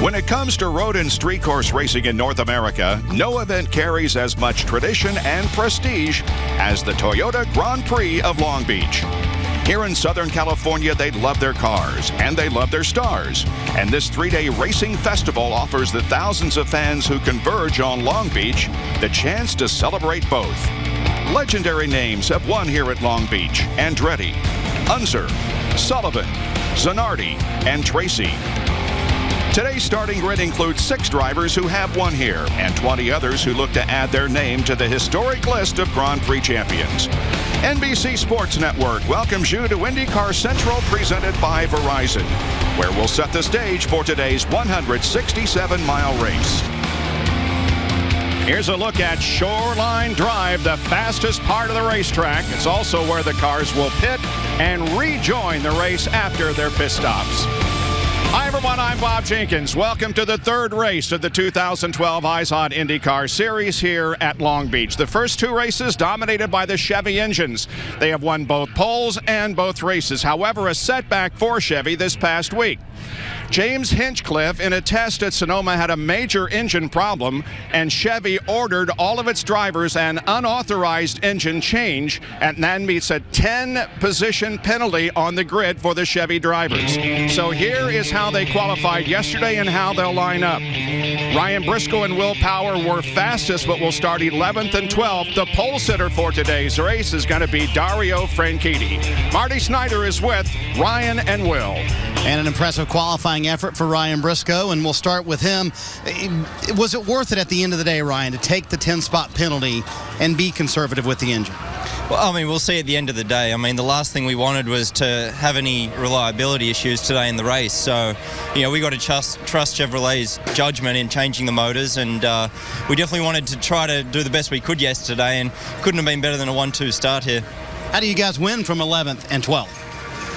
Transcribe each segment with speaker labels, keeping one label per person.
Speaker 1: When it comes to road and street course racing in North America, no event carries as much tradition and prestige as the Toyota Grand Prix of Long Beach. Here in Southern California, they love their cars and they love their stars. And this 3-day racing festival offers the thousands of fans who converge on Long Beach the chance to celebrate both. Legendary names have won here at Long Beach: Andretti, Unser, Sullivan, Zanardi, and Tracy. Today's starting grid includes 6 drivers who have won here and 20 others who look to add their name to the historic list of Grand Prix champions. NBC Sports Network welcomes you to IndyCar Central, presented by Verizon, where we'll set the stage for today's 167-mile race. Here's a look at Shoreline Drive, the fastest part of the racetrack. It's also where the cars will pit and rejoin the race after their pit stops. Hi, everyone. I'm Bob Jenkins. Welcome to the third race of the 2012 Eyes on IndyCar Series here at Long Beach. The first 2 races dominated by the Chevy engines. They have won both poles and both races. However, a setback for Chevy this past week. James Hinchcliffe, in a test at Sonoma, had a major engine problem, and Chevy ordered all of its drivers an unauthorized engine change, and that meets a 10-position penalty on the grid for the Chevy drivers. So here is how they qualified yesterday and how they'll line up. Ryan Briscoe and Will Power were fastest, but will start 11th and 12th. The pole sitter for today's race is going to be Dario Franchitti. Marty Snyder is with Ryan and Will.
Speaker 2: And an impressive qualifying effort for Ryan Briscoe, and we'll start with him. Was it worth it at the end of the day, Ryan, to take the 10-spot penalty and be conservative with the engine?
Speaker 3: Well, I mean, we'll see at the end of the day. I mean, the last thing we wanted was to have any reliability issues today in the race. So, you know, we got to trust Chevrolet's judgment in changing the motors, and we definitely wanted to try to do the best we could yesterday, and couldn't have been better than a 1-2 start here.
Speaker 2: How do you guys win from 11th and 12th?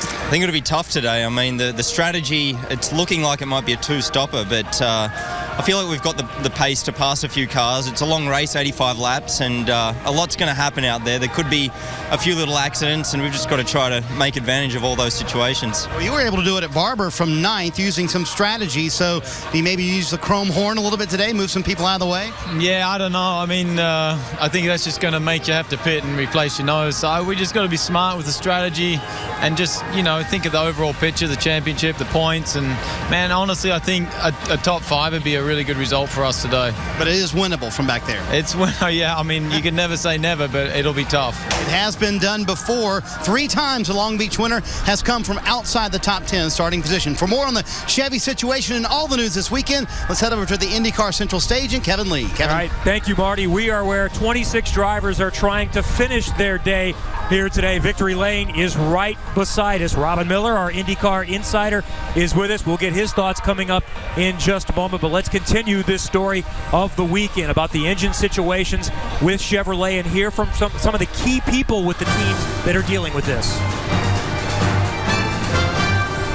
Speaker 3: I think it'll be tough today. I mean, the strategy, it's looking like it might be a 2-stopper, but I feel like we've got the pace to pass a few cars. It's a long race, 85 laps, and a lot's going to happen out there. There could be a few little accidents, and we've just got to try to make advantage of all those situations.
Speaker 2: Well, you were able to do it at Barber from 9th using some strategy, so do you maybe use the chrome horn a little bit today, move some people out of the way?
Speaker 4: Yeah, I don't know. I mean, I think that's just going to make you have to pit and replace your nose. So we just got to be smart with the strategy and just, you know, think of the overall picture, the championship, the points, and man, honestly, I think a top 5 would be a really good result for us today.
Speaker 2: But it is winnable from back there.
Speaker 4: It's yeah. I mean, you can never say never, but it'll be tough.
Speaker 2: It has been done before. 3 times a Long Beach winner has come from outside the top 10 starting position. For more on the Chevy situation and all the news this weekend, let's head over to the IndyCar Central stage and Kevin Lee. Kevin.
Speaker 5: All right, thank you, Marty. We are where 26 drivers are trying to finish their day here today. Victory Lane is right beside us. Robin Miller, our IndyCar insider, is with us. We'll get his thoughts coming up in just a moment, but let's continue this story of the weekend about the engine situations with Chevrolet and hear from some of the key people with the teams that are dealing with this.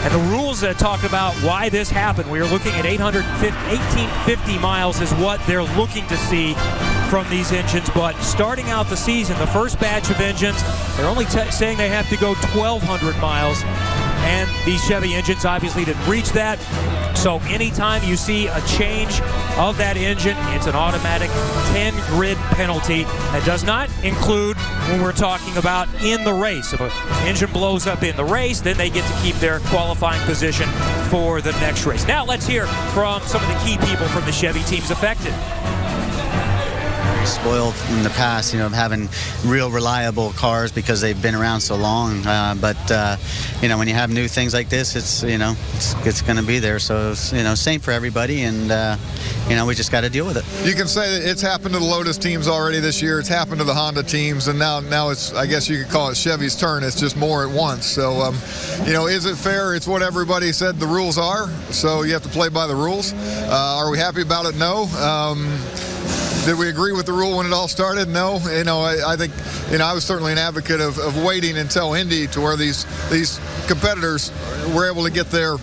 Speaker 5: And the rules that talk about why this happened, we are looking at 1850 miles is what they're looking to see from these engines. But starting out the season, the first batch of engines, they're only saying they have to go 1,200 miles. And these Chevy engines obviously didn't reach that. So anytime you see a change of that engine, it's an automatic 10-grid penalty. That does not include when we're talking about in the race. If an engine blows up in the race, then they get to keep their qualifying position for the next race. Now let's hear from some of the key people from the Chevy teams affected.
Speaker 6: Spoiled in the past, you know, having real reliable cars because they've been around so long. But you know, when you have new things like this, it's, you know, it's going to be there. So it's, you know, same for everybody, and you know, we just got to deal with it.
Speaker 7: You can say that it's happened to the Lotus teams already this year. It's happened to the Honda teams, and now it's, I guess you could call it Chevy's turn. It's just more at once. So you know, is it fair? It's what everybody said the rules are. So you have to play by the rules. Are we happy about it? No. Did we agree with the rule when it all started? No. You know, I think, you know, I was certainly an advocate of waiting until Indy to where these competitors were able to get their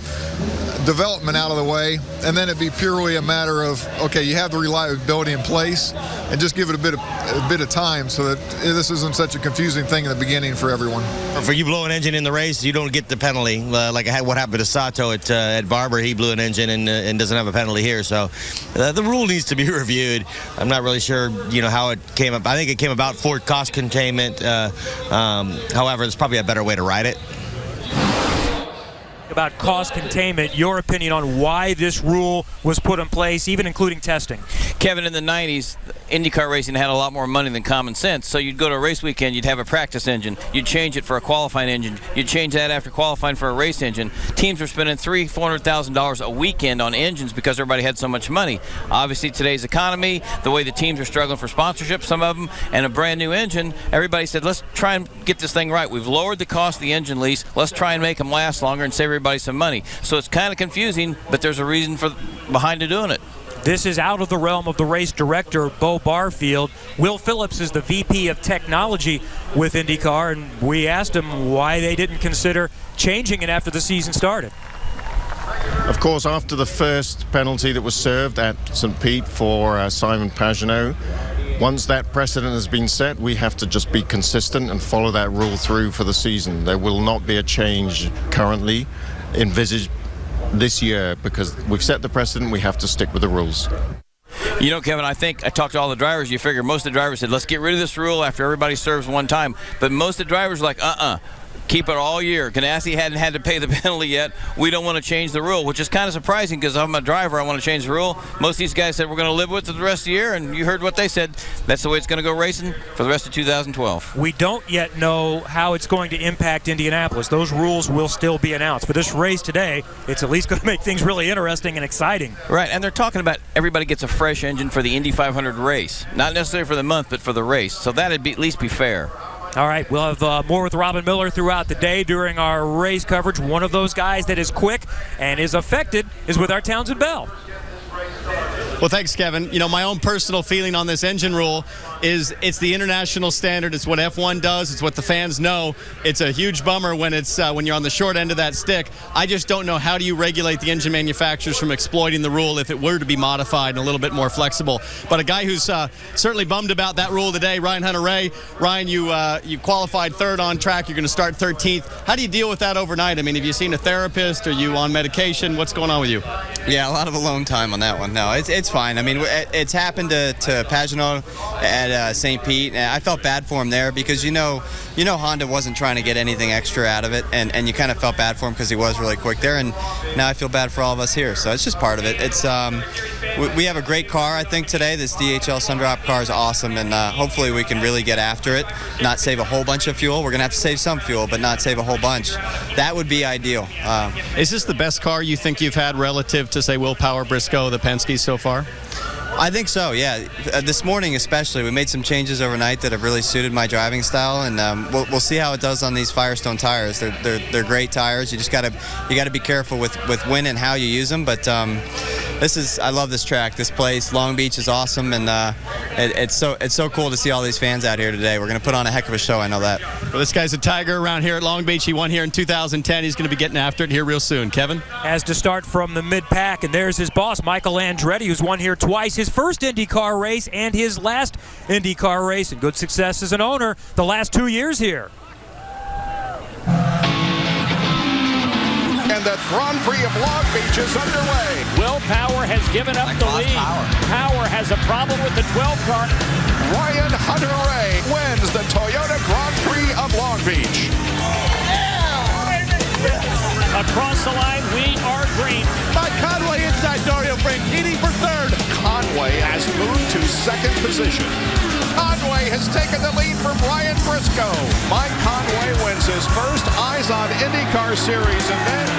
Speaker 7: development out of the way, and then it'd be purely a matter of, okay, you have the reliability in place, and just give it a bit of time so that this isn't such a confusing thing in the beginning for everyone.
Speaker 8: For you blow an engine in the race, you don't get the penalty. Like what happened to Sato at Barber, he blew an engine and doesn't have a penalty here. So the rule needs to be reviewed. I'm not really sure, how it came up. I think it came about for cost containment. However, there's probably a better way to ride it.
Speaker 5: About cost containment, your opinion on why this rule was put in place, even including testing.
Speaker 9: Kevin, in the 90s, IndyCar racing had a lot more money than common sense. So you'd go to a race weekend, you'd have a practice engine, you'd change it for a qualifying engine, you'd change that after qualifying for a race engine. Teams were spending $300,000-$400,000 a weekend on engines because everybody had so much money. Obviously, today's economy, the way the teams are struggling for sponsorship, some of them, and a brand new engine, everybody said, let's try and get this thing right. We've lowered the cost of the engine lease. Let's try and make them last longer and save everybody some money. So it's kind of confusing, but there's a reason behind doing it.
Speaker 5: This is out of the realm of the race director, Bo Barfield. Will Phillips is the VP of technology with IndyCar, and we asked him why they didn't consider changing it after the season started.
Speaker 10: Of course, after the first penalty that was served at St. Pete for Simon Pagenaud, once that precedent has been set, we have to just be consistent and follow that rule through for the season. There will not be a change currently envisaged this year because we've set the precedent. We have to stick with the rules.
Speaker 9: Kevin, I think I talked to all the drivers. You figure most of the drivers said, let's get rid of this rule after everybody serves one time. But most of the drivers were like, keep it all year. Ganassi hadn't had to pay the penalty yet. We don't want to change the rule, which is kind of surprising because I'm a driver. I want to change the rule. Most of these guys said we're going to live with it the rest of the year, and you heard what they said. That's the way it's going to go racing for the rest of 2012.
Speaker 5: We don't yet know how it's going to impact Indianapolis. Those rules will still be announced. But this race today, it's at least going to make things really interesting and exciting.
Speaker 9: Right, and they're talking about everybody gets a fresh engine for the Indy 500 race. Not necessarily for the month, but for the race. So that would at least be fair.
Speaker 5: All right, we'll have more with Robin Miller throughout the day during our race coverage. One of those guys that is quick and is affected is with our Townsend Bell.
Speaker 2: Well, thanks, Kevin. My own personal feeling on this engine rule is it's the international standard. It's what F1 does. It's what the fans know. It's a huge bummer when you're on the short end of that stick. I just don't know how do you regulate the engine manufacturers from exploiting the rule if it were to be modified and a little bit more flexible. But a guy who's certainly bummed about that rule today, Ryan Hunter-Reay. Ryan, you qualified third on track. You're going to start 13th. How do you deal with that overnight? I mean, have you seen a therapist? Are you on medication? What's going on with you?
Speaker 3: Yeah, a lot of alone time on that one. No, it's fine. I mean, it's happened to Pagenaud at St. Pete, and I felt bad for him there because you know Honda wasn't trying to get anything extra out of it, and you kind of felt bad for him because he was really quick there, and now I feel bad for all of us here. So it's just part of it. It's we have a great car, I think, today. This DHL Sundrop car is awesome, and hopefully we can really get after it, not save a whole bunch of fuel. We're going to have to save some fuel, but not save a whole bunch. That would be ideal.
Speaker 2: Is this the best car you think you've had relative to, say, Will Power, Briscoe, the Penske so far?
Speaker 3: I think so, yeah. This morning especially, we made some changes overnight that have really suited my driving style, and we'll see how it does on these Firestone tires. They're great tires. You just gotta be careful with when and how you use them. But I love this track, this place. Long Beach is awesome, and it's so cool to see all these fans out here today. We're gonna put on a heck of a show. I know that.
Speaker 2: Well, this guy's a tiger around here at Long Beach. He won here in 2010. He's gonna be getting after it here real soon. Kevin
Speaker 5: has to start from the mid-pack, and there's his boss, Michael Andretti, who's won here twice. His first IndyCar race and his last IndyCar race, and good success as an owner the last 2 years here.
Speaker 1: And the Grand Prix of Long Beach is underway.
Speaker 11: Will Power has given up the lead. Power has a problem with the 12 car.
Speaker 1: Ryan Hunter-Reay wins the Toyota Grand Prix of Long Beach.
Speaker 11: Across the line, we are green.
Speaker 1: Mike Conway inside Dario Franchitti for third. Conway has moved to second position. Conway has taken the lead from Ryan Briscoe. Mike Conway wins his first Eyes on IndyCar Series event.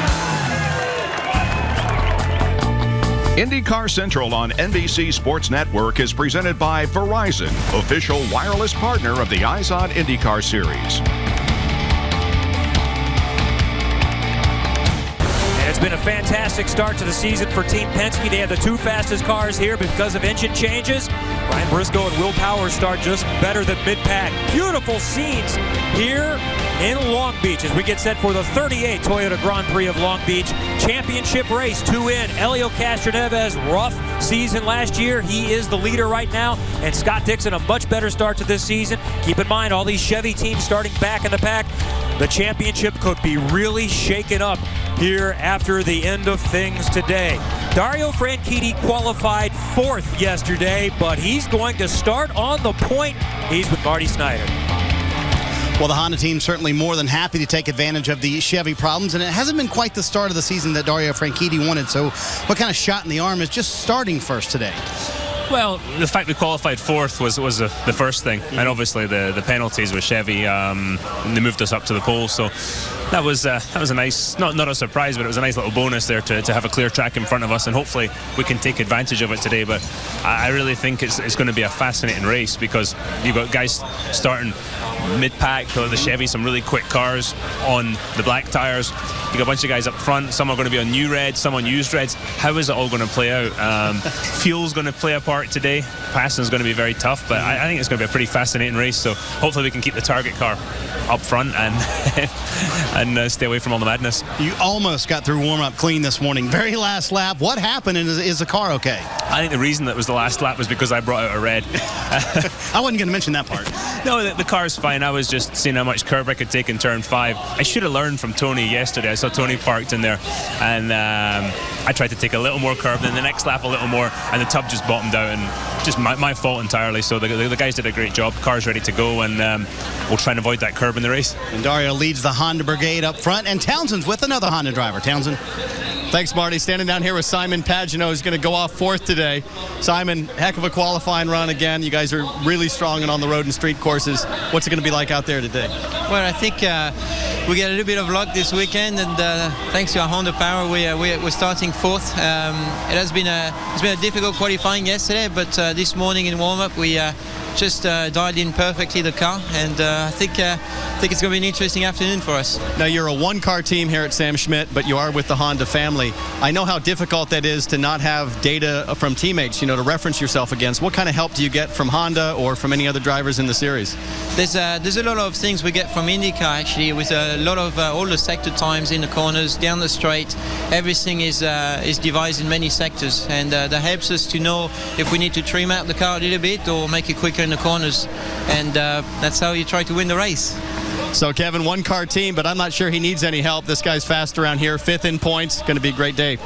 Speaker 1: IndyCar Central on NBC Sports Network is presented by Verizon, official wireless partner of the Eyes on IndyCar Series.
Speaker 5: It's been a fantastic start to the season for Team Penske. They have the two fastest cars here because of engine changes. Ryan Briscoe and Will Power start just better than mid-pack. Beautiful scenes here in Long Beach as we get set for the 38th Toyota Grand Prix of Long Beach Championship race to win. Helio Castroneves, rough season last year. He is the leader right now, and Scott Dixon a much better start to this season. Keep in mind, all these Chevy teams starting back in the pack. The championship could be really shaken up here after the end of things today. Dario Franchitti qualified 4th yesterday, but he's going to start on the point. He's with Marty Snyder.
Speaker 2: Well, the Honda team certainly more than happy to take advantage of the Chevy problems, and it hasn't been quite the start of the season that Dario Franchitti wanted. So what kind of shot in the arm is just starting first today?
Speaker 12: Well, the fact we qualified 4th was the first thing, and obviously the penalties with Chevy, they moved us up to the pole, so that was a nice, not a surprise, but it was a nice little bonus there to have a clear track in front of us, and hopefully we can take advantage of it today. But I really think it's going to be a fascinating race because you've got guys starting mid-pack, the Chevy, some really quick cars on the black tires. You got a bunch of guys up front. Some are going to be on new reds, some on used reds. How is it all going to play out? Fuel's going to play a part today. Passing is going to be very tough, but I think it's going to be a pretty fascinating race. So hopefully we can keep the target car up front and stay away from all the madness.
Speaker 2: You almost got through warm-up clean this morning. Very last lap. What happened, and is the car okay?
Speaker 12: I think the reason that was the last lap was because I brought out a red.
Speaker 2: I wasn't going to mention that part.
Speaker 12: No, the car's fine. I was just seeing how much curb I could take in turn 5. I should have learned from Tony yesterday. I saw Tony parked in there, and I tried to take a little more curb, then the next lap a little more, and the tub just bottomed out, and just my fault entirely. So the guys did a great job. Car's ready to go, and we'll try and avoid that curb in the race.
Speaker 2: And Dario leads the Honda brigade up front, and Townsend's with another Honda driver. Townsend.
Speaker 13: Thanks, Marty. Standing down here with Simon Pagenaud, who's going to go off 4th today. Simon, heck of a qualifying run again. You guys are really strong and on the road and street courses. What's it going to be like out there today?
Speaker 14: Well, I think we get a little bit of luck this weekend, and thanks to our Honda power, we're starting 4th. It's been a difficult qualifying yesterday, but this morning in warm-up we just dialed in perfectly the car, and I think it's going to be an interesting afternoon for us.
Speaker 13: Now, you're a one-car team here at Sam Schmidt, but you are with the Honda family. I know how difficult that is to not have data from teammates, to reference yourself against. What kind of help do you get from Honda or from any other drivers in the series?
Speaker 14: There's a lot of things we get from IndyCar, actually, with a lot of all the sector times in the corners, down the straight. Everything is devised in many sectors, and that helps us to know if we need to trim out the car a little bit or make it quicker in the corners, and that's how you try to win the race.
Speaker 13: So Kevin, one-car team, but I'm not sure he needs any help. This guy's fast around here, 5th in points. Going to be a great day.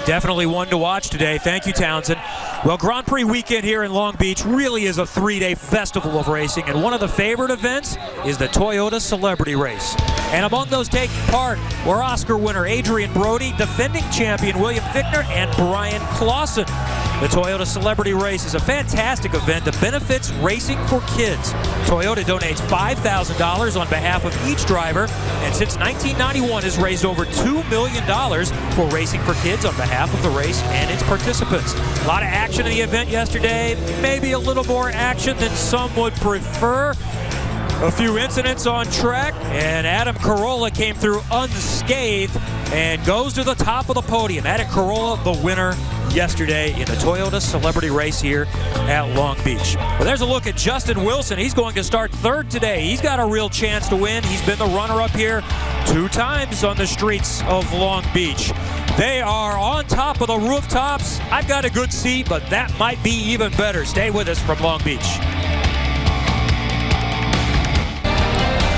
Speaker 5: Definitely one to watch today. Thank you, Townsend. Well, Grand Prix weekend here in Long Beach really is a 3-day festival of racing, and one of the favorite events is the Toyota Celebrity Race. And among those taking part were Oscar winner Adrian Brody, defending champion William Fichtner, and Brian Clausen. The Toyota Celebrity Race is a fantastic event that benefits racing for kids. Toyota donates $5,000 on behalf of each driver, and since 1991 has raised over $2 million for racing for kids on behalf of the race and its participants. A lot of action in the event yesterday, maybe a little more action than some would prefer. A few incidents on track, and Adam Carolla came through unscathed and goes to the top of the podium. Adam Carolla, the winner yesterday in the Toyota Celebrity Race here at Long Beach. Well, there's a look at Justin Wilson. He's going to start 3rd today. He's got a real chance to win. He's been the runner-up here 2 times on the streets of Long Beach. They are on top of the rooftops. I've got a good seat, but that might be even better. Stay with us from Long Beach.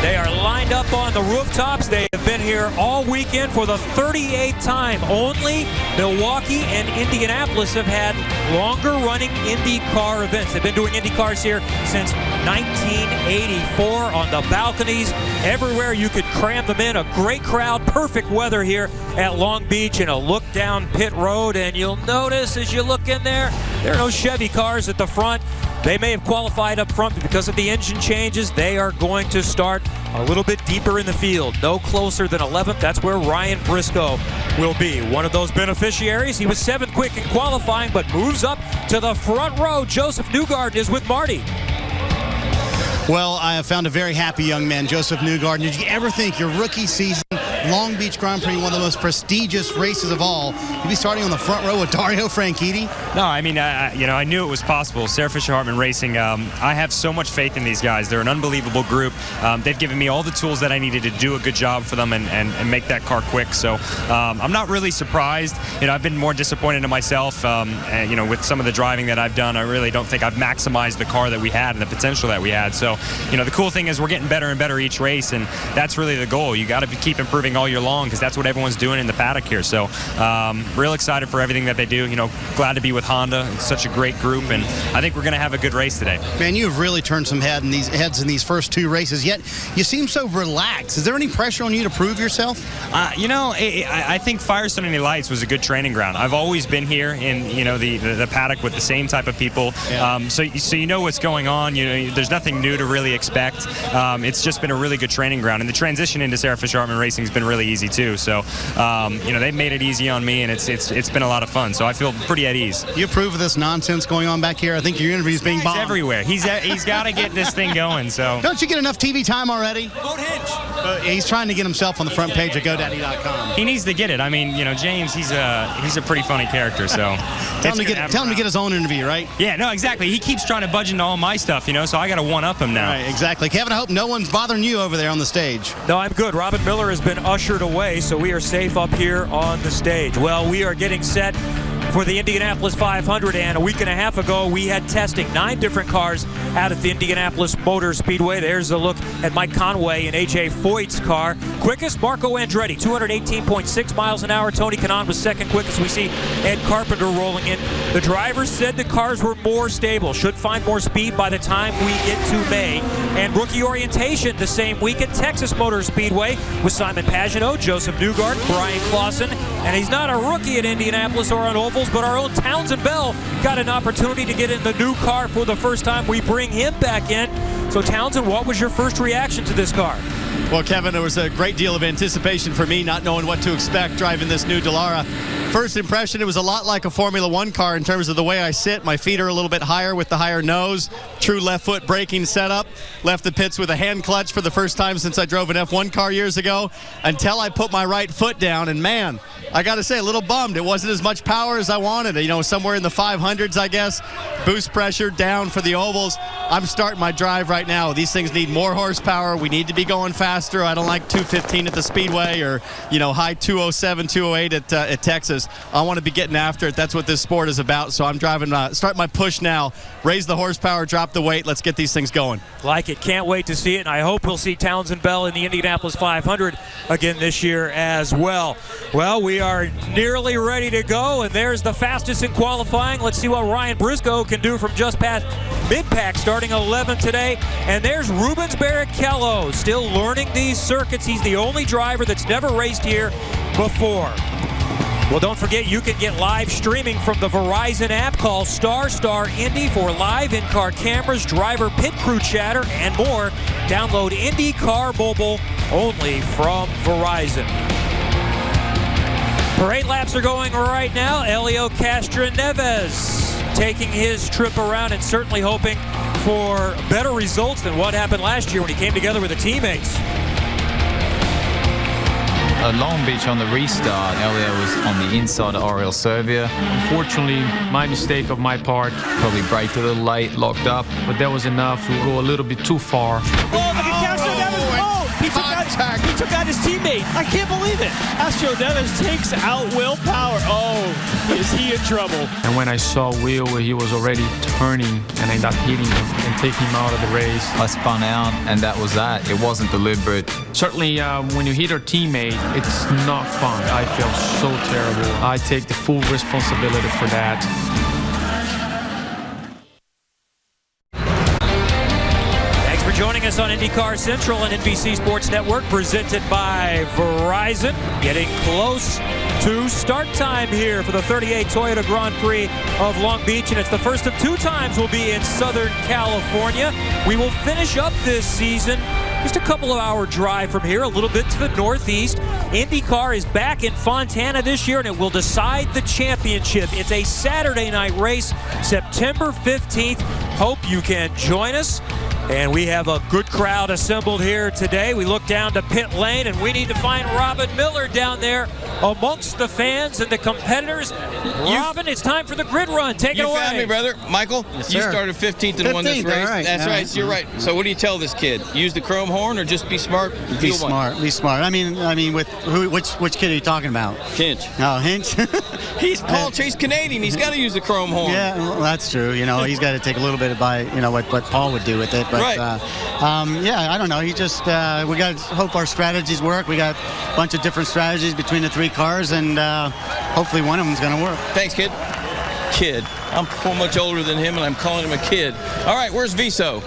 Speaker 5: They are lined up on the rooftops. They have been here all weekend for the 38th time. Only Milwaukee and Indianapolis have had longer-running IndyCar events. They've been doing IndyCars here since 1984 on the balconies. Everywhere you could cram them in. A great crowd, perfect weather here at Long Beach, and a look down pit road. And you'll notice as you look in there are no Chevy cars at the front. They may have qualified up front, but because of the engine changes, they are going to start a little bit deeper in the field. No closer than 11th. That's where Ryan Briscoe will be. One of those beneficiaries. He was 7th quick in qualifying, but moves up to the front row. Joseph Newgarden is with Marty.
Speaker 2: Well, I have found a very happy young man, Joseph Newgarden. Did you ever think your rookie season Long Beach Grand Prix, one of the most prestigious races of all. You'll be starting on the front row with Dario Franchitti.
Speaker 15: No, I mean, I knew it was possible. Sarah Fisher Hartman Racing, I have so much faith in these guys. They're an unbelievable group. They've given me all the tools that I needed to do a good job for them and make that car quick. So I'm not really surprised. I've been more disappointed in myself, with some of the driving that I've done. I really don't think I've maximized the car that we had and the potential that we had. So, the cool thing is we're getting better and better each race, and that's really the goal. You got to keep improving all year long because that's what everyone's doing in the paddock here. So, real excited for everything that they do. Glad to be with Honda. It's such a great group, and I think we're going to have a good race today.
Speaker 2: Man, you have really turned some heads in these first two races, yet you seem so relaxed. Is there any pressure on you to prove yourself?
Speaker 15: I think Firestone and Lights was a good training ground. I've always been here in the paddock with the same type of people. Yeah. So you know what's going on. There's nothing new to really expect. It's just been a really good training ground, and the transition into Sarah Fisher Hartman Racing has been really easy too. So they've made it easy on me, and it's been a lot of fun. So I feel pretty at ease.
Speaker 2: You approve of this nonsense going on back here? I think your interview's being bombed
Speaker 15: everywhere. He's got to get this thing going. So
Speaker 2: don't you get enough TV time already?
Speaker 15: Boat Hinge.
Speaker 2: He's trying to get himself on the front page of GoDaddy.com.
Speaker 15: He needs to get it. I mean, James, he's a pretty funny character. So
Speaker 2: tell him to get his own interview, right?
Speaker 15: Yeah, no, exactly. He keeps trying to budge into all my stuff, so I got to one up him now.
Speaker 2: Right, exactly. Kevin, I hope no one's bothering you over there on the stage.
Speaker 5: No, I'm good. Robin Miller has been ushered away, so we are safe up here on the stage. Well, we are getting set for the Indianapolis 500, and a week and a half ago we had testing 9 different cars out at the Indianapolis Motor Speedway. There's a look at Mike Conway and AJ Foyt's car. Quickest, Marco Andretti, 218.6 miles an hour. Tony Kanaan was second quickest. We see Ed Carpenter rolling in. The drivers said the cars were more stable, should find more speed by the time we get to May. And rookie orientation the same week at Texas Motor Speedway with Simon Pagenaud, Joseph Newgarden, Brian Clausen. And he's not a rookie at Indianapolis or on ovals, but our own Townsend Bell got an opportunity to get in the new car for the first time. We bring him back in. So Townsend, what was your first reaction to this car?
Speaker 13: Well, Kevin, there was a great deal of anticipation for me, not knowing what to expect driving this new Dallara. First impression, it was a lot like a Formula One car in terms of the way I sit. My feet are a little bit higher with the higher nose. True left foot braking setup. Left the pits with a hand clutch for the first time since I drove an F1 car years ago, until I put my right foot down. And man, I got to say, a little bummed. It wasn't as much power as I wanted. Somewhere in the 500s, I guess. Boost pressure down for the ovals. I'm starting my drive right now. These things need more horsepower. We need to be going faster. I don't like 215 at the Speedway or, high 207, 208 at Texas. I want to be getting after it. That's what this sport is about. So I'm driving, start my push now. Raise the horsepower, drop the weight. Let's get these things going.
Speaker 5: Like it. Can't wait to see it. And I hope we'll see Townsend Bell in the Indianapolis 500 again this year as well. Well, we are nearly ready to go. And there's the fastest in qualifying. Let's see what Ryan Briscoe can do from just past mid-pack, starting 11th today. And there's Rubens Barrichello, still learning these circuits. He's the only driver that's never raced here before. Well, don't forget, you can get live streaming from the Verizon app. Call Star Indy for live in-car cameras, driver pit crew chatter, and more. Download IndyCar Mobile only from Verizon. Parade laps are going right now. Helio Castroneves taking his trip around and certainly hoping for better results than what happened last year when he came together with the teammates.
Speaker 16: Long Beach on the restart, Helio was on the inside of Oriol Servia.
Speaker 17: Unfortunately, my mistake of my part.
Speaker 16: Probably braked a little late, locked up.
Speaker 17: But that was enough to go a little bit too far.
Speaker 11: Oh, look at Castroneves. He took out his teammate. I can't believe it. Castroneves takes out Will Power. Oh, is he in trouble?
Speaker 17: And when I saw Will, he was already turning, and I ended up hitting him and taking him out of the race.
Speaker 16: I spun out, and that was that. It wasn't deliberate.
Speaker 17: Certainly, when you hit your teammate, it's not fun. I felt so terrible. I take the full responsibility for that.
Speaker 5: Joining us on IndyCar Central and NBC Sports Network, presented by Verizon. Getting close to start time here for the 38 Toyota Grand Prix of Long Beach, and it's the first of 2 times we'll be in Southern California. We will finish up this season just a couple of hour drive from here, a little bit to the northeast. IndyCar is back in Fontana this year, and it will decide the championship. It's a Saturday night race, September 15th. Hope you can join us. And we have a good crowd assembled here today. We look down to pit lane, and we need to find Robin Miller down there amongst the fans and the competitors. Robin, it's time for the grid run. Take it away.
Speaker 9: You found me, brother. Michael,
Speaker 6: Yes,
Speaker 9: you
Speaker 6: sir.
Speaker 9: started 15th and won this
Speaker 6: 15th,
Speaker 9: race.
Speaker 6: all right.
Speaker 9: That's
Speaker 6: All
Speaker 9: right.
Speaker 6: right.
Speaker 9: So you're right. So what do you tell this kid? Use the chrome horn or just be smart? and
Speaker 6: Be
Speaker 9: feel one?
Speaker 6: smart. Be smart. I mean, with which kid are you talking about?
Speaker 9: Hinch.
Speaker 6: Oh, Hinch.
Speaker 9: He's Paul Chase Canadian. He's got to use the chrome horn.
Speaker 6: Yeah, well, that's true. You know, he's got to take a little bit of what Paul would do with it. But
Speaker 9: Right.
Speaker 6: yeah, I don't know. He just we got to hope our strategies work. We got a bunch of different strategies between the 3 cars, and hopefully one of them's going to work.
Speaker 9: Thanks, kid. Kid. I'm so much older than him, and I'm calling him a kid. All right, where's Viso?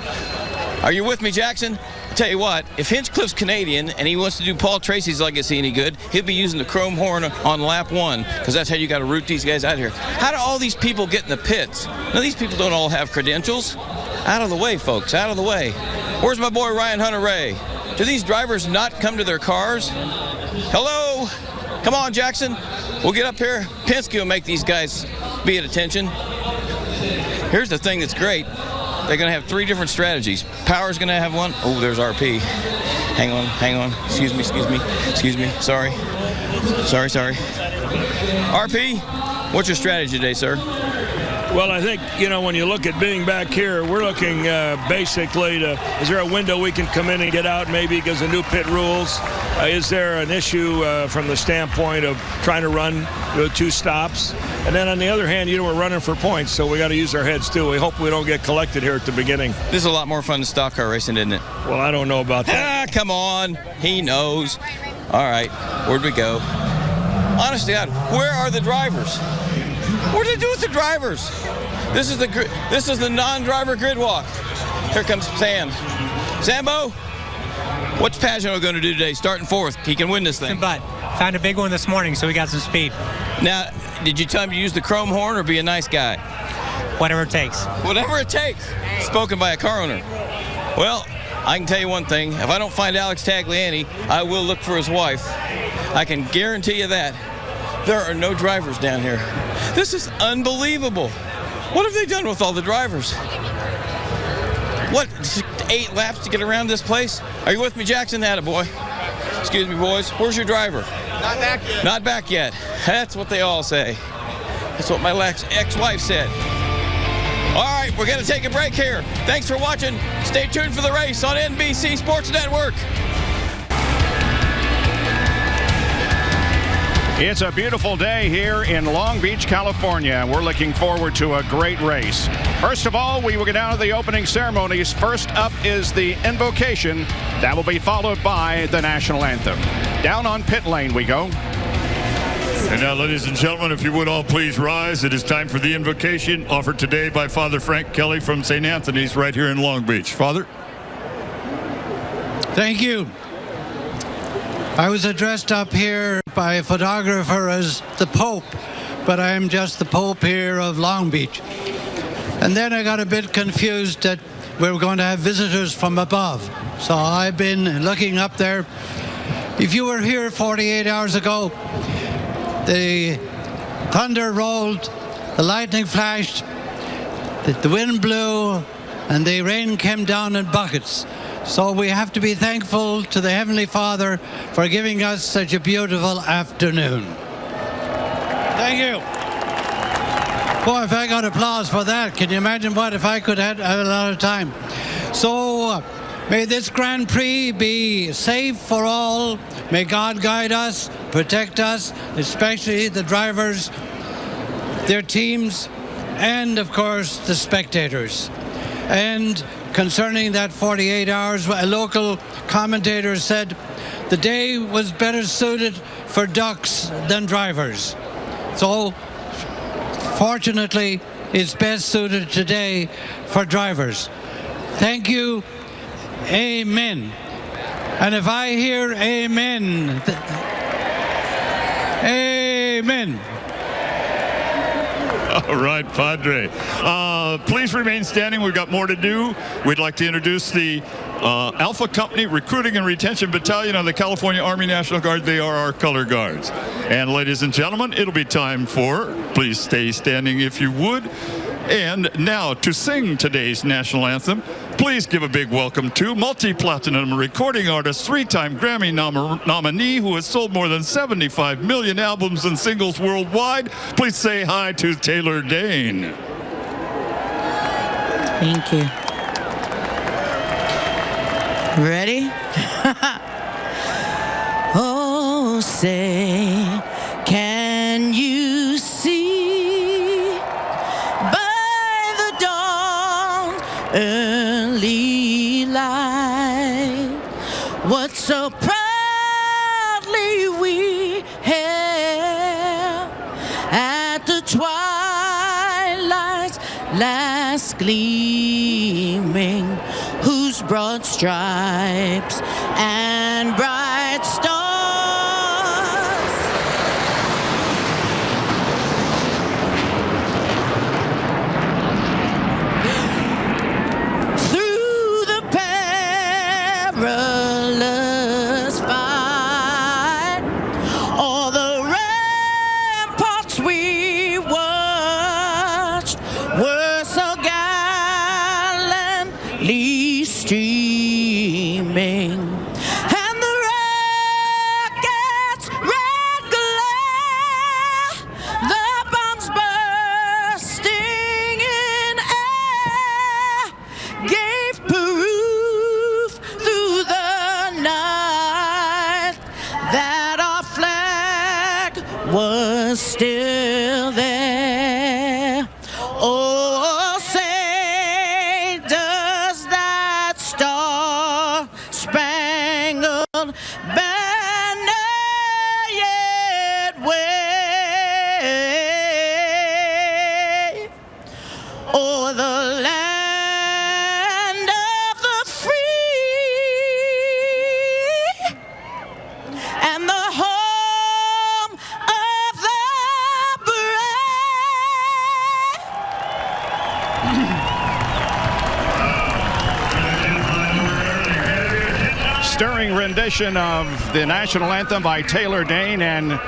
Speaker 9: Are you with me, Jackson? Tell you what, if Hinchcliffe's Canadian and he wants to do Paul Tracy's legacy any good, he'll be using the chrome horn on lap 1, because that's how you got to root these guys out here. How do all these people get in the pits? Now, these people don't all have credentials. Out of the way, folks, out of the way. Where's my boy Ryan Hunter-Ray? Do these drivers not come to their cars? Hello? Come on, Jackson. We'll get up here. Penske will make these guys be at attention. Here's the thing that's great. They're going to have 3 different strategies. Power's going to have one. Oh, there's RP. Hang on. Excuse me. Sorry. RP, what's your strategy today, sir?
Speaker 18: Well, I think, when you look at being back here, we're looking basically to, is there a window we can come in and get out maybe because of new pit rules? Is there an issue from the standpoint of trying to run 2 stops? And then on the other hand, we're running for points, so we got to use our heads too. We hope we don't get collected here at the beginning.
Speaker 9: This is a lot more fun than stock car racing, isn't it?
Speaker 18: Well, I don't know about that.
Speaker 9: Come on. He knows. All right, where'd we go? Honest to God, where are the drivers? What do they do with the drivers? This is the non-driver grid walk. Here comes Sam. Sambo, what's Pagenaud going to do today? Starting 4th. He can win this thing.
Speaker 19: But found a big one this morning, so we got some speed.
Speaker 9: Now, did you tell him to use the chrome horn or be a nice guy?
Speaker 19: Whatever it takes.
Speaker 9: Whatever it takes. Spoken by a car owner. Well, I can tell you one thing. If I don't find Alex Tagliani, I will look for his wife. I can guarantee you that. There are no drivers down here. This is unbelievable. What have they done with all the drivers? What, 8 laps to get around this place? Are you with me, Jackson? Attaboy. Excuse me, boys. Where's your driver?
Speaker 20: Not back yet.
Speaker 9: Not back yet. That's what they all say. That's what my ex-wife said. All right, we're going to take a break here. Thanks for watching. Stay tuned for the race on NBC Sports Network.
Speaker 1: It's a beautiful day here in Long Beach, California. We're looking forward to a great race. First of all, we will get down to the opening ceremonies. First up is the invocation. That will be followed by the national anthem. Down on pit lane we go.
Speaker 21: And now, ladies and gentlemen, if you would all please rise. It is time for the invocation offered today by Father Frank Kelly from St. Anthony's right here in Long Beach. Father?
Speaker 22: Thank you. I was addressed up here by a photographer as the Pope, but I am just the Pope here of Long Beach. And then I got a bit confused that we were going to have visitors from above. So I've been looking up there. If you were here 48 hours ago, the thunder rolled, the lightning flashed, the wind blew, and the rain came down in buckets. So we have to be thankful to the Heavenly Father for giving us such a beautiful afternoon. Thank you. Boy, if I got applause for that, can you imagine what if I could have a lot of time? So may this Grand Prix be safe for all. May God guide us, protect us, especially the drivers, their teams, and of course the spectators. And concerning that 48 hours, a local commentator said the day was better suited for ducks than drivers. So, fortunately, it's best suited today for drivers. Thank you. Amen. And if I hear amen, amen.
Speaker 21: All right, Padre. Please remain standing. We've got more to do. We'd like to introduce the Alpha Company Recruiting and Retention Battalion of the California Army National Guard. They are our color guards. And ladies and gentlemen, it'll be time for, please stay standing if you would. And now to sing today's national anthem, Please give a big welcome to multi-platinum recording artist, 3-time Grammy nominee who has sold more than 75 million albums and singles worldwide. Please say hi to Taylor Dayne.
Speaker 4: Thank you. Ready? Oh, say, can you see by the dawn's early light what so proudly we hailed at the twilight's last gleaming, whose broad stripes and bright stars through the perilous fight, all the ramparts we watched were so gallantly streaming, and the rockets' red glare, the bombs bursting in air, gave proof through the night that our flag was still there. Oh, say, does that star-spangled banner yet wave o'er the land of the free and the home of the
Speaker 1: Stirring rendition of the national anthem by Taylor Dayne, and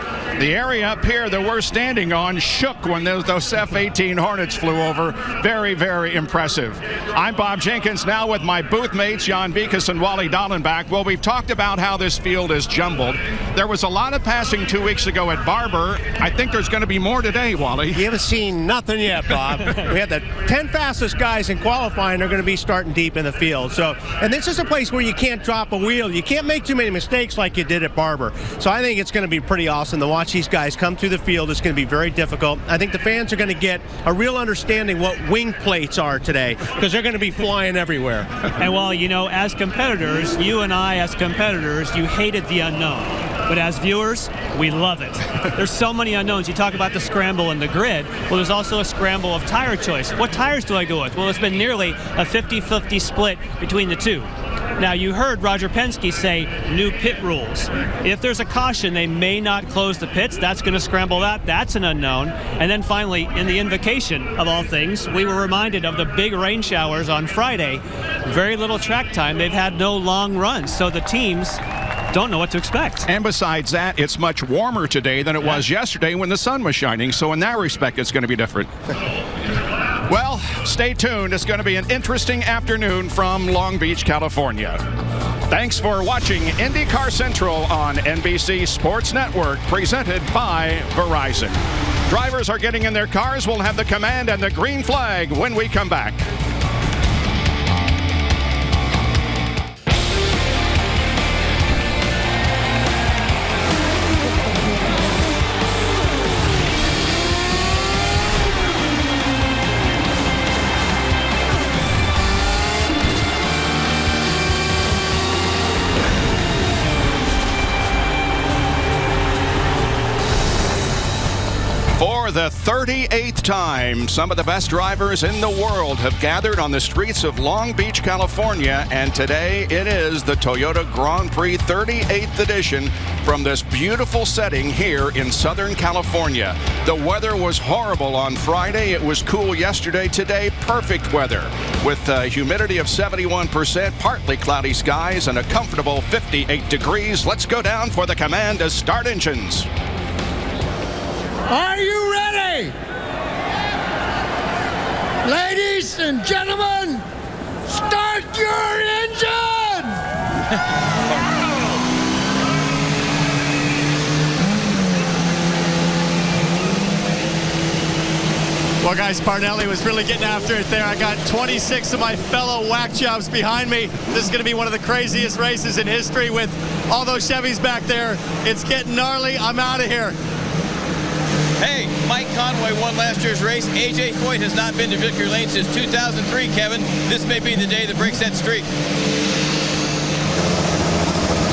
Speaker 1: the area up here that we're standing on shook when those F-18 Hornets flew over. Very, very impressive. I'm Bob Jenkins, now with my booth mates, Jan Beekes and Wally Dallenbach. Well, we've talked about how this field is jumbled. There was a lot of passing 2 weeks ago at Barber. I think there's going to be more today, Wally.
Speaker 20: You haven't seen nothing yet, Bob. We had the 10 fastest guys in qualifying are going to be starting deep in the field. So, and this is a place where you can't drop a wheel. You can't make too many mistakes like you did at Barber. So I think it's going to be pretty awesome to watch these guys come through the field. It's going to be very difficult. I think the fans are going to get a real understanding what wing plates are today, because they're going to be flying everywhere.
Speaker 11: And well, you know, as competitors, you and I as competitors, you hated the unknown. But as viewers, we love it. There's so many unknowns. You talk about the scramble and the grid. Well, there's also a scramble of tire choice. What tires do I go with? Well, it's been nearly a 50-50 split between the two. Now, you heard Roger Penske say new pit rules. If there's a caution, they may not close the pits. That's going to scramble that. That's an unknown. And then finally, in the invocation of all things, we were reminded of the big rain showers on Friday. Very little track time. They've had no long runs. So the teams don't know what to expect.
Speaker 1: And besides that, it's much warmer today than it was yesterday when the sun was shining. So in that respect, it's going to be different. Well, stay tuned. It's going to be an interesting afternoon from Long Beach, California. Thanks for watching IndyCar Central on NBC Sports Network, presented by Verizon. Drivers are getting in their cars. We'll have the command and the green flag when we come back. For the 38th time, some of the best drivers in the world have gathered on the streets of Long Beach, California, and today it is the Toyota Grand Prix 38th edition from this beautiful setting here in Southern California. The weather was horrible on Friday. It was cool yesterday. Today, perfect weather with a humidity of 71%, partly cloudy skies, and a comfortable 58 degrees. Let's go down for the command to start engines.
Speaker 23: Are you ready? Ladies and gentlemen, start
Speaker 13: Well, guys, Parnelli was really getting after it there. I got 26 of my fellow whack jobs behind me. This is going to be one of the craziest races in history with all those Chevys back there. It's getting gnarly. I'm out of here.
Speaker 9: Hey, Mike Conway won last year's race. A.J. Foyt has not been to victory lane since 2003, Kevin. This may be the day that breaks that streak.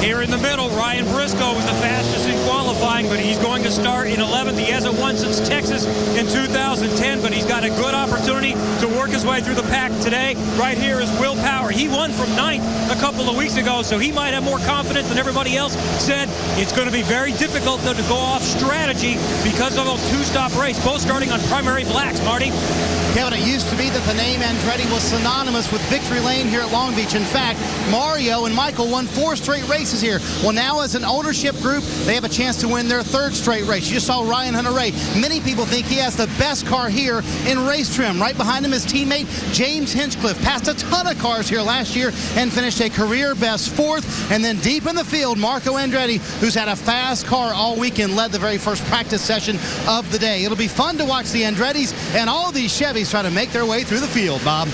Speaker 5: Here in the middle, Ryan Briscoe was the fastest in qualifying, but he's going to start in 11th. He hasn't won since Texas in 2010, but he's got a good opportunity to work his way through the pack today. Right here is Will Power. He won from 9th a couple of weeks ago, so he might have more confidence than everybody else said. It's going to be very difficult, though, to go off strategy because of a two-stop race, both starting on primary blacks, Marty.
Speaker 2: Kevin, it used to be that the name Andretti was synonymous with victory lane here at Long Beach. In fact, Mario and Michael won 4 straight races here. Well, now as an ownership group, they have a chance to win their 3rd straight race. You just saw Ryan Hunter-Reay. Many people think he has the best car here in race trim. Right behind him, his teammate James Hinchcliffe passed a ton of cars here last year and finished a career best 4th. And then deep in the field, Marco Andretti, who's had a fast car all weekend, led the very first practice session of the day. It'll be fun to watch the Andrettis and all of these Chevys try to make their way through the field, Bob.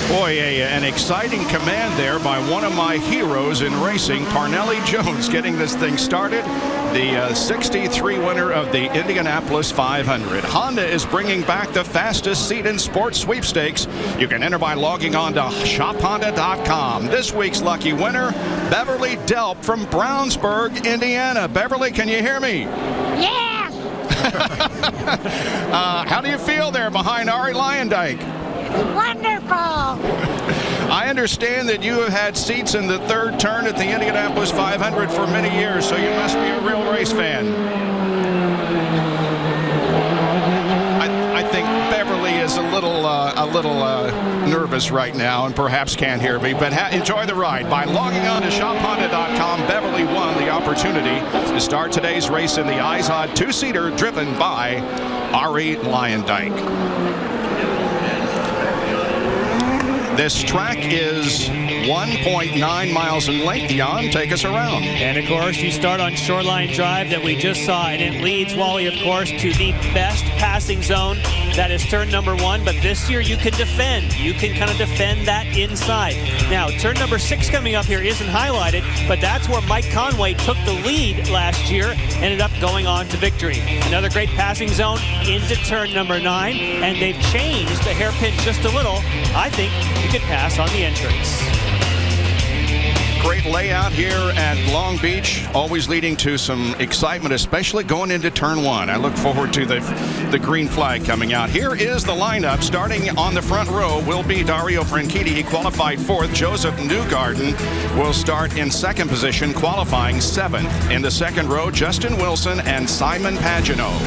Speaker 1: Boy, an exciting command there by one of my heroes in racing, Parnelli Jones, getting this thing started. The 63 winner of the Indianapolis 500. Honda is bringing back the fastest seat in sports sweepstakes. You can enter by logging on to shophonda.com. This week's lucky winner, Beverly Delp from Brownsburg, Indiana. Beverly, can you hear me?
Speaker 7: Yes!
Speaker 1: How do you feel there behind Ari Luyendyk?
Speaker 7: Wonderful!
Speaker 1: I understand that you have had seats in the 3rd turn at the Indianapolis 500 for many years, so you must be a real race fan. I think Beverly is a little nervous right now and perhaps can't hear me, but enjoy the ride. By logging on to shophonda.com, Beverly won the opportunity to start today's race in the IZOD 2-seater driven by Ari Luyendyk. This track is 1.9 miles in length. Jan, take us around.
Speaker 11: And, of course, you start on Shoreline Drive that we just saw, and it leads, Wally, of course, to the best passing zone. That is turn number 1, but this year you can defend. You can kind of defend that inside. Now, turn number 6 coming up here isn't highlighted, but that's where Mike Conway took the lead last year, ended up going on to victory. Another great passing zone into turn number 9, and they've changed the hairpin just a little. I think you could pass on the entrance.
Speaker 1: Great layout here at Long Beach, always leading to some excitement, especially going into turn 1. I look forward to the green flag coming out. Here is the lineup. Starting on the front row will be Dario Franchitti. He qualified 4th. Joseph Newgarden will start in 2nd position, qualifying 7th. In the 2nd row, Justin Wilson and Simon Pagenaud.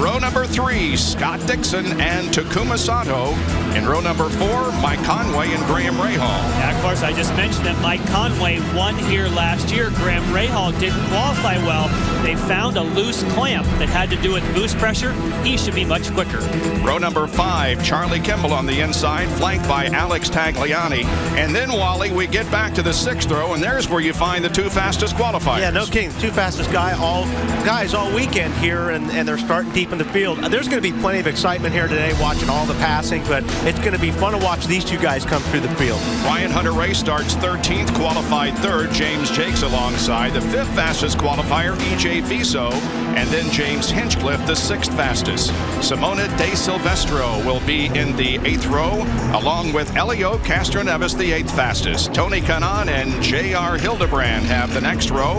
Speaker 1: Row number 3, Scott Dixon and Takuma Sato. In row number 4, Mike Conway and Graham Rahal.
Speaker 11: Yeah, of course, I just mentioned that Mike Conway won here last year. Graham Rahal didn't qualify well. They found a loose clamp that had to do with boost pressure. He should be much quicker.
Speaker 1: Row number 5, Charlie Kimball on the inside, flanked by Alex Tagliani. And then, Wally, we get back to the 6th row, and there's where you find the 2 fastest qualifiers.
Speaker 20: Yeah, no kidding. 2 fastest guys all weekend here, and they're starting deep in the field. There's going to be plenty of excitement here today watching all the passing, but it's going to be fun to watch these 2 guys come through the field.
Speaker 1: Ryan Hunter-Reay starts 13th, qualified 3rd. James Jakes alongside. The 5th fastest qualifier, E.J. Viso, and then James Hinchcliffe, the 6th fastest. Simona De Silvestro will be in the 8th row, along with Elio Castroneves, the 8th fastest. Tony Kanaan and J.R. Hildebrand have the next row.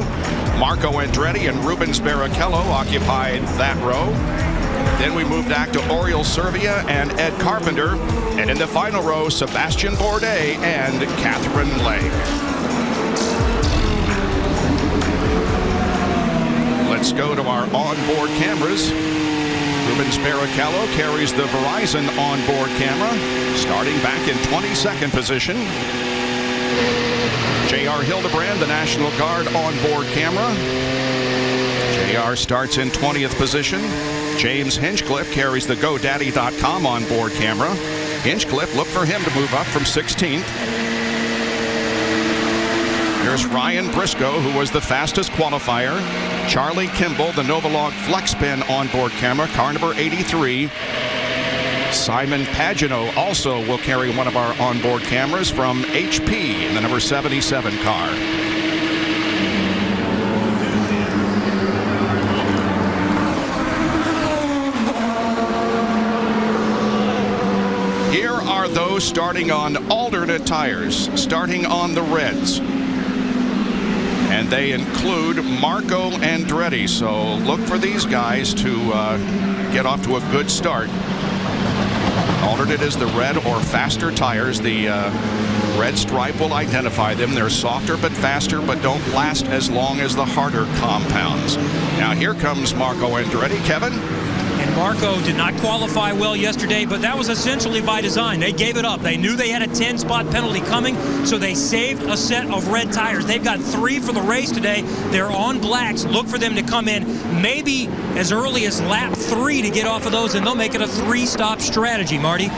Speaker 1: Marco Andretti and Rubens Barrichello occupied that row. Then we moved back to Oriol Servia and Ed Carpenter. And in the final row, Sebastian Bourdais and Catherine Legge. Let's go to our onboard cameras. Rubens Barrichello carries the Verizon onboard camera, starting back in 22nd position. J.R. Hildebrand, the National Guard onboard camera. J.R. starts in 20th position. James Hinchcliffe carries the GoDaddy.com onboard camera. Hinchcliffe, look for him to move up from 16th. Here's Ryan Briscoe, who was the fastest qualifier. Charlie Kimball, the Novolog FlexPen onboard camera, car number 83. Simon Pagenaud also will carry one of our onboard cameras from HP in the number 77 car. Here are those starting on alternate tires, starting on the reds. And they include Marco Andretti. So look for these guys to get off to a good start. Alternate is the red or faster tires. The red stripe will identify them. They're softer but faster, but don't last as long as the harder compounds. Now here comes Marco Andretti. Kevin?
Speaker 5: And Marco did not qualify well yesterday, but that was essentially by design. They gave it up. They knew they had a 10-spot penalty coming, so they saved a set of red tires. They've got 3 for the race today. They're on blacks. Look for them to come in maybe as early as lap 3 to get off of those, and they'll make it a 3-stop strategy, Marty.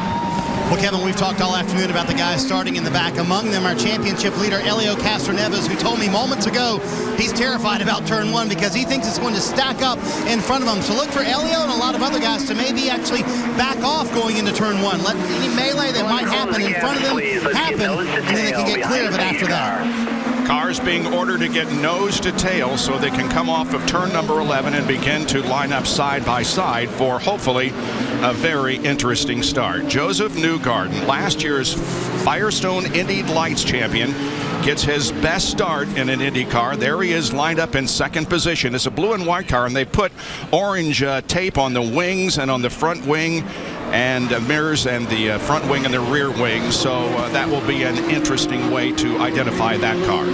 Speaker 2: Well, Kevin, we've talked all afternoon about the guys starting in the back. Among them, our championship leader, Helio Castroneves, who told me moments ago he's terrified about turn 1 because he thinks it's going to stack up in front of him. So look for Helio and a lot of other guys to maybe actually back off going into turn 1. Let any melee that might happen in front of them happen, and then they can get clear of it after that.
Speaker 1: Cars being ordered to get nose to tail so they can come off of turn number 11 and begin to line up side by side for hopefully a very interesting start. Joseph Newgarden, last year's Firestone Indy Lights champion, gets his best start in an Indy car. There he is lined up in second position. It's a blue and white car, and they put orange tape on the wings and on the front wing and mirrors and the front wing and the rear wing. So that will be an interesting way to identify that car.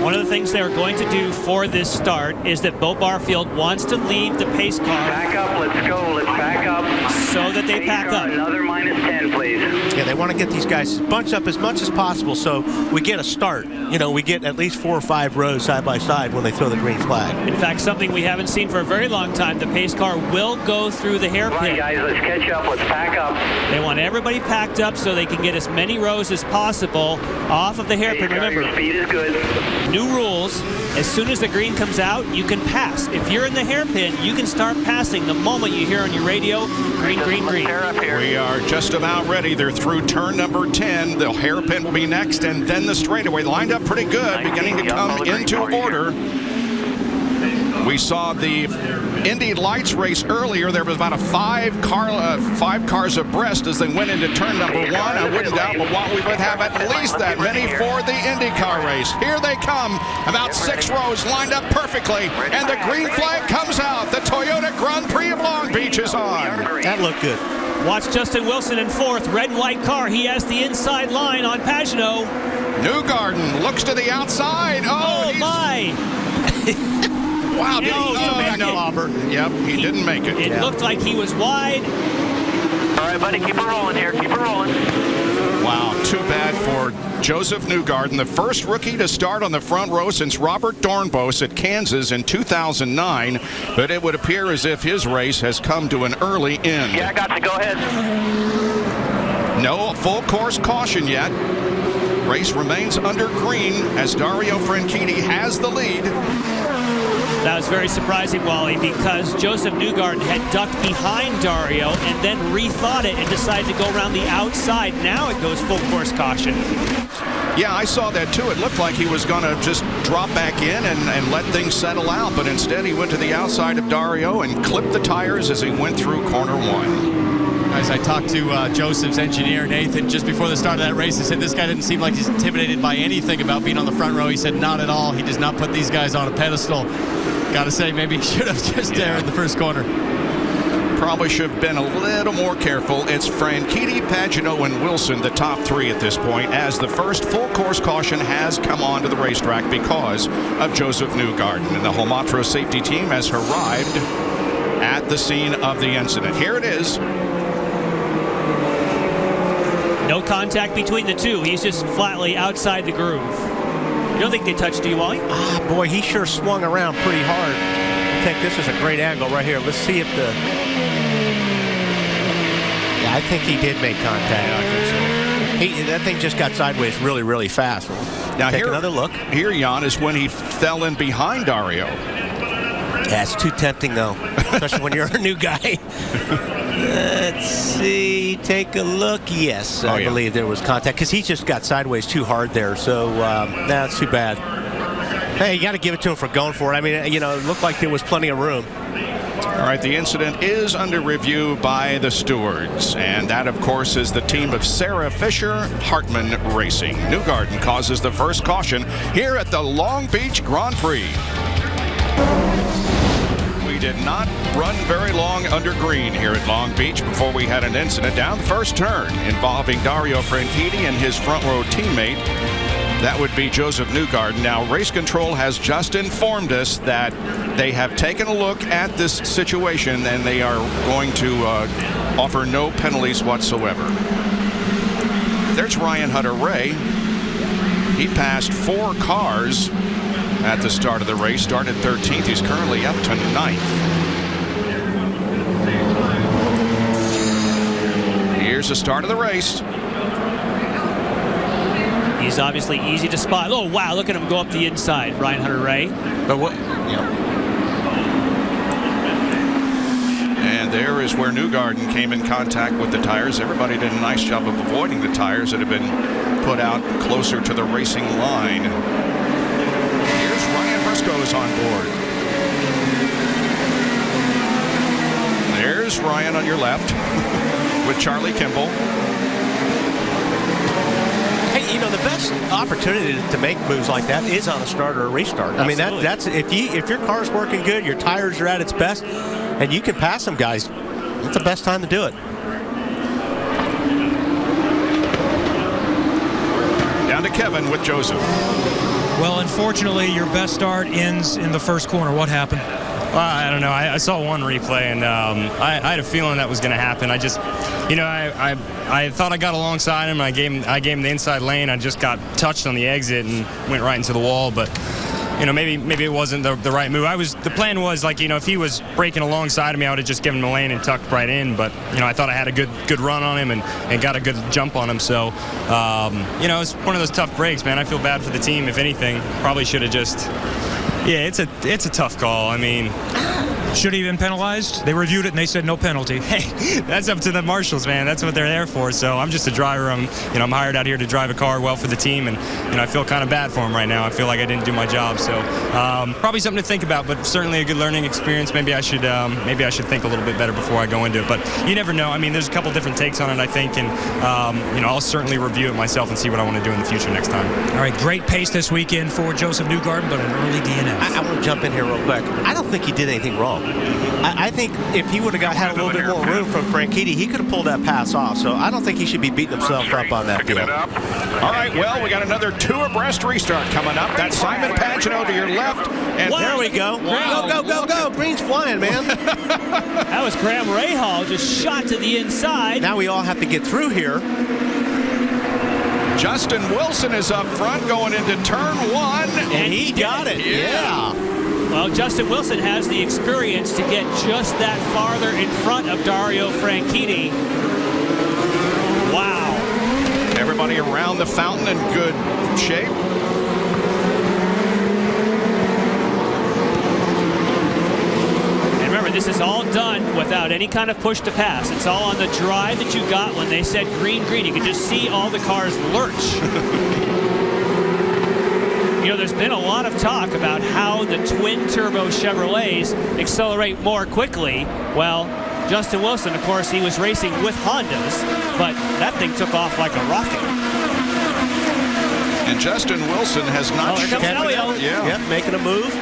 Speaker 11: One of the things they're going to do for this start is that Bo Barfield wants to leave the pace car.
Speaker 8: Back up, let's go, let's back up.
Speaker 11: So that they pack up.
Speaker 8: Another -10, please.
Speaker 20: Yeah, they want to get these guys bunched up as much as possible so we get a start. You know, we get at least 4 or 5 rows side by side when they throw the green flag.
Speaker 11: In fact, something we haven't seen for a very long time, the pace car will go through the hairpin.
Speaker 8: Come on, guys, let's catch up, let's pack up.
Speaker 11: They want everybody packed up so they can get as many rows as possible off of the hairpin. Remember,
Speaker 8: your speed is good.
Speaker 11: New rules, as soon as the green comes out, you can pass. If you're in the hairpin, you can start passing the moment you hear on your radio, green, green, green.
Speaker 1: We are just about ready. They're through turn number 10. The hairpin will be next, and then the straightaway. Lined up pretty good, beginning to come into order. We saw the Indy Lights race earlier. There was about a 5 cars abreast as they went into turn number 1. I wouldn't doubt but we would have at least that many for the IndyCar race. Here they come, about 6 rows lined up perfectly, and the green flag comes out. The Toyota Grand Prix of Long Beach is on.
Speaker 20: That looked good.
Speaker 11: Watch Justin Wilson in 4th, red and white car. He has the inside line on Pagenaud.
Speaker 1: Newgarden looks to the outside. Oh
Speaker 11: my!
Speaker 1: Wow,
Speaker 11: did he
Speaker 1: Yep, he didn't make it.
Speaker 11: It looked like he was wide.
Speaker 8: All right, buddy, keep it rolling here. Keep it rolling.
Speaker 1: Wow, too bad for Joseph Newgarden, the first rookie to start on the front row since Robert Dornbos at Kansas in 2009. But it would appear as if his race has come to an early end.
Speaker 8: Yeah, I got you. Go ahead.
Speaker 1: No full course caution yet. Race remains under green as Dario Franchitti has the lead.
Speaker 11: That was very surprising, Wally, because Joseph Newgarden had ducked behind Dario and then rethought it and decided to go around the outside. Now it goes full course caution.
Speaker 1: Yeah, I saw that too. It looked like he was going to just drop back in and let things settle out, but instead he went to the outside of Dario and clipped the tires as he went through corner 1.
Speaker 13: Guys, I talked to Joseph's engineer, Nathan, just before the start of that race. He said this guy didn't seem like he's intimidated by anything about being on the front row. He said not at all. He does not put these guys on a pedestal. Got to say, maybe he should have just there in the first corner.
Speaker 1: Probably should have been a little more careful. It's Franchitti, Pagenaud, and Wilson, the top 3 at this point, as the first full course caution has come onto the racetrack because of Joseph Newgarden. And the Homatro safety team has arrived at the scene of the incident. Here it is.
Speaker 11: No contact between the two. He's just flatly outside the groove. You don't think they touched, do you, Wally?
Speaker 20: Ah, boy, he sure swung around pretty hard. I think this is a great angle right here. Let's see if the... Yeah, I think he did make contact.
Speaker 1: Yeah, I think so.
Speaker 20: That thing just got sideways really, really fast.
Speaker 1: Now
Speaker 20: take
Speaker 1: here,
Speaker 20: another look.
Speaker 1: Here, Jan, is when he fell in behind Dario.
Speaker 20: Yeah, it's too tempting, though, especially when you're a new guy. Let's see. Take a look. Yes, I believe there was contact because he just got sideways too hard there. So that's too bad. Hey, you got to give it to him for going for it. I mean, it looked like there was plenty of room.
Speaker 1: All right, the incident is under review by the stewards, and that, of course, is the team of Sarah Fisher, Hartman Racing. Newgarden causes the first caution here at the Long Beach Grand Prix. We did not run very long under green here at Long Beach before we had an incident down the first turn involving Dario Franchitti and his front row teammate. That would be Joseph Newgarden. Now, Race Control has just informed us that they have taken a look at this situation and they are going to offer no penalties whatsoever. There's Ryan Hunter-Reay. He passed 4 cars at the start of the race, started 13th. He's currently up to 9th. Here's the start of the race.
Speaker 11: He's obviously easy to spot. Oh, wow, look at him go up the inside, Ryan Hunter-Reay.
Speaker 20: But what?
Speaker 1: And there is where Newgarden came in contact with the tires. Everybody did a nice job of avoiding the tires that have been put out closer to the racing line. Here's Ryan Briscoe's on board. There's Ryan on your left with Charlie Kimball.
Speaker 20: Hey, the best opportunity to make moves like that is on a start or a restart. I mean, that's if your car's working good, your tires are at its best, and you can pass them guys, that's the best time to do it.
Speaker 1: Down to Kevin with Joseph.
Speaker 5: Well, unfortunately, your best start ends in the first corner. What happened?
Speaker 15: Well, I don't know. I saw one replay, and I had a feeling that was going to happen. I just, I thought I got alongside him. I gave him the inside lane. I just got touched on the exit and went right into the wall. But maybe it wasn't the right move. The plan was if he was braking alongside of me, I would have just given him a lane and tucked right in. But I thought I had a good run on him and got a good jump on him. So it's one of those tough breaks, man. I feel bad for the team. If anything, probably should have just. Yeah, it's a tough call. I mean,
Speaker 5: should he have been penalized? They reviewed it and they said no penalty.
Speaker 15: Hey, that's up to the marshals, man. That's what they're there for. So I'm just a driver. I'm hired out here to drive a car well for the team, and I feel kind of bad for him right now. I feel like I didn't do my job. So probably something to think about, but certainly a good learning experience. Maybe I should think a little bit better before I go into it. But you never know. I mean, there's a couple different takes on it, I think, and I'll certainly review it myself and see what I want to do in the future next time.
Speaker 5: All right, great pace this weekend for Joseph Newgarden, but an early DNF.
Speaker 20: I want to jump in here real quick. I don't think he did anything wrong. I think if he would have had a little bit more room from Franchitti, he could have pulled that pass off. So I don't think he should be beating himself up on that deal.
Speaker 1: All right, well, we got another 2 abreast restart coming up. That's Simon Pagenaud to your left. And
Speaker 20: there we go.
Speaker 1: Wow.
Speaker 20: Go. Green's flying, man.
Speaker 11: That was Graham Rahal, just shot to the inside.
Speaker 20: Now we all have to get through here.
Speaker 1: Justin Wilson is up front going into turn 1.
Speaker 20: And he got it. Yeah.
Speaker 11: Well, Justin Wilson has the experience to get just that farther in front of Dario Franchitti. Wow.
Speaker 1: Everybody around the fountain in good shape.
Speaker 11: And remember, this is all done without any kind of push to pass. It's all on the drive that you got when they said green. You could just see all the cars lurch. There's been a lot of talk about how the twin-turbo Chevrolets accelerate more quickly. Well, Justin Wilson, of course, he was racing with Hondas, but that thing took off like a rocket.
Speaker 1: And Justin Wilson has not shown
Speaker 11: Elio.
Speaker 20: Yep, making a move.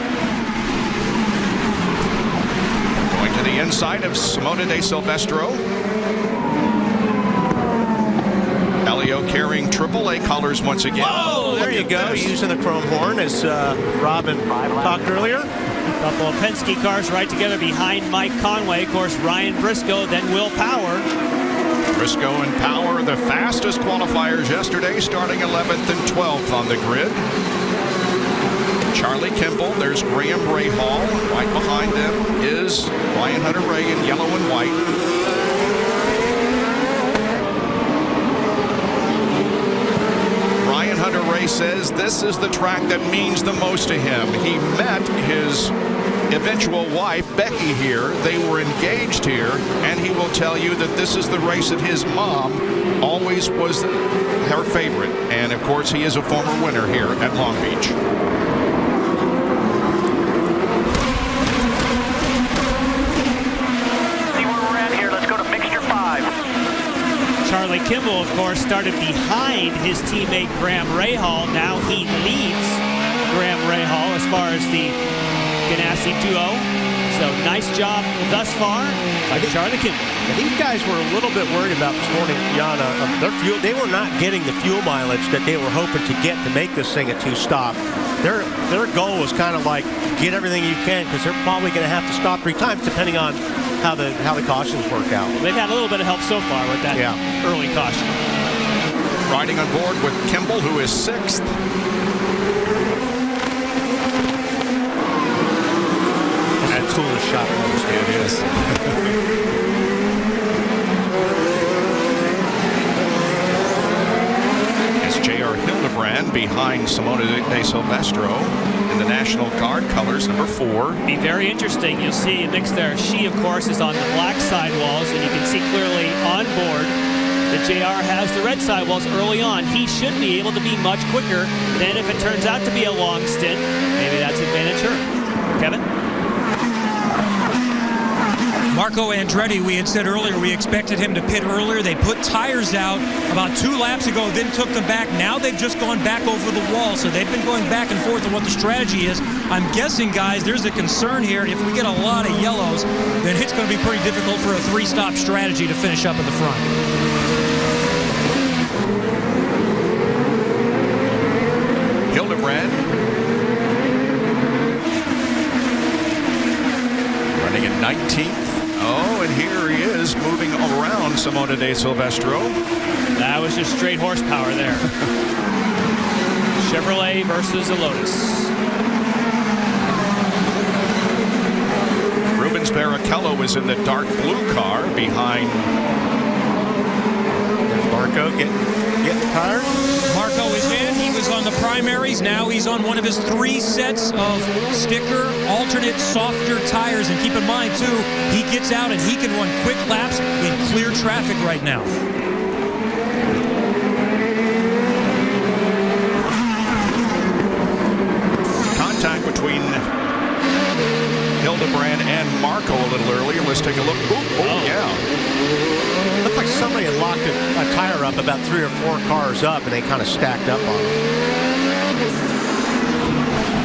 Speaker 1: Going to the inside of Simona De Silvestro. Elio carrying AAA colors once again.
Speaker 20: Oh, there you go. Using the chrome horn as Robin talked earlier.
Speaker 11: A couple of Penske cars right together behind Mike Conway. Of course, Ryan Briscoe, then Will Power.
Speaker 1: Briscoe and Power, the fastest qualifiers yesterday, starting 11th and 12th on the grid. Charlie Kimball, there's Graham Rahal. Right behind them is Ryan Hunter-Reay in yellow and white. Hunter-Reay says this is the track that means the most to him. He met his eventual wife, Becky, here. They were engaged here, and he will tell you that this is the race that his mom always was her favorite. And, of course, he is a former winner here at Long Beach.
Speaker 8: See where we're at here. Let's go to mixture 5.
Speaker 11: Charlie Kimball, of course, started behind his teammate Graham Rahal. Now he leads Graham Rahal as far as the Ganassi duo. So nice job thus far by Charlie Kimball.
Speaker 20: These guys were a little bit worried about this morning, Yana. Their fuel, they were not getting the fuel mileage that they were hoping to get to make this thing a 2-stop. Their goal was kind of like get everything you can, because they're probably going to have to stop 3 times depending on how the cautions work out.
Speaker 11: They've had a little bit of help so far with that early caution.
Speaker 1: Riding on board with Kimball, who is 6th.
Speaker 20: That's cool shot.
Speaker 1: It is. It's J.R. Hildebrand behind Simone de Silvestro in the National Guard colors, number 4.
Speaker 11: Be very interesting. You'll see a mix there. She, of course, is on the black sidewalls, and you can see clearly on board that JR has the red sidewalls early on. He should be able to be much quicker than if it turns out to be a long stint. Maybe that's advantage her. Kevin?
Speaker 5: Marco Andretti, we had said earlier, we expected him to pit earlier. They put tires out about 2 laps ago, then took them back. Now they've just gone back over the wall, so they've been going back and forth on what the strategy is. I'm guessing, guys, there's a concern here. If we get a lot of yellows, then it's going to be pretty difficult for a 3-stop strategy to finish up at the front.
Speaker 1: Hildebrand running in 19th. Oh, and here he is moving around Simone de Silvestro.
Speaker 11: That was just straight horsepower there. Chevrolet versus a Lotus.
Speaker 1: Rubens Barrichello is in the dark blue car behind.
Speaker 20: There's Marco getting tires.
Speaker 5: Marco is in. He was on the primaries. Now he's on one of his 3 sets of sticker, alternate, softer tires. And keep in mind, too, he gets out and he can run quick laps in clear traffic right now.
Speaker 1: Contact between Hildebrand and Marco a little earlier. Let's take a look. Oh, yeah.
Speaker 20: Looked like somebody had locked a tire up about 3 or 4 cars up, and they kind of stacked up on it.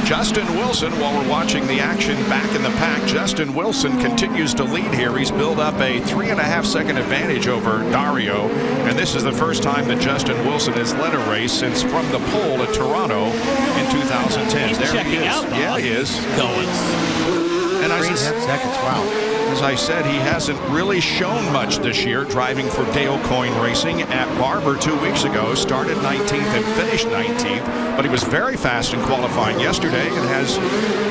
Speaker 1: Justin Wilson, while we're watching the action back in the pack, Justin Wilson continues to lead here. He's built up a 3.5-second advantage over Dario, and this is the first time that Justin Wilson has led a race since from the pole at Toronto in 2010.
Speaker 11: He's
Speaker 1: there
Speaker 11: checking
Speaker 1: he is.
Speaker 11: out, Bob.
Speaker 1: Yeah, he is.
Speaker 11: Going.
Speaker 1: And
Speaker 20: 3.5 seconds, wow.
Speaker 1: As I said, he hasn't really shown much this year, driving for Dale Coyne Racing at Barber 2 weeks ago. Started 19th and finished 19th, but he was very fast in qualifying yesterday and has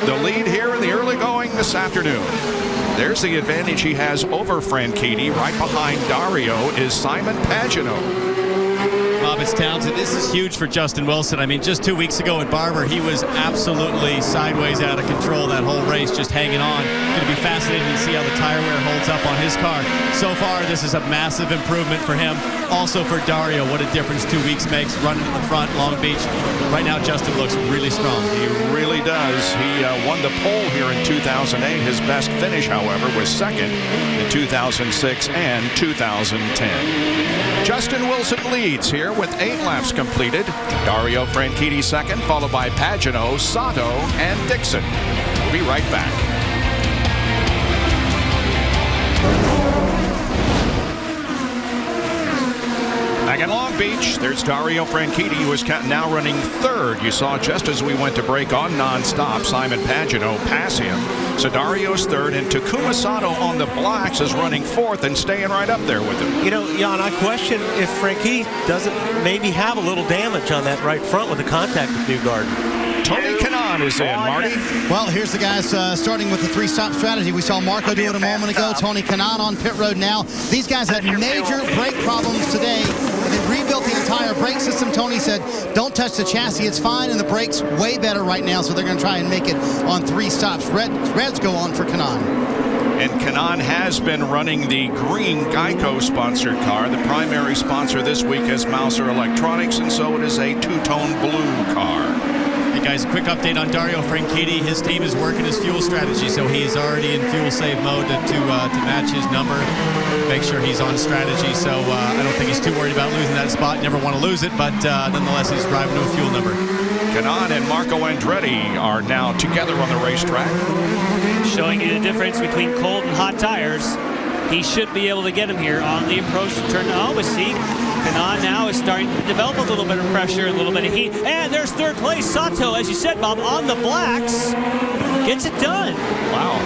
Speaker 1: the lead here in the early going this afternoon. There's the advantage he has over Franchitti. Right behind Dario is Simon Pagenaud.
Speaker 13: Bob, it's Townsend. This is huge for Justin Wilson. I mean, just 2 weeks ago at Barber, he was absolutely sideways out of control that whole race, just hanging on. Going to be fascinating to see how the tire wear holds up on his car. So far, this is a massive improvement for him. Also for Dario, what a difference 2 weeks makes running in the front, Long Beach. Right now, Justin looks really strong.
Speaker 1: He really does. He won the pole here in 2008. His best finish, however, was second in 2006 and 2010. Justin Wilson leads here with 8 laps completed. Dario Franchitti second, followed by Pagenaud, Sato, and Dixon. We'll be right back. Back in Long Beach, there's Dario Franchitti, who is now running 3rd. You saw just as we went to break on nonstop, Simon Pagenaud pass him. So Dario's 3rd, and Takuma Sato on the blacks is running 4th and staying right up there with him.
Speaker 20: You know, Jan, I question if Franchitti doesn't maybe have a little damage on that right front with the contact with Newgarden.
Speaker 1: Tony Kanaan Kanaan is in. Marty?
Speaker 2: Well, here's the guys starting with the three-stop strategy. We saw Marco do it a moment ago. Tony Kanaan on pit road now. These guys had major brake problems today. They rebuilt the entire brake system. Tony said, don't touch the chassis. It's fine, and the brake's way better right now, so they're going to try and make it on 3 stops. Reds go on for Kanaan.
Speaker 1: And Kanaan has been running the green Geico-sponsored car. The primary sponsor this week is Mouser Electronics, and so it is a two-tone blue car.
Speaker 13: Hey guys, a quick update on Dario Franchitti. His team is working his fuel strategy, so he is already in fuel save mode to match his number, make sure he's on strategy. So I don't think he's too worried about losing that spot. Never want to lose it, but nonetheless, he's driving to a fuel number.
Speaker 1: Kanaan and Marco Andretti are now together on the racetrack.
Speaker 11: Showing you the difference between cold and hot tires. He should be able to get him here on the approach to turn. Oh, but see, Kanaan now is starting to develop a little bit of pressure, a little bit of heat. And there's third place. Sato, as you said, Bob, on the blacks. Gets it done.
Speaker 1: Wow.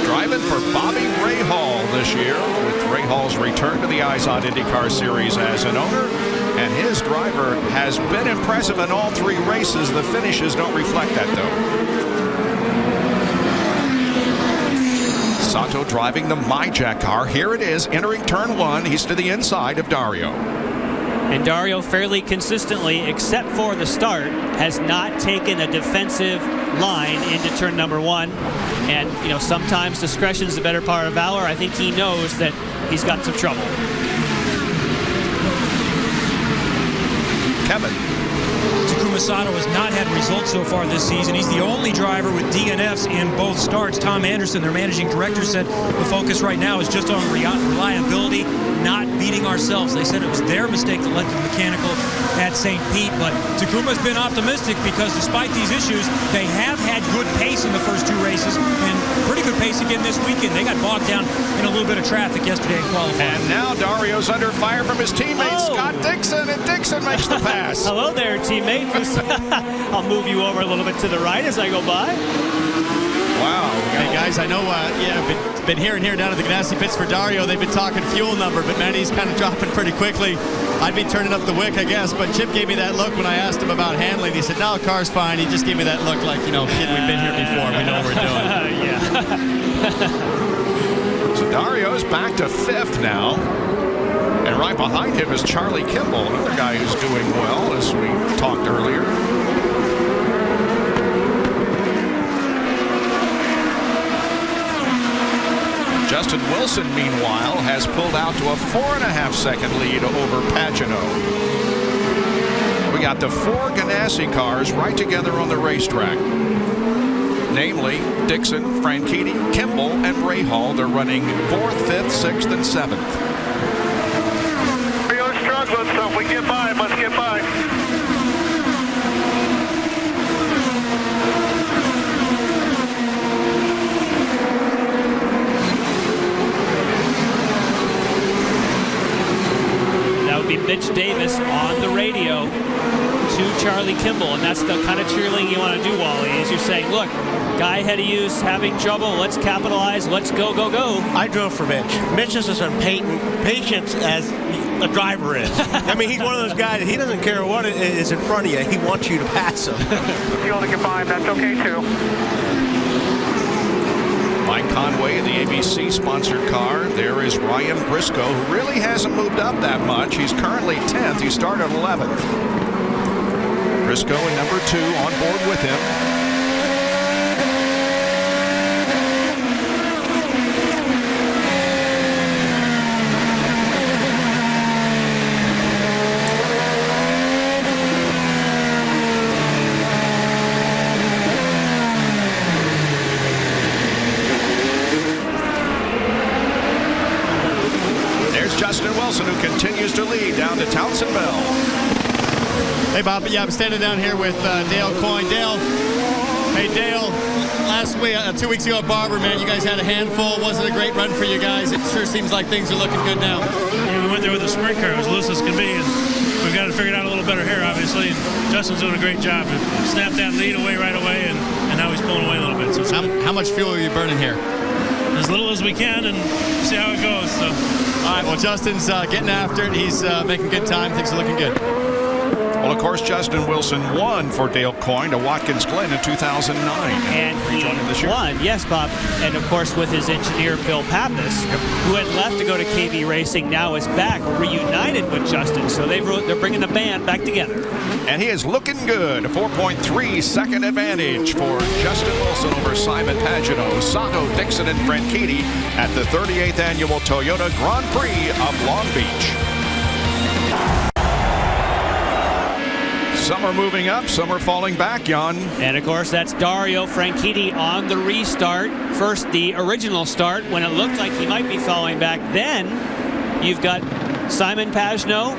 Speaker 1: Driving for Bobby Rahal this year, with Rahal's return to the Izod IndyCar Series as an owner. And his driver has been impressive in all 3 races. The finishes don't reflect that, though. Sato driving the MyJack car. Here it is, entering turn 1. He's to the inside of Dario.
Speaker 11: And Dario fairly consistently, except for the start, has not taken a defensive line into turn number 1. And, you know, sometimes discretion is the better part of valor. I think he knows that he's got some trouble.
Speaker 1: Kevin.
Speaker 5: Takuma Sato has not had results so far this season. He's the only driver with DNFs in both starts. Tom Anderson, their managing director, said the focus right now is just on reliability, not beating ourselves. They said it was their mistake that led to the mechanical at St. Pete, but Takuma's been optimistic because despite these issues, they have had good pace in the first 2 races and pretty good pace again this weekend. They got bogged down in a little bit of traffic yesterday in qualifying.
Speaker 1: And now Dario's under fire from his teammate, Scott Dixon, and Dixon makes the pass.
Speaker 11: Hello there, teammate. I'll move you over a little bit to the right as I go by.
Speaker 1: Wow.
Speaker 13: Hey guys, I know, been hearing here down at the Ganassi pits for Dario, they've been talking fuel number, but man, he's kind of dropping pretty quickly. I'd be turning up the wick, I guess, but Chip gave me that look when I asked him about handling. He said, no, the car's fine. He just gave me that look like, you know, kid, we've been here before. We know what we're doing.
Speaker 11: Yeah.
Speaker 1: So Dario's back to 5th now. And right behind him is Charlie Kimball, another guy who's doing well, as we talked earlier. Justin Wilson, meanwhile, has pulled out to a 4.5-second lead over Pagano. We got the 4 Ganassi cars right together on the racetrack. Namely, Dixon, Franchitti, Kimball, and Rahal. They're running 4th, 5th, 6th, and 7th.
Speaker 8: We're struggling, so if we get by, let's get by.
Speaker 11: Be Mitch Davis on the radio to Charlie Kimball, and that's the kind of cheerleading you want to do, Wally, is you're saying, look, guy ahead of you is having trouble, let's capitalize, let's go, go, go.
Speaker 20: I drove for Mitch. Mitch is as impatient as a driver is. I mean, he's one of those guys, he doesn't care what is in front of you, he wants you to pass him.
Speaker 8: You only get by, that's okay too.
Speaker 1: Mike Conway in the ABC sponsored car. There is Ryan Briscoe, who really hasn't moved up that much. He's currently 10th. He started 11th. Briscoe in number 2 on board with him. Justin Wilson, who continues to lead down to Townsend Bell.
Speaker 13: Hey, Bob. Yeah, I'm standing down here with Dale Coyne. Dale, hey, Dale, last week, 2 weeks ago at Barber, man, you guys had a handful. Wasn't a great run for you guys. It sure seems like things are looking good now.
Speaker 3: Yeah, we went there with a sprint car as loose as can be, and we've got it figured out a little better here, obviously. And Justin's doing a great job. And snapped that lead away right away, and now he's pulling away a little bit. So
Speaker 13: how much fuel are you burning here?
Speaker 3: As little as we can, and see how it goes. So.
Speaker 13: All right, well, Justin's getting after it. He's making good time. Things are looking good.
Speaker 1: Well, Well, of course, Justin Wilson won for Dale Coyne to Watkins Glen in 2009.
Speaker 11: And he
Speaker 1: this year.
Speaker 11: won, yes, Bob. And of course, with his engineer, Bill Pappas, who had left to go to KB Racing, now is back, reunited with Justin. So they're bringing the band back together.
Speaker 1: And he is looking good. A 4.3 second advantage for Justin Wilson over Simon Pagenaud, Sato, Dixon, and Franchitti at the 38th Annual Toyota Grand Prix of Long Beach. Some are moving up, some are falling back, Jan.
Speaker 11: And of course, that's Dario Franchitti on the restart. First, the original start when it looked like he might be falling back. Then you've got Simon Pagenaud.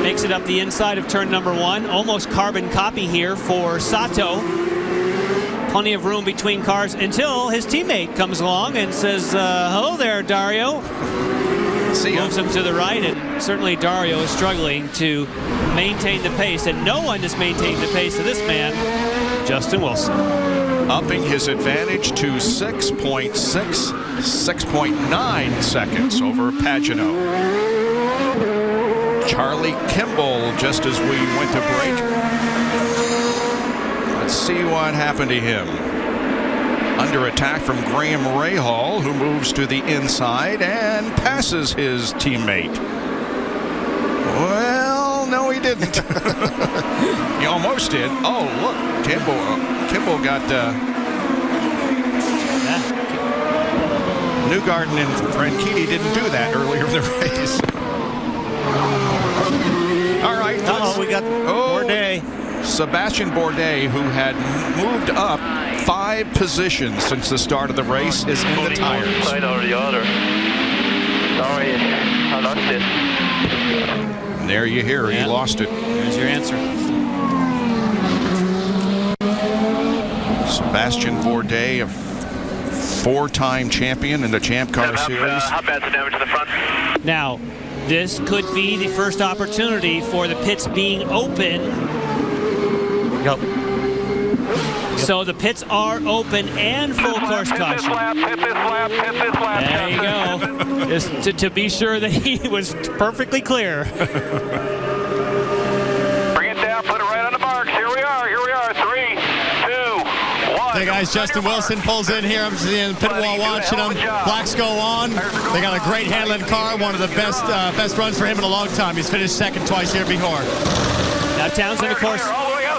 Speaker 11: Makes it up the inside of turn number 1. Almost carbon copy here for Sato. Plenty of room between cars until his teammate comes along and says, hello there, Dario.
Speaker 1: See ya.
Speaker 11: Moves him to the right, and certainly Dario is struggling to maintain the pace, and no one has maintained the pace of this man, Justin Wilson.
Speaker 1: Upping his advantage to 6.9 seconds over Pagenaud. Charlie Kimball, just as we went to break. Let's see what happened to him. Under attack from Graham Rahal, who moves to the inside and passes his teammate. Well, no, he didn't. He almost did. Oh, look, Kimball got Newgarden and Franchitti didn't do that earlier in the race. All right.
Speaker 20: We got Bourdais.
Speaker 1: Sebastian Bourdais, who had moved up 5 positions since the start of the race, is in the tires.
Speaker 8: Side or the other. Sorry, I lost it.
Speaker 1: And there you hear, he lost it.
Speaker 11: There's your answer.
Speaker 1: Sebastian Bourdais, a 4-time champion in the Champ Car Series.
Speaker 8: How bad's the damage to the front?
Speaker 11: Now, this could be the first opportunity for the pits being open.
Speaker 20: Yep.
Speaker 11: So the pits are open and full course caution. There you go. Just to be sure that he was perfectly clear.
Speaker 8: Bring it down, put it right on the marks. Here we are. 3, 2, 1.
Speaker 13: Hey guys, Justin Wilson pulls in here. I'm just in the pit wall watching them. Blacks go on. They got a great handling car. One of the best runs for him in a long time. He's finished second twice here before.
Speaker 11: Now Townsend, of course,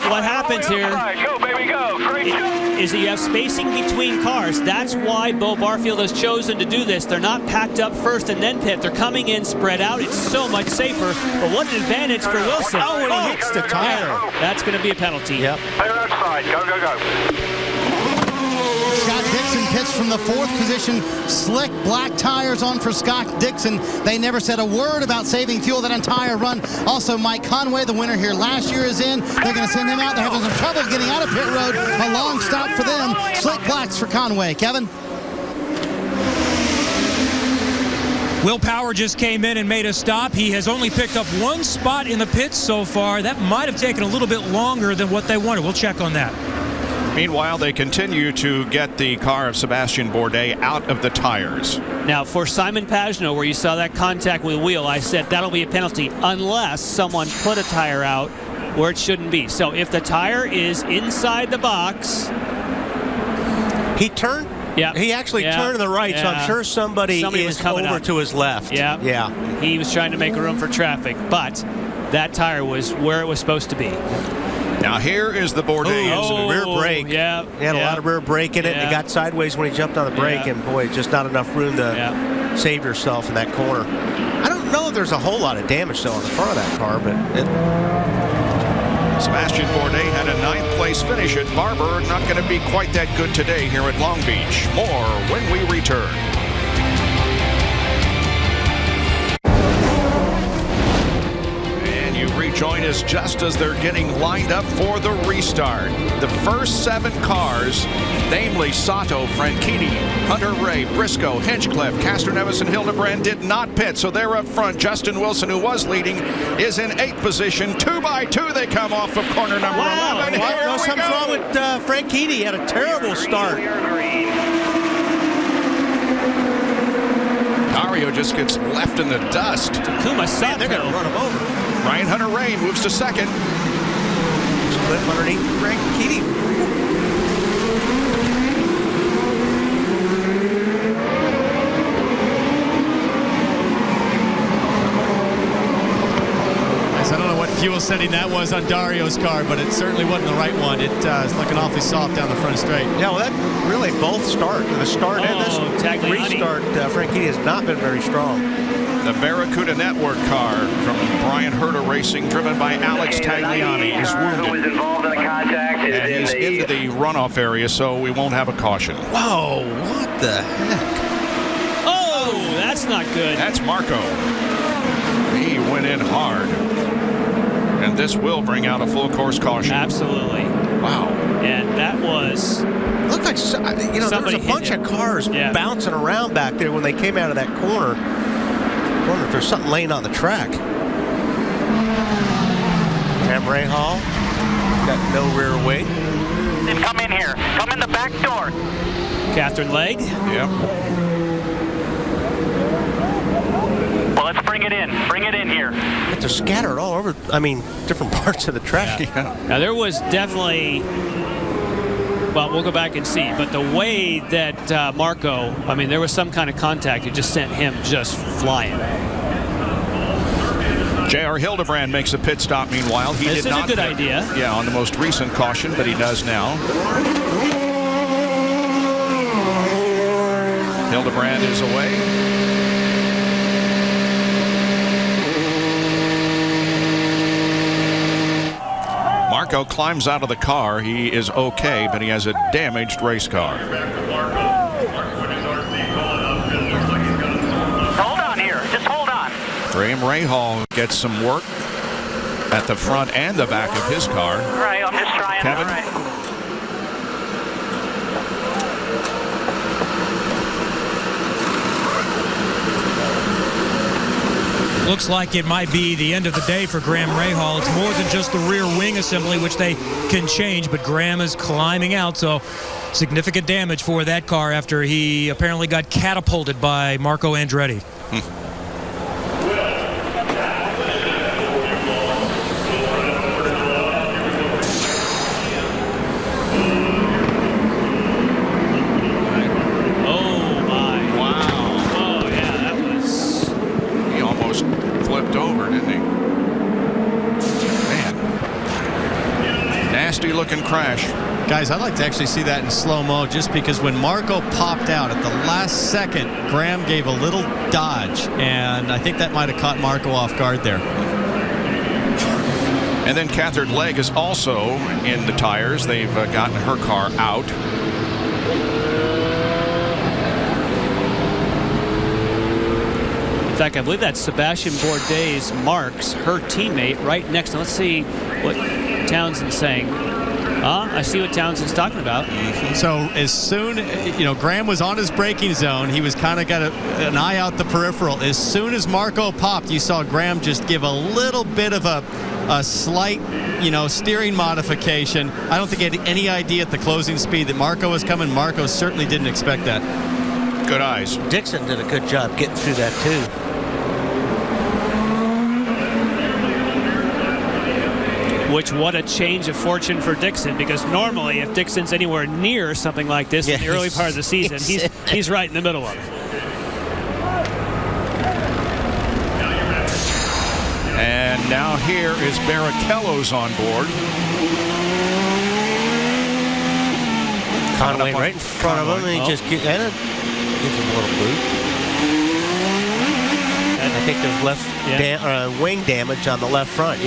Speaker 11: what happens here is that you have spacing between cars. That's why Bo Barfield has chosen to do this. They're not packed up first and then pit. They're coming in spread out. It's so much safer. But what an advantage for Wilson.
Speaker 20: Oh, and he hits the tire.
Speaker 11: Yeah, that's going to be a penalty.
Speaker 20: Yep.
Speaker 8: Clear outside. Go.
Speaker 2: Scott Dixon pits from the 4th position. Slick black tires on for Scott Dixon. They never said a word about saving fuel that entire run. Also, Mike Conway, the winner here last year, is in. They're going to send him out. They're having some trouble getting out of pit road. A long stop for them. Slick blacks for Conway. Kevin?
Speaker 5: Will Power just came in and made a stop. He has only picked up 1 spot in the pits so far. That might have taken a little bit longer than what they wanted. We'll check on that.
Speaker 1: Meanwhile, they continue to get the car of Sebastian Bourdais out of the tires.
Speaker 11: Now, for Simon Pagenaud, where you saw that contact with the wheel, I said that'll be a penalty unless someone put a tire out where it shouldn't be. So if the tire is inside the box.
Speaker 20: He turned.
Speaker 11: Yeah.
Speaker 20: He actually turned to the right, so I'm sure somebody
Speaker 11: was coming
Speaker 20: over
Speaker 11: up
Speaker 20: to his left.
Speaker 11: Yeah. He was trying to make room for traffic, but that tire was where it was supposed to be.
Speaker 1: Now here is the Bourdais incident.
Speaker 20: Rear brake.
Speaker 11: Yeah.
Speaker 20: He had a lot of rear brake in it, and he got sideways when he jumped on the brake, and boy, just not enough room to save yourself in that corner. I don't know if there's a whole lot of damage though on the front of that car, but
Speaker 1: Sebastian Bourdais had a 9th place finish at Barber. Not going to be quite that good today here at Long Beach. More when we return. Rejoin us just as they're getting lined up for the restart. The first 7 cars, namely Sato, Franchitti, Hunter Ray, Briscoe, Hinchcliffe, Castroneves, and Hildebrand did not pit, so they're up front. Justin Wilson, who was leading, is in 8th position. 2 by 2 they come off of corner number 11. Here we
Speaker 20: something's
Speaker 1: go.
Speaker 20: wrong with Franchitti. He had a terrible start.
Speaker 1: Dario just gets left in the dust.
Speaker 11: Takuma Sato.
Speaker 20: They're going to run him over.
Speaker 1: Ryan Hunter-Reay moves to second.
Speaker 20: Cliff underneath Greg Keating.
Speaker 13: I don't know what fuel setting that was on Dario's car, but it certainly wasn't the right one. It's looking awfully soft down the front straight.
Speaker 20: Yeah, well, that really both start. The start and this
Speaker 11: Tagliani.
Speaker 20: restart, Franchitti has not been very strong.
Speaker 1: The Barracuda Network car from Brian Herta Racing, driven by Alex Tagliani, is wounded.
Speaker 8: involved in the contact
Speaker 1: And he's into the runoff area, so we won't have a caution.
Speaker 20: Whoa, what the heck?
Speaker 11: Oh, that's not good.
Speaker 1: That's Marco. He went in hard. And this will bring out a full course caution.
Speaker 11: Absolutely.
Speaker 1: Wow.
Speaker 11: And that was...
Speaker 20: Looked like, there was a bunch of cars bouncing around back there when they came out of that corner. I wonder if there's something laying on the track. Graham Rahal got no rear wing.
Speaker 8: Come in here. Come in the back door.
Speaker 11: Catherine Legge.
Speaker 1: Yep.
Speaker 8: Well, let's bring it in. Bring it in here.
Speaker 20: They're scattered all over, different parts of the track.
Speaker 1: Yeah.
Speaker 11: Now, there was definitely... Well, we'll go back and see. But the way that Marco, there was some kind of contact. It just sent him just flying.
Speaker 1: J.R. Hildebrand makes a pit stop. Meanwhile, he
Speaker 11: This
Speaker 1: did
Speaker 11: is
Speaker 1: not
Speaker 11: a good
Speaker 1: pit,
Speaker 11: idea.
Speaker 1: Yeah, on the most recent caution, but he does now. Hildebrand is away. Marco climbs out of the car. He is okay, but he has a damaged race car.
Speaker 8: Hold on here. Just hold on.
Speaker 1: Graham Rahal gets some work at the front and the back of his car.
Speaker 8: All right, I'm just trying.
Speaker 1: Kevin?
Speaker 8: All right.
Speaker 5: Looks like it might be the end of the day for Graham Rahal. It's more than just the rear wing assembly, which they can change, but Graham is climbing out, so significant damage for that car after he apparently got catapulted by Marco Andretti.
Speaker 1: Looking crash.
Speaker 13: Guys, I'd like to actually see that in slow-mo, just because when Marco popped out at the last second, Graham gave a little dodge, and I think that might have caught Marco off guard there.
Speaker 1: And then Catherine Legge is also in the tires. They've gotten her car out.
Speaker 11: In fact, I believe that's Sebastian Bourdais Marks, her teammate, right next to. Let's see what Townsend's saying. I see what Townsend's talking about.
Speaker 13: So as soon, Graham was on his braking zone. He was kind of got an eye out the peripheral. As soon as Marco popped, you saw Graham just give a little bit of a slight, steering modification. I don't think he had any idea at the closing speed that Marco was coming. Marco certainly didn't expect that.
Speaker 1: Good eyes.
Speaker 20: Dixon did a good job getting through that, too.
Speaker 11: Which, what a change of fortune for Dixon, because normally if Dixon's anywhere near something like this in the early part of the season, he's right in the middle of it.
Speaker 1: And now here is Barrichello's on board.
Speaker 20: Conway right in front of him, and he just gives him a little boot. And I think there's wing damage on the left front,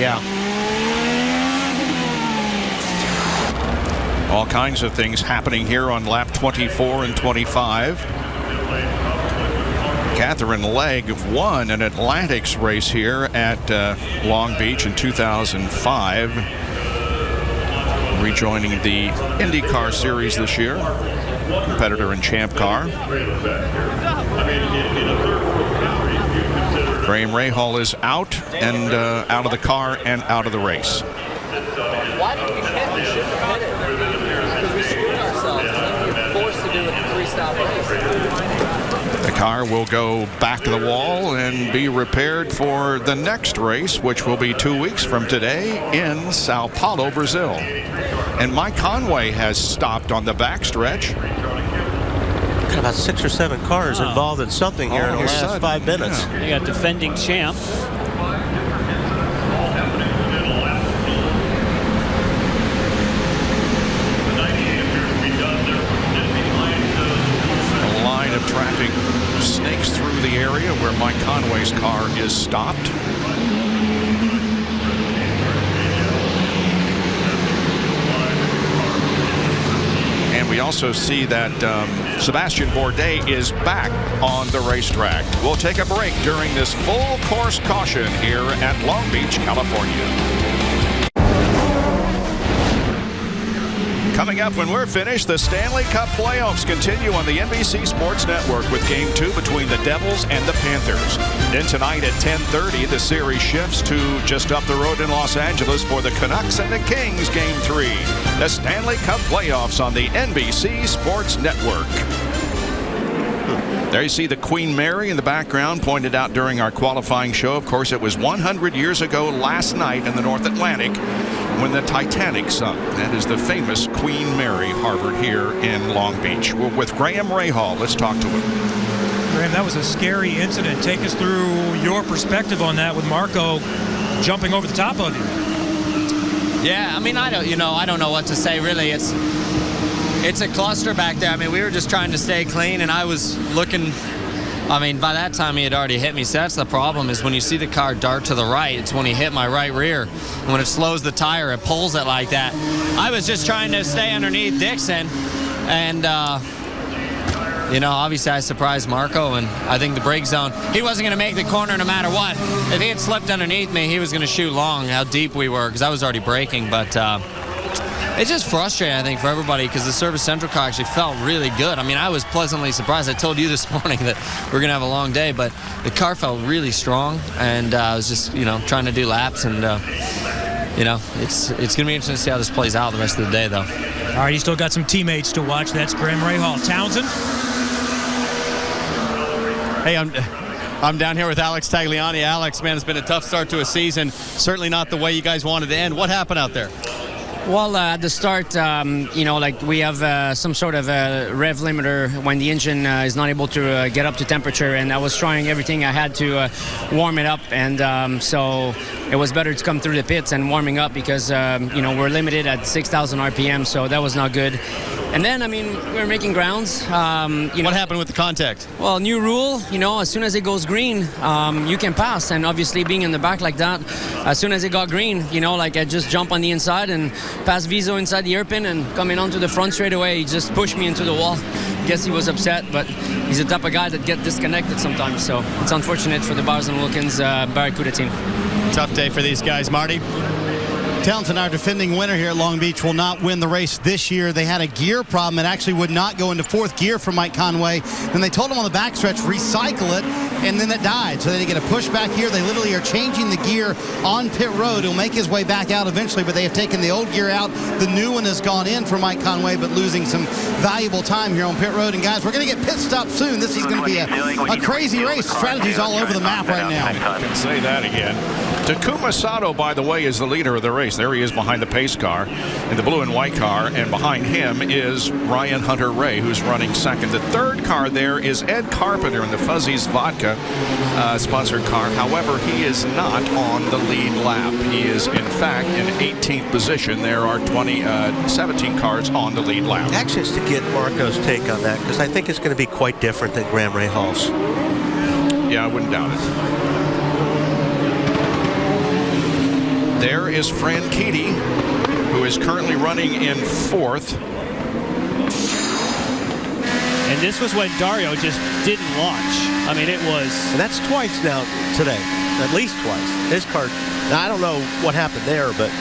Speaker 1: All kinds of things happening here on lap 24 and 25. Catherine Legge won an Atlantics race here at Long Beach in 2005, rejoining the IndyCar Series this year, competitor in Champ Car. Graham Rahal is out and out of the car and out of the race.
Speaker 10: Why did we catch the ship minute? Because we screwed ourselves, and then we were forced to do a three-stop race.
Speaker 1: The car will go back to the wall and be repaired for the next race, which will be 2 weeks from today in Sao Paulo, Brazil. And Mike Conway has stopped on the backstretch.
Speaker 12: Got about 6 or 7 cars involved in something here in the last 5 minutes.
Speaker 11: Yeah. You got defending champ.
Speaker 1: A line of traffic snakes through the area where Mike Conway's car is stopped. And we also see that Sebastian Bourdais is back on the racetrack. We'll take a break during this full course caution here at Long Beach, California. Coming up when we're finished, the Stanley Cup playoffs continue on the NBC Sports Network with Game 2 between the Devils and the Panthers. Then tonight at 10:30, the series shifts to just up the road in Los Angeles for the Canucks and the Kings Game 3. The Stanley Cup playoffs on the NBC Sports Network. There you see the Queen Mary in the background, pointed out during our qualifying show. Of course, it was 100 years ago last night in the North Atlantic when the Titanic sunk. That is the famous Queen Mary harbored here in Long Beach. We're with Graham Rahal. Let's talk to him.
Speaker 5: Graham, that was a scary incident. Take us through your perspective on that with Marco jumping over the top of you.
Speaker 14: Yeah, I mean, I don't know what to say, really. It's a cluster back there. I mean, we were just trying to stay clean, and I was looking. I mean, by that time he had already hit me. So that's the problem, is when you see the car dart to the right, it's when he hit my right rear. And when it slows the tire, it pulls it like that. I was just trying to stay underneath Dixon, and obviously I surprised Marco, and I think the brake zone, he wasn't going to make the corner no matter what. If he had slipped underneath me, he was going to shoot long, how deep we were, because I was already braking. But it's just frustrating, I think, for everybody, because the Service Central car actually felt really good. I mean, I was pleasantly surprised. I told you this morning that we're going to have a long day, but the car felt really strong, and I was just, trying to do laps, and, it's going to be interesting to see how this plays out the rest of the day, though.
Speaker 5: All right, you still got some teammates to watch. That's Graham Rahal. Townsend?
Speaker 13: Hey, I'm down here with Alex Tagliani. Alex, man, it's been a tough start to a season. Certainly not the way you guys wanted to end. What happened out there?
Speaker 23: Well, at the start, we have some sort of a rev limiter when the engine is not able to get up to temperature, and I was trying everything I had to warm it up, and so it was better to come through the pits and warming up because, we're limited at 6,000 RPM, so that was not good. And then, we were making grounds.
Speaker 13: What happened with the contact?
Speaker 23: Well, new rule, as soon as it goes green, you can pass, and obviously being in the back like that, as soon as it got green, I just jump on the inside and pass Vizo inside the hairpin and coming onto the front straight away. He just pushed me into the wall. Guess he was upset, but he's the type of guy that get disconnected sometimes, so it's unfortunate for the Bowers & Wilkins Barracuda team.
Speaker 13: Tough day for these guys. Marty?
Speaker 2: Townsend, our defending winner here at Long Beach, will not win the race this year. They had a gear problem. It actually would not go into fourth gear for Mike Conway. Then they told him on the backstretch, recycle it, and then it died. So they get a push back here. They literally are changing the gear on pit road. He'll make his way back out eventually, but they have taken the old gear out. The new one has gone in for Mike Conway, but losing some valuable time here on pit road. And guys, we're going to get pit stop soon. This is going to be a crazy race. Strategies all over the map right now.
Speaker 1: I can say that again. Takuma Sato, by the way, is the leader of the race. There he is behind the pace car in the blue and white car, and behind him is Ryan Hunter-Ray, who's running second. The third car there is Ed Carpenter in the Fuzzy's Vodka sponsored car. However, he is not on the lead lap. He is, in fact, in 18th position. There are 17 cars on the lead lap.
Speaker 12: Actually, it's to get Marco's take on that, because I think it's going to be quite different than Graham Rahal's.
Speaker 1: Yeah, I wouldn't doubt it. There is Franchitti, who is currently running in fourth.
Speaker 11: And this was when Dario just didn't launch. It was...
Speaker 12: And that's twice now today, at least twice. His car, now I don't know what happened there, but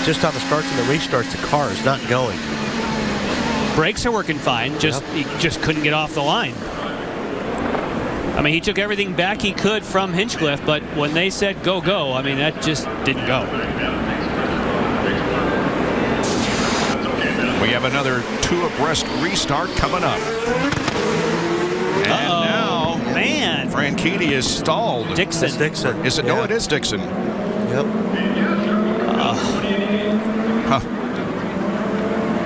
Speaker 12: just on the starts and the restarts, the car is not going.
Speaker 11: Brakes are working fine, he just couldn't get off the line. He took everything back he could from Hinchcliffe, but when they said go, that just didn't go.
Speaker 1: We have another two abreast restart coming up. And now Franchitti is stalled.
Speaker 23: Dixon.
Speaker 12: Dixon.
Speaker 1: Is it?
Speaker 12: Yeah.
Speaker 1: No, it is Dixon.
Speaker 12: Yep.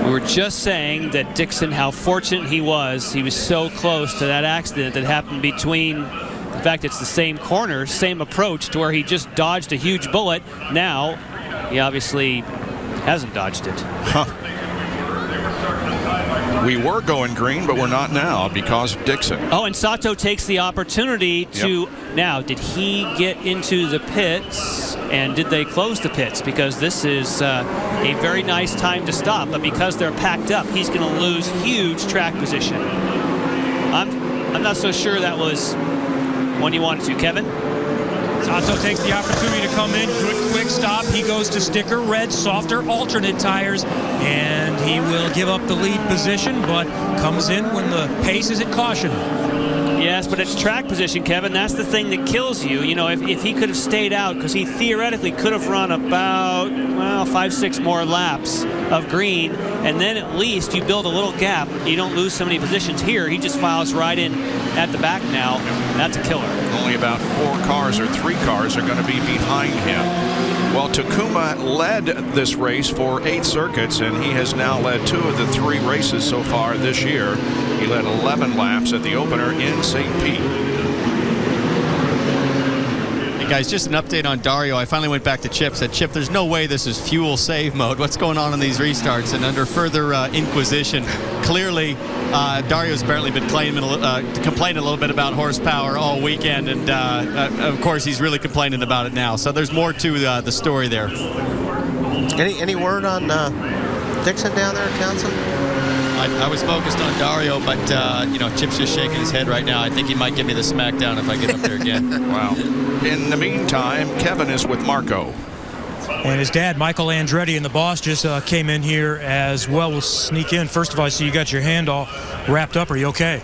Speaker 11: We were just saying that Dixon, how fortunate he was. He was so close to that accident that happened between, in fact, it's the same corner, same approach to where he just dodged a huge bullet. Now, he obviously hasn't dodged it.
Speaker 1: We were going green, but we're not now because of Dixon.
Speaker 11: Oh, and Sato takes the opportunity to... Now, did he get into the pits, and did they close the pits? Because this is a very nice time to stop, but because they're packed up, he's going to lose huge track position. I'm not so sure that was when he wanted to. Kevin?
Speaker 5: Sato takes the opportunity to come in, quick stop. He goes to sticker red, softer alternate tires, and he will give up the lead position, but comes in when the pace is at caution.
Speaker 11: Yes, but it's track position, Kevin. That's the thing that kills you. You know, if he could have stayed out, because he theoretically could have run about, 5-6 more laps of green, and then at least you build a little gap. You don't lose so many positions. Here, he just files right in at the back now. That's a killer.
Speaker 1: Only about 4 cars or 3 cars are going to be behind him. Well, Takuma led this race for 8 circuits, and he has now led 2 of the 3 races so far this year. He led 11 laps at the opener in St. Pete.
Speaker 13: Hey guys, just an update on Dario. I finally went back to Chip, said, Chip, there's no way this is fuel save mode. What's going on in these restarts? And under further inquisition, clearly Dario's apparently been complaining a little bit about horsepower all weekend, and of course he's really complaining about it now. So there's more to the story there.
Speaker 12: Any word on Dixon down there, Townsend?
Speaker 13: I was focused on Dario, but Chip's just shaking his head right now. I think he might give me the smackdown if I get up there again.
Speaker 1: Wow. In the meantime, Kevin is with Marco.
Speaker 5: And his dad, Michael Andretti, and the boss just came in here as well. We'll sneak in. First of all, I see you got your hand all wrapped up. Are you okay?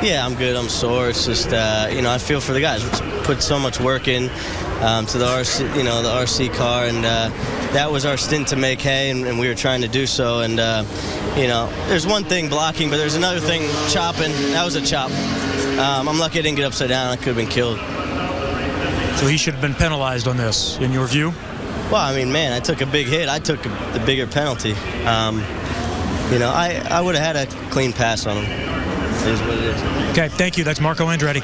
Speaker 6: Yeah, I'm good. I'm sore. It's just, I feel for the guys. We put so much work in to the RC, the RC car, and that was our stint to make hay, and we were trying to do so. And there's one thing blocking, but there's another thing chopping. That was a chop. I'm lucky I didn't get upside down. I could have been killed.
Speaker 5: So he should have been penalized on this, in your view?
Speaker 6: Well, I mean, man, I took a big hit. I took the bigger penalty. I would have had a clean pass on him. It is what it is.
Speaker 5: Okay, thank you. That's Marco Andretti.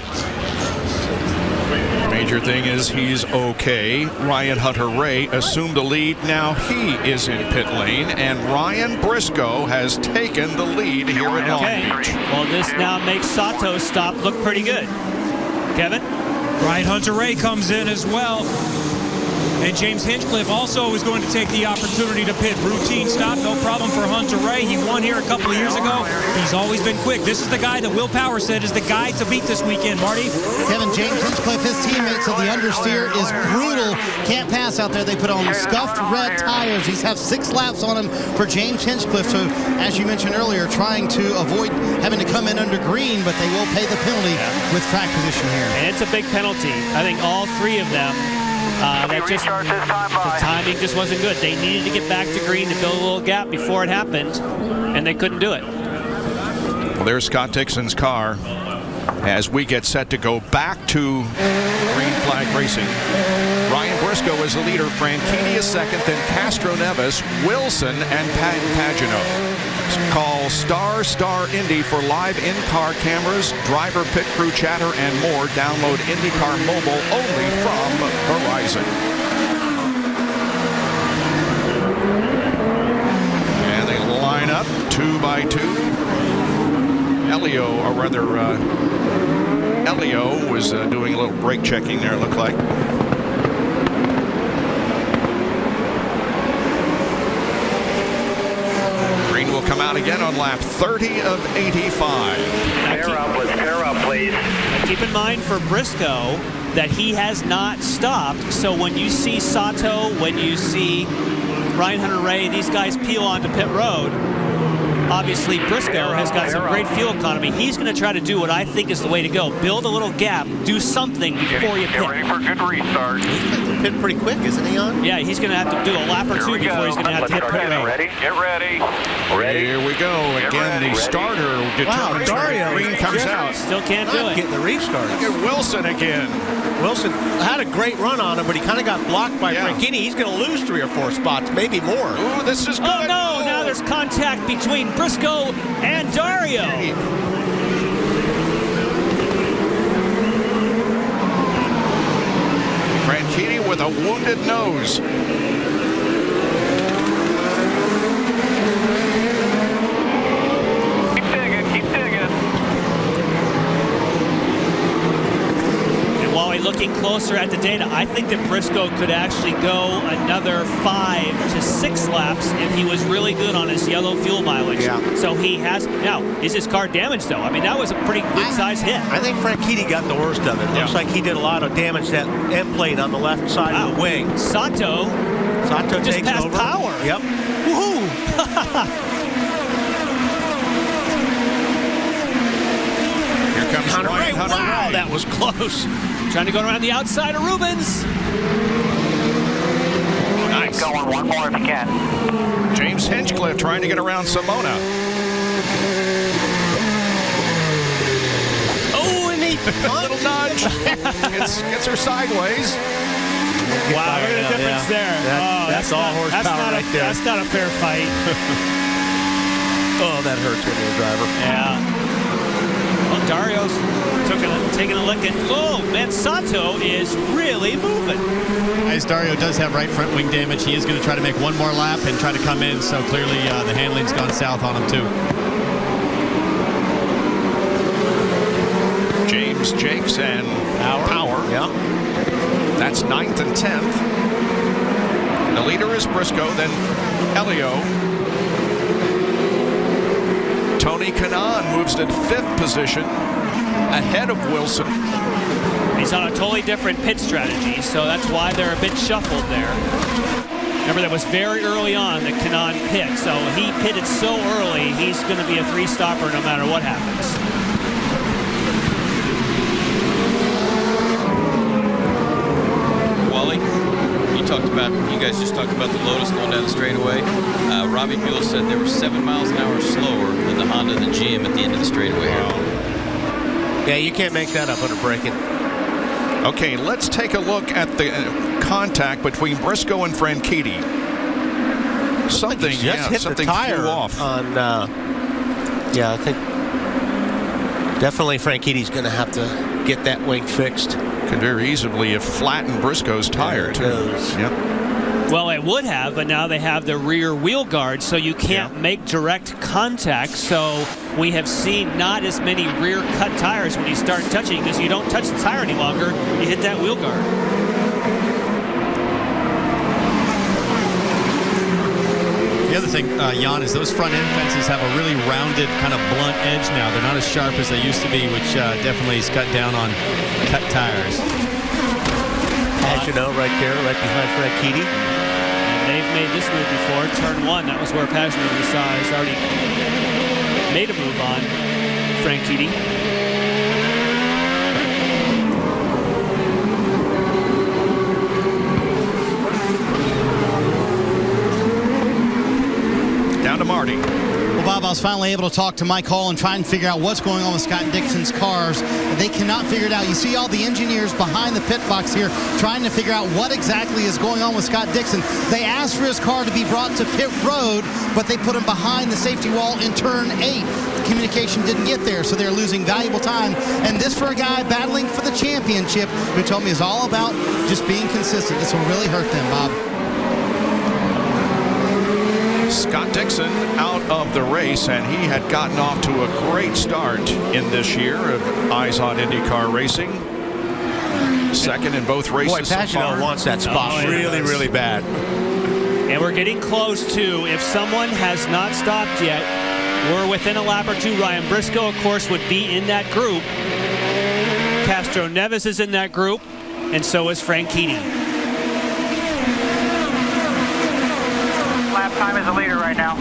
Speaker 1: Major thing is he's okay. Ryan Hunter-Reay assumed the lead. Now he is in pit lane, and Ryan Briscoe has taken the lead here at Long Beach.
Speaker 11: Well, this now makes Sato's stop look pretty good. Kevin?
Speaker 5: Ryan Hunter-Reay comes in as well. And James Hinchcliffe also is going to take the opportunity to pit. Routine stop, no problem for Hunter-Reay. He won here a couple of years ago. He's always been quick. This is the guy that Will Power said is the guy to beat this weekend, Marty.
Speaker 2: Kevin, James Hinchcliffe, his teammate, said the understeer is brutal. Can't pass out there. They put on scuffed red tires. He's have 6 laps on him for James Hinchcliffe. So, as you mentioned earlier, trying to avoid having to come in under green, but they will pay the penalty with track position here.
Speaker 11: And it's a big penalty. I think all 3 of them. The timing just wasn't good. They needed to get back to green to build a little gap before it happened, and they couldn't do it.
Speaker 1: Well, there's Scott Dixon's car as we get set to go back to green flag racing. Ryan Briscoe is the leader. Franchitti is second, then Castro Neves, Wilson, and Pagano. Call Star Indy for live in-car cameras, driver pit crew chatter, and more. Download IndyCar Mobile only from Verizon. And they line up 2 by 2. Elio was doing a little brake checking there, it looked like. Green will come out again on lap 30 of 85.
Speaker 8: Pair up, please.
Speaker 11: Keep in mind for Briscoe that he has not stopped. So when you see Sato, when you see Ryan Hunter-Reay, these guys peel onto pit road, obviously Briscoe has got some great fuel economy. He's going to try to do what I think is the way to go. Build a little gap. Do something before you pit.
Speaker 8: Get ready for a good restart.
Speaker 12: pit pretty quick, isn't he, on?
Speaker 11: Yeah, he's going to have to do a lap or two before he's going to have to hit pit road.
Speaker 8: Ready? Get ready. Ready.
Speaker 1: Here we go. Again, the starter determines
Speaker 12: Dario
Speaker 1: when the green comes out.
Speaker 11: Still can't do it.
Speaker 12: Getting the restart.
Speaker 1: Look at Wilson again.
Speaker 12: Wilson had a great run on him, but he kind of got blocked by Franchitti. He's going to lose 3 or 4 spots, maybe more.
Speaker 1: Ooh, this is good.
Speaker 11: Oh, no. Now there's contact between Briscoe and Dario.
Speaker 1: Franchitti with a wounded nose.
Speaker 8: Keep digging. Keep digging.
Speaker 11: And while we're looking closer at the data, I think that Briscoe could actually go another 5 to 6 laps if he was really good on his yellow fuel mileage.
Speaker 12: Yeah.
Speaker 11: So he has. Now, is his car damaged, though? I mean, that was a pretty good-sized hit.
Speaker 12: I think Franchitti got the worst of it. Looks like he did a lot of damage to that end plate on the left side of the wing.
Speaker 11: Sato just
Speaker 12: takes
Speaker 11: passed
Speaker 12: over.
Speaker 11: Power.
Speaker 12: Yep.
Speaker 11: Woohoo!
Speaker 1: Here comes Ryan Hunter.
Speaker 12: Wow, that was close.
Speaker 11: Trying to go around the outside of Rubens.
Speaker 1: Nice.
Speaker 8: Keep going. One more if you can.
Speaker 1: James Hinchcliffe trying to get around Simona.
Speaker 11: Oh, and he
Speaker 1: A little nudge. Gets her sideways.
Speaker 11: Wow, look at the difference there.
Speaker 12: That's all horsepower right there.
Speaker 11: That's not a fair fight.
Speaker 12: Oh, that hurts when you're a driver.
Speaker 11: Yeah. Well, Dario's taking a look at. Oh, man, Sato is really moving.
Speaker 13: As Dario does have right front wing damage, he is going to try to make one more lap and try to come in. So clearly the handling's gone south on him too.
Speaker 1: James Jakes and Power.
Speaker 12: Yeah.
Speaker 1: That's 9th and 10th. The leader is Briscoe, then Elio. Tony Kanaan moves to 5th position ahead of Wilson.
Speaker 11: He's on a totally different pit strategy, so that's why they're a bit shuffled there. Remember, that was very early on that Kanaan pit, so he pitted so early, he's going to be a 3-stopper no matter what happens.
Speaker 9: You guys just talked about the Lotus going down the straightaway. Robbie Buell said they were 7 miles an hour slower than the Honda and the GM at the end of the straightaway here.
Speaker 12: Yeah, you can't make that up under braking.
Speaker 1: Okay, let's take a look at the contact between Briscoe and Franchitti. Something
Speaker 12: tire
Speaker 1: flew off.
Speaker 12: On, I think definitely Franchitti's going to have to get that wing fixed.
Speaker 1: Could very easily have flattened Briscoe's tire, too. Yep.
Speaker 11: Well, it would have, but now they have the rear wheel guard, so you can't make direct contact. So we have seen not as many rear cut tires when you start touching, because you don't touch the tire any longer, you hit that wheel guard.
Speaker 13: The other thing, Jan, is those front end fences have a really rounded, kind of blunt edge now. They're not as sharp as they used to be, which definitely has cut down on cut tires.
Speaker 12: As you know, right there, right behind Franchitti.
Speaker 11: And they've made this move before. Turn 1, that was where Pagenaud has already made a move on Franchitti.
Speaker 1: Down to Marty.
Speaker 2: Well, Bob, I was finally able to talk to Mike Hall and try and figure out what's going on with Scott Dixon's cars. They cannot figure it out. You see all the engineers behind the pit box here trying to figure out what exactly is going on with Scott Dixon. They asked for his car to be brought to pit road, but they put him behind the safety wall in turn 8. The communication didn't get there, so they're losing valuable time. And this for a guy battling for the championship who told me is all about just being consistent. This will really hurt them, Bob.
Speaker 1: Scott Dixon out of the race, and he had gotten off to a great start in this year of Eyes on IndyCar Racing. Second in both races.
Speaker 12: Boy, Pagenaud wants that spot really bad.
Speaker 11: And we're getting close to, if someone has not stopped yet, we're within a lap or two. Ryan Briscoe, of course, would be in that group. Castroneves is in that group, and so is Franchitti.
Speaker 8: Lap time is the leader right now.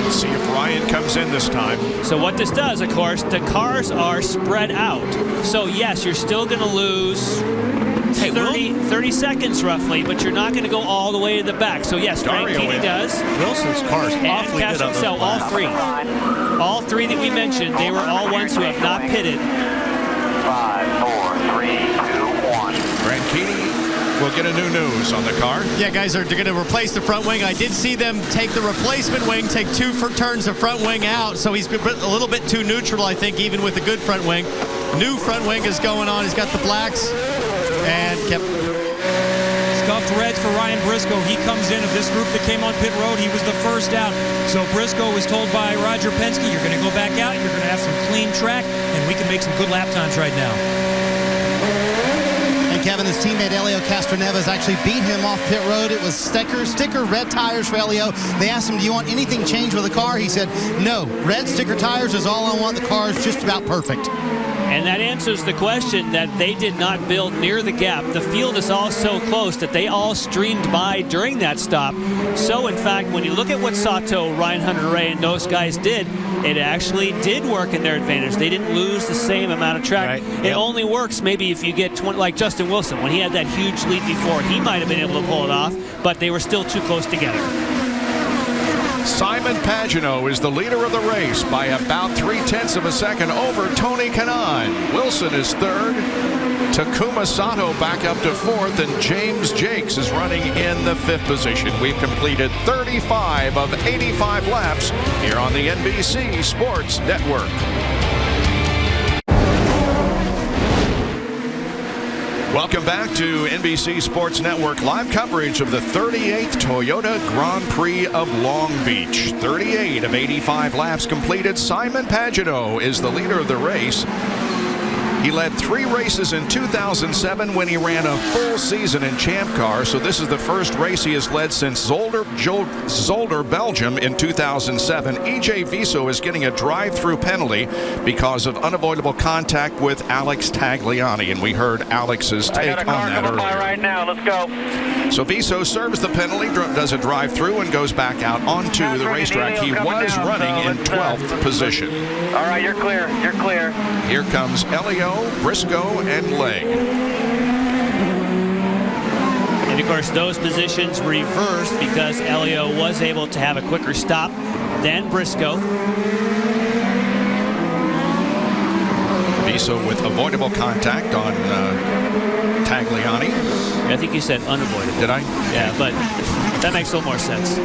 Speaker 1: Let's see if Ryan comes in this time.
Speaker 11: So what this does, of course, the cars are spread out. So yes, you're still going to lose 30 seconds roughly, but you're not going to go all the way to the back. So yes, Frank Keeney does.
Speaker 12: Wilson's car's awfully good on
Speaker 11: so all three. All three that we mentioned, they were all ones who have not pitted.
Speaker 8: 5, 4, 3, 2, 1.
Speaker 1: Brancini will get a new nose on the car.
Speaker 13: Yeah, guys are going to replace the front wing. I did see them take the replacement wing, take 2 turns of front wing out, so he's been a little bit too neutral, I think, even with a good front wing. New front wing is going on. He's got the blacks and kept
Speaker 5: Scuffed reds for Ryan Briscoe. He comes in of this group that came on pit road. He was the first out. So Briscoe was told by Roger Penske, you're going to go back out, you're going to have some clean track, and we can make some good lap times right now.
Speaker 2: And Kevin, his teammate Elio Castroneves actually beat him off pit road. It was sticker red tires for Elio. They asked him, do you want anything changed with the car? He said, no, red sticker tires is all I want. The car is just about perfect.
Speaker 11: And that answers the question that they did not build near the gap. The field is all so close that they all streamed by during that stop. So, in fact, when you look at what Sato, Ryan Hunter-Reay, and those guys did, it actually did work in their advantage. They didn't lose the same amount of track. Right. It only works maybe if you get 20, like Justin Wilson. When he had that huge lead before, he might have been able to pull it off, but they were still too close together.
Speaker 1: Simon Pagenaud is the leader of the race by about 0.3 of a second over Tony Kanaan. Wilson is third. Takuma Sato back up to fourth, and James Jakes is running in the 5th position. We've completed 35 of 85 laps here on the NBC Sports Network. Welcome back to NBC Sports Network live coverage of the 38th Toyota Grand Prix of Long Beach. 38 of 85 laps completed. Simon Pagenaud is the leader of the race. He led 3 races in 2007 when he ran a full season in Champ Car, so this is the first race he has led since Zolder, Belgium in 2007. EJ Viso is getting a drive-through penalty because of unavoidable contact with Alex Tagliani, and we heard Alex's take on that earlier.
Speaker 8: Right now, let's go.
Speaker 1: So Viso serves the penalty, does a drive-through, and goes back out onto the racetrack. He was running in 12th position.
Speaker 8: All right, you're clear. You're clear.
Speaker 1: Here comes Elio, Briscoe, and Legg.
Speaker 11: And of course, those positions reversed because Elio was able to have a quicker stop than Briscoe.
Speaker 1: Viso with avoidable contact on Tagliani.
Speaker 11: I think you said unavoidable.
Speaker 1: Did I?
Speaker 11: Yeah, but that makes a little more sense.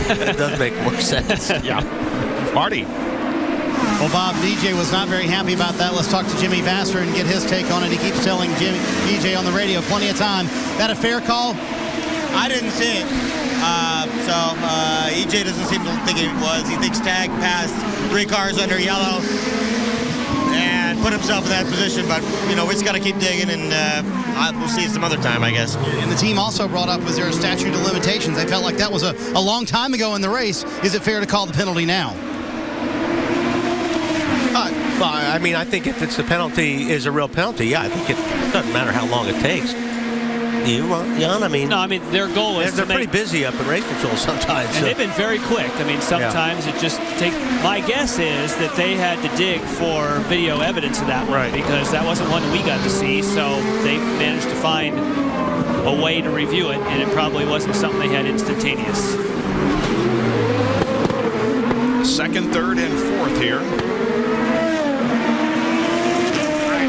Speaker 12: That does make more sense.
Speaker 1: Yeah. Marty.
Speaker 2: Well, Bob, DJ was not very happy about that. Let's talk to Jimmy Vasser and get his take on it. He keeps telling DJ on the radio plenty of time. That a fair call?
Speaker 16: I didn't see it. EJ doesn't seem to think it was. He thinks Tag passed 3 cars under yellow and put himself in that position. But, you know, we just got to keep digging, and we'll see it some other time, I guess.
Speaker 2: And the team also brought up, was there a statute of limitations? They felt like that was a long time ago in the race. Is it fair to call the penalty now?
Speaker 12: Well, I mean, I think if it's a penalty is a real penalty, yeah, I think it doesn't matter how long it takes. Jan, I mean...
Speaker 11: No, I mean, their goal is
Speaker 12: they're pretty busy up in race control sometimes.
Speaker 11: And they've been very quick. I mean, sometimes it just takes... My guess is that they had to dig for video evidence of that one because that wasn't one that we got to see, so they managed to find a way to review it, and it probably wasn't something they had instantaneous.
Speaker 1: Second, third, and fourth here.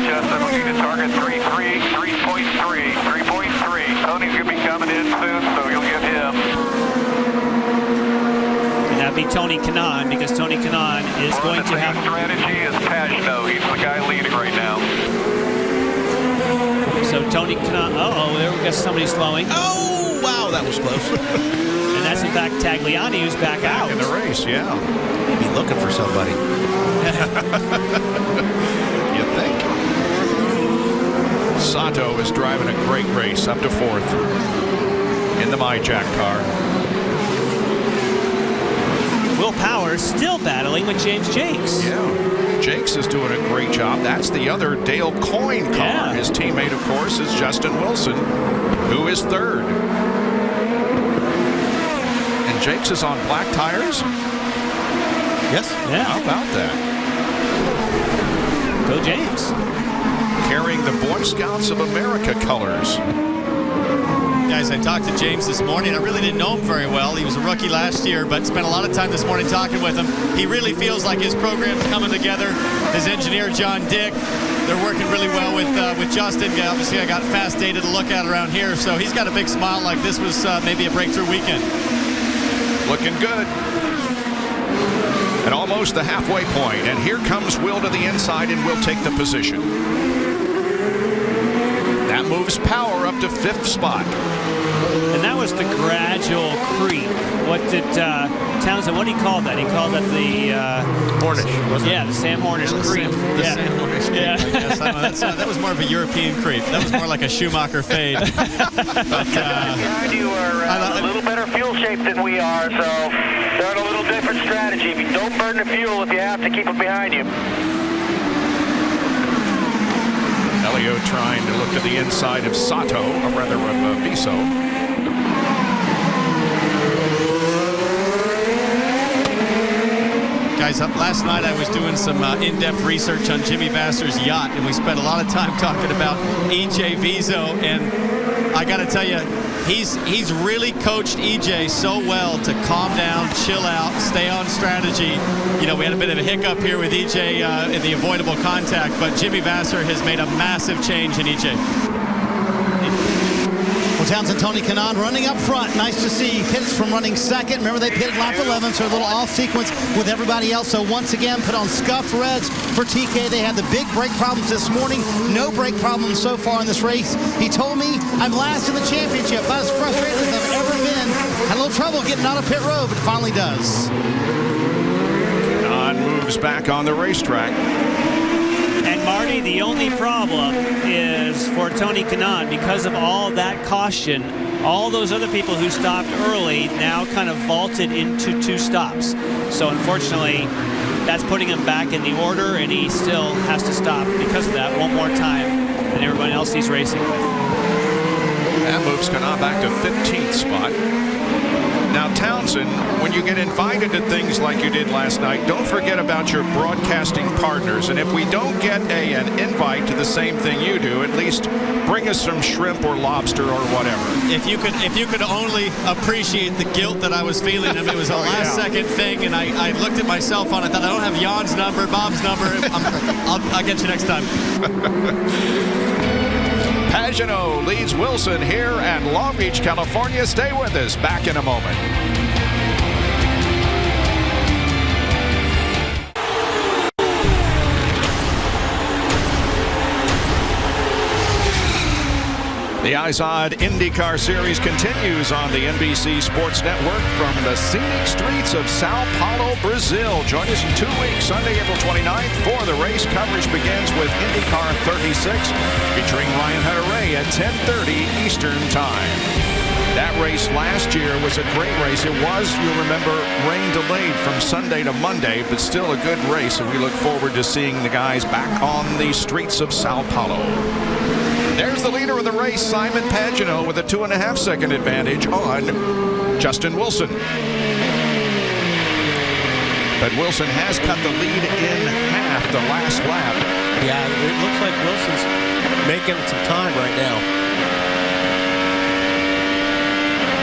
Speaker 8: Justin, looking to target 3.3. Tony's going to be coming in soon, so you'll get him.
Speaker 11: And that'd be Tony Kanaan, because Tony Kanaan is going to have...
Speaker 8: strategy is Pagenaud. He's the guy leading right now.
Speaker 11: So Tony Kanaan... there we got somebody slowing.
Speaker 12: Oh, wow, that was close.
Speaker 11: And that's, in fact, Tagliani, who's back out.
Speaker 1: In the race, yeah.
Speaker 12: Maybe looking for somebody.
Speaker 1: You think? Sato is driving a great race up to fourth in the MyJack car.
Speaker 11: Will Power still battling with James Jakes.
Speaker 1: Yeah, Jakes is doing a great job. That's the other Dale Coyne car.
Speaker 11: Yeah.
Speaker 1: His teammate, of course, is Justin Wilson, who is third. And Jakes is on black tires?
Speaker 2: Yes.
Speaker 11: Yeah.
Speaker 1: How about that?
Speaker 11: Go James.
Speaker 1: Carrying the Boy Scouts of America colors.
Speaker 13: Guys, I talked to James this morning. I really didn't know him very well. He was a rookie last year, but spent a lot of time this morning talking with him. He really feels like his program's coming together. His engineer, John Dick, they're working really well with Justin. Obviously, I got fast data to look at around here, so he's got a big smile like this was maybe a breakthrough weekend.
Speaker 1: Looking good. And almost the halfway point. And here comes Will to the inside, and will take the position. That moves Power up to 5th spot.
Speaker 11: And that was the gradual creep. What did Townsend, what did he call that? He called that the
Speaker 13: Hornish, wasn't it?
Speaker 11: Yeah, the Sam Hornish creep.
Speaker 13: Sam Hornish creep,
Speaker 11: Yeah.
Speaker 13: I guess. I don't know, that was more of a European creep. That was more like a Schumacher fade. But,
Speaker 8: behind you are a little better fuel shape than we are, so they're on a little different strategy. If you don't burn the fuel, if you have to keep it behind you.
Speaker 1: Elio trying to look to the inside of Sato, or rather of Viso.
Speaker 13: Guys, last night I was doing some in-depth research on Jimmy Vasser's yacht, and we spent a lot of time talking about EJ Viso, and I got to tell you, he's really coached EJ so well to calm down, chill out, stay on strategy. You know, we had a bit of a hiccup here with EJ in the avoidable contact, but Jimmy Vasser has made a massive change in EJ.
Speaker 2: Well, Townsend, Tony Kanaan running up front. Nice to see. Pits from running second. Remember, they pitted lap 11, so a little off sequence with everybody else. So once again, put on scuffed reds for TK. They had the big brake problems this morning. No brake problems so far in this race. He told me, I'm last in the championship. About as frustrated as I've ever been. Had a little trouble getting out of pit road, but finally does.
Speaker 1: Kanaan moves back on the racetrack.
Speaker 11: And Marty, the only problem is for Tony Kanaan, because of all that caution, all those other people who stopped early now kind of vaulted into 2 stops. So unfortunately, that's putting him back in the order, and he still has to stop because of that one more time than everyone else he's racing with.
Speaker 1: That moves Kanaan back to 15th spot. Now, Townsend, when you get invited to things like you did last night, don't forget about your broadcasting partners. And if we don't get an invite to the same thing you do, at least bring us some shrimp or lobster or whatever.
Speaker 13: If you could only appreciate the guilt that I was feeling. I mean, it was a last-second thing, and I looked at myself on it. Thought, I don't have Jan's number, Bob's number. I'll get you next time.
Speaker 1: Pagenaud leads Wilson here at Long Beach, California. Stay with us. Back in a moment. The Izod IndyCar Series continues on the NBC Sports Network from the scenic streets of Sao Paulo, Brazil. Join us in 2 weeks, Sunday, April 29th, for the race. Coverage begins with IndyCar 36, featuring Ryan Hunter-Reay at 10:30 Eastern Time. That race last year was a great race. It was, you'll remember, rain delayed from Sunday to Monday, but still a good race, and we look forward to seeing the guys back on the streets of Sao Paulo. There's the leader of the race, Simon Pagenaud, with a 2.5-second advantage on Justin Wilson. But Wilson has cut the lead in half the last lap.
Speaker 12: Yeah, it looks like Wilson's making some time right now.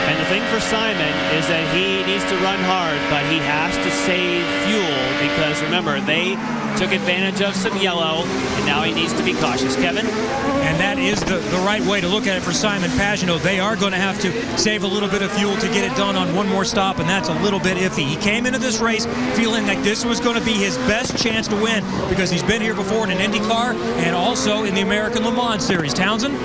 Speaker 11: And the thing for Simon is that he needs to run hard, but he has to save fuel because, remember, they took advantage of some yellow, and now he needs to be cautious. Kevin?
Speaker 5: And that is the right way to look at it for Simon Pagenaud. They are going to have to save a little bit of fuel to get it done on one more stop, and that's a little bit iffy. He came into this race feeling like this was going to be his best chance to win because he's been here before in an IndyCar and also in the American Le Mans Series. Townsend?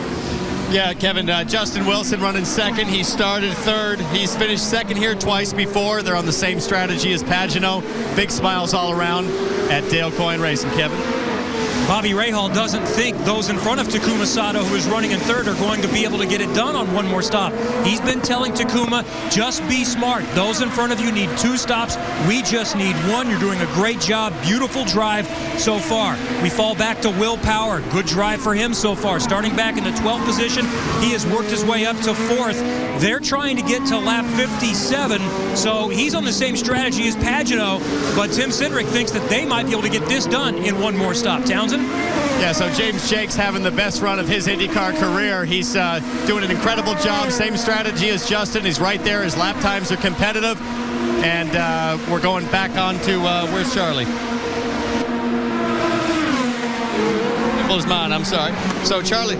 Speaker 13: Yeah, Kevin, Justin Wilson running second. He started third. He's finished second here twice before. They're on the same strategy as Pagenaud. Big smiles all around at Dale Coyne Racing. Kevin?
Speaker 5: Bobby Rahal doesn't think those in front of Takuma Sato, who is running in third, are going to be able to get it done on one more stop. He's been telling Takuma, just be smart. Those in front of you need 2 stops. We just need 1. You're doing a great job. Beautiful drive so far. We fall back to Will Power. Good drive for him so far. Starting back in the 12th position, he has worked his way up to 4th. They're trying to get to lap 57, so he's on the same strategy as Pagenaud, but Tim Cindric thinks that they might be able to get this done in 1 more stop. Townsend?
Speaker 13: Yeah, so James Jakes having the best run of his IndyCar career. He's doing an incredible job. Same strategy as Justin. He's right there. His lap times are competitive. And we're going back on to, where's Charlie? Kimball's mine, I'm sorry. So Charlie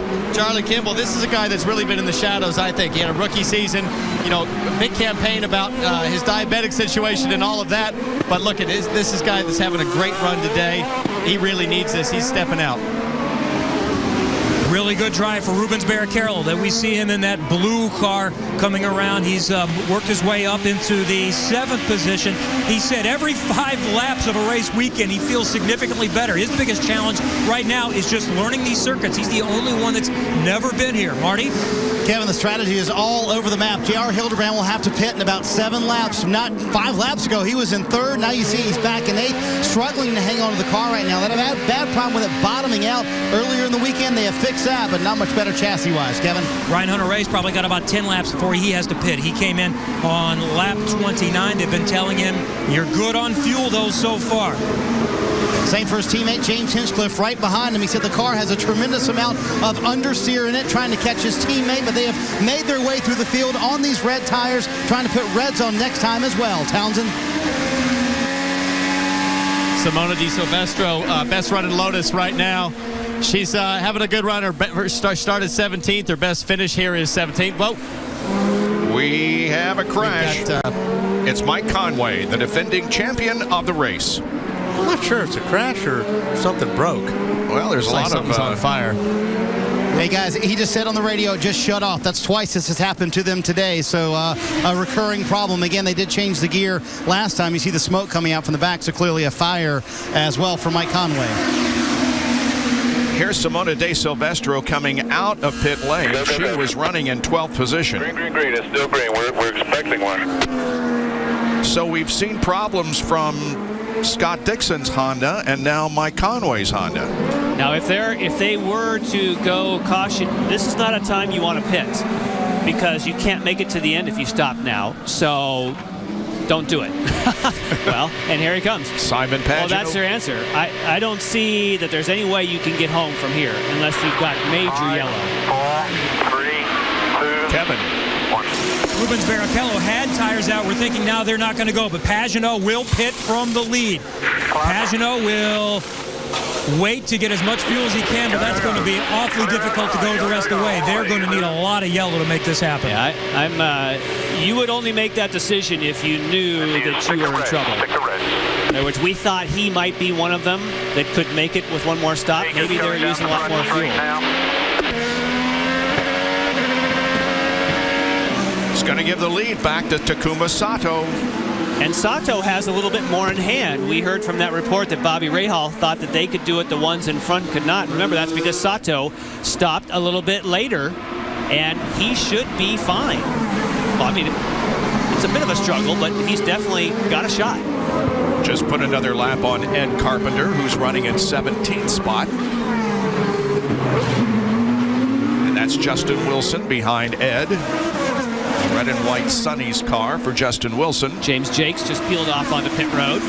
Speaker 13: Kimball, this is a guy that's really been in the shadows, I think. He had a rookie season, you know, big campaign about his diabetic situation and all of that. But look at this is a guy that's having a great run today. He really needs this. He's stepping out.
Speaker 5: Really good drive for Rubens Barrichello. That we see him in that blue car coming around. He's worked his way up into the 7th position. He said every 5 laps of a race weekend he feels significantly better. His biggest challenge right now is just learning these circuits. He's the only one that's never been here. Marty?
Speaker 2: Kevin, the strategy is all over the map. J.R. Hildebrand will have to pit in about 7 laps. Not 5 laps ago, he was in 3rd. Now you see he's back in 8th, struggling to hang on to the car right now. That had a bad problem with it bottoming out earlier in the weekend. They have fixed that, but not much better chassis-wise. Kevin?
Speaker 5: Ryan Hunter-Reay's probably got about 10 laps before he has to pit. He came in on lap 29. They've been telling him, you're good on fuel, though, so far.
Speaker 2: Same for his teammate James Hinchcliffe right behind him. He said the car has a tremendous amount of understeer in it, trying to catch his teammate, but they have made their way through the field on these red tires, trying to put reds on next time as well. Townsend?
Speaker 13: Simona Di Silvestro, best run in Lotus right now. She's having a good run. Her start at 17th. Her best finish here is 17th. Whoa.
Speaker 1: We have a crash. It's Mike Conway, the defending champion of the race.
Speaker 12: I'm not sure it's a crash or something broke.
Speaker 1: Well, there's a lot of
Speaker 13: on fire.
Speaker 2: Hey guys, he just said on the radio, just shut off. That's twice this has happened to them today, so a recurring problem. Again, they did change the gear last time. You see the smoke coming out from the back, so clearly a fire as well for Mike Conway.
Speaker 1: Here's Simona Di Silvestro coming out of pit lane. She was running in 12th position.
Speaker 8: Green. It's still green. We're expecting one.
Speaker 1: So we've seen problems from Scott Dixon's Honda and now Mike Conway's Honda.
Speaker 11: Now, if they were to go caution, this is not a time you want to pit because you can't make it to the end if you stop now. So don't do it. Well, and here he comes.
Speaker 1: Simon Pagenaud.
Speaker 11: Well, that's their answer. I don't see that there's any way you can get home from here unless you've got major yellow.
Speaker 8: 4, 3, 2,
Speaker 1: Kevin.
Speaker 8: 1.
Speaker 5: Rubens Barrichello had tires out. We're thinking now they're not going to go, but Pagenaud will pit from the lead. Pagenaud will wait to get as much fuel as he can, but that's going to be awfully difficult to go the rest of the way. They're going to need a lot of yellow to make this happen.
Speaker 11: Yeah, you would only make that decision if you knew that you were in trouble. In other words, we thought he might be one of them that could make it with one more stop. Maybe they're using a lot more fuel.
Speaker 1: It's going to give the lead back to Takuma Sato.
Speaker 11: And Sato has a little bit more in hand. We heard from that report that Bobby Rahal thought that they could do it, the ones in front could not. Remember, that's because Sato stopped a little bit later, and he should be fine. Well, I mean, it's a bit of a struggle, but he's definitely got a shot.
Speaker 1: Just put another lap on Ed Carpenter, who's running in 17th spot. And that's Justin Wilson behind Ed. Red and white Sonny's car for Justin Wilson.
Speaker 11: James Jakes just peeled off onto pit road.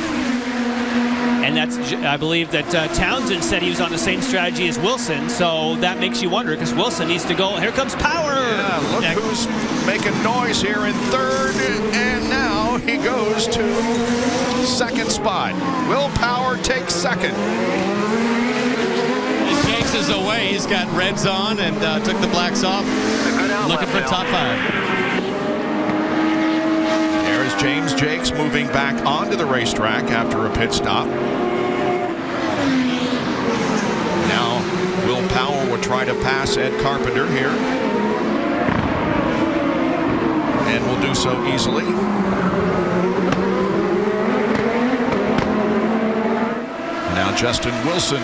Speaker 11: And that's, I believe that Townsend said he was on the same strategy as Wilson, so that makes you wonder because Wilson needs to go. Here comes Power.
Speaker 1: Yeah, look who's making noise here in 3rd, and now he goes to 2nd spot. Will Power take 2nd?
Speaker 13: Jakes is away. He's got reds on and took the blacks off. Looking for top 5.
Speaker 1: James Jakes moving back onto the racetrack after a pit stop. Now Will Power will try to pass Ed Carpenter here. And will do so easily. Now Justin Wilson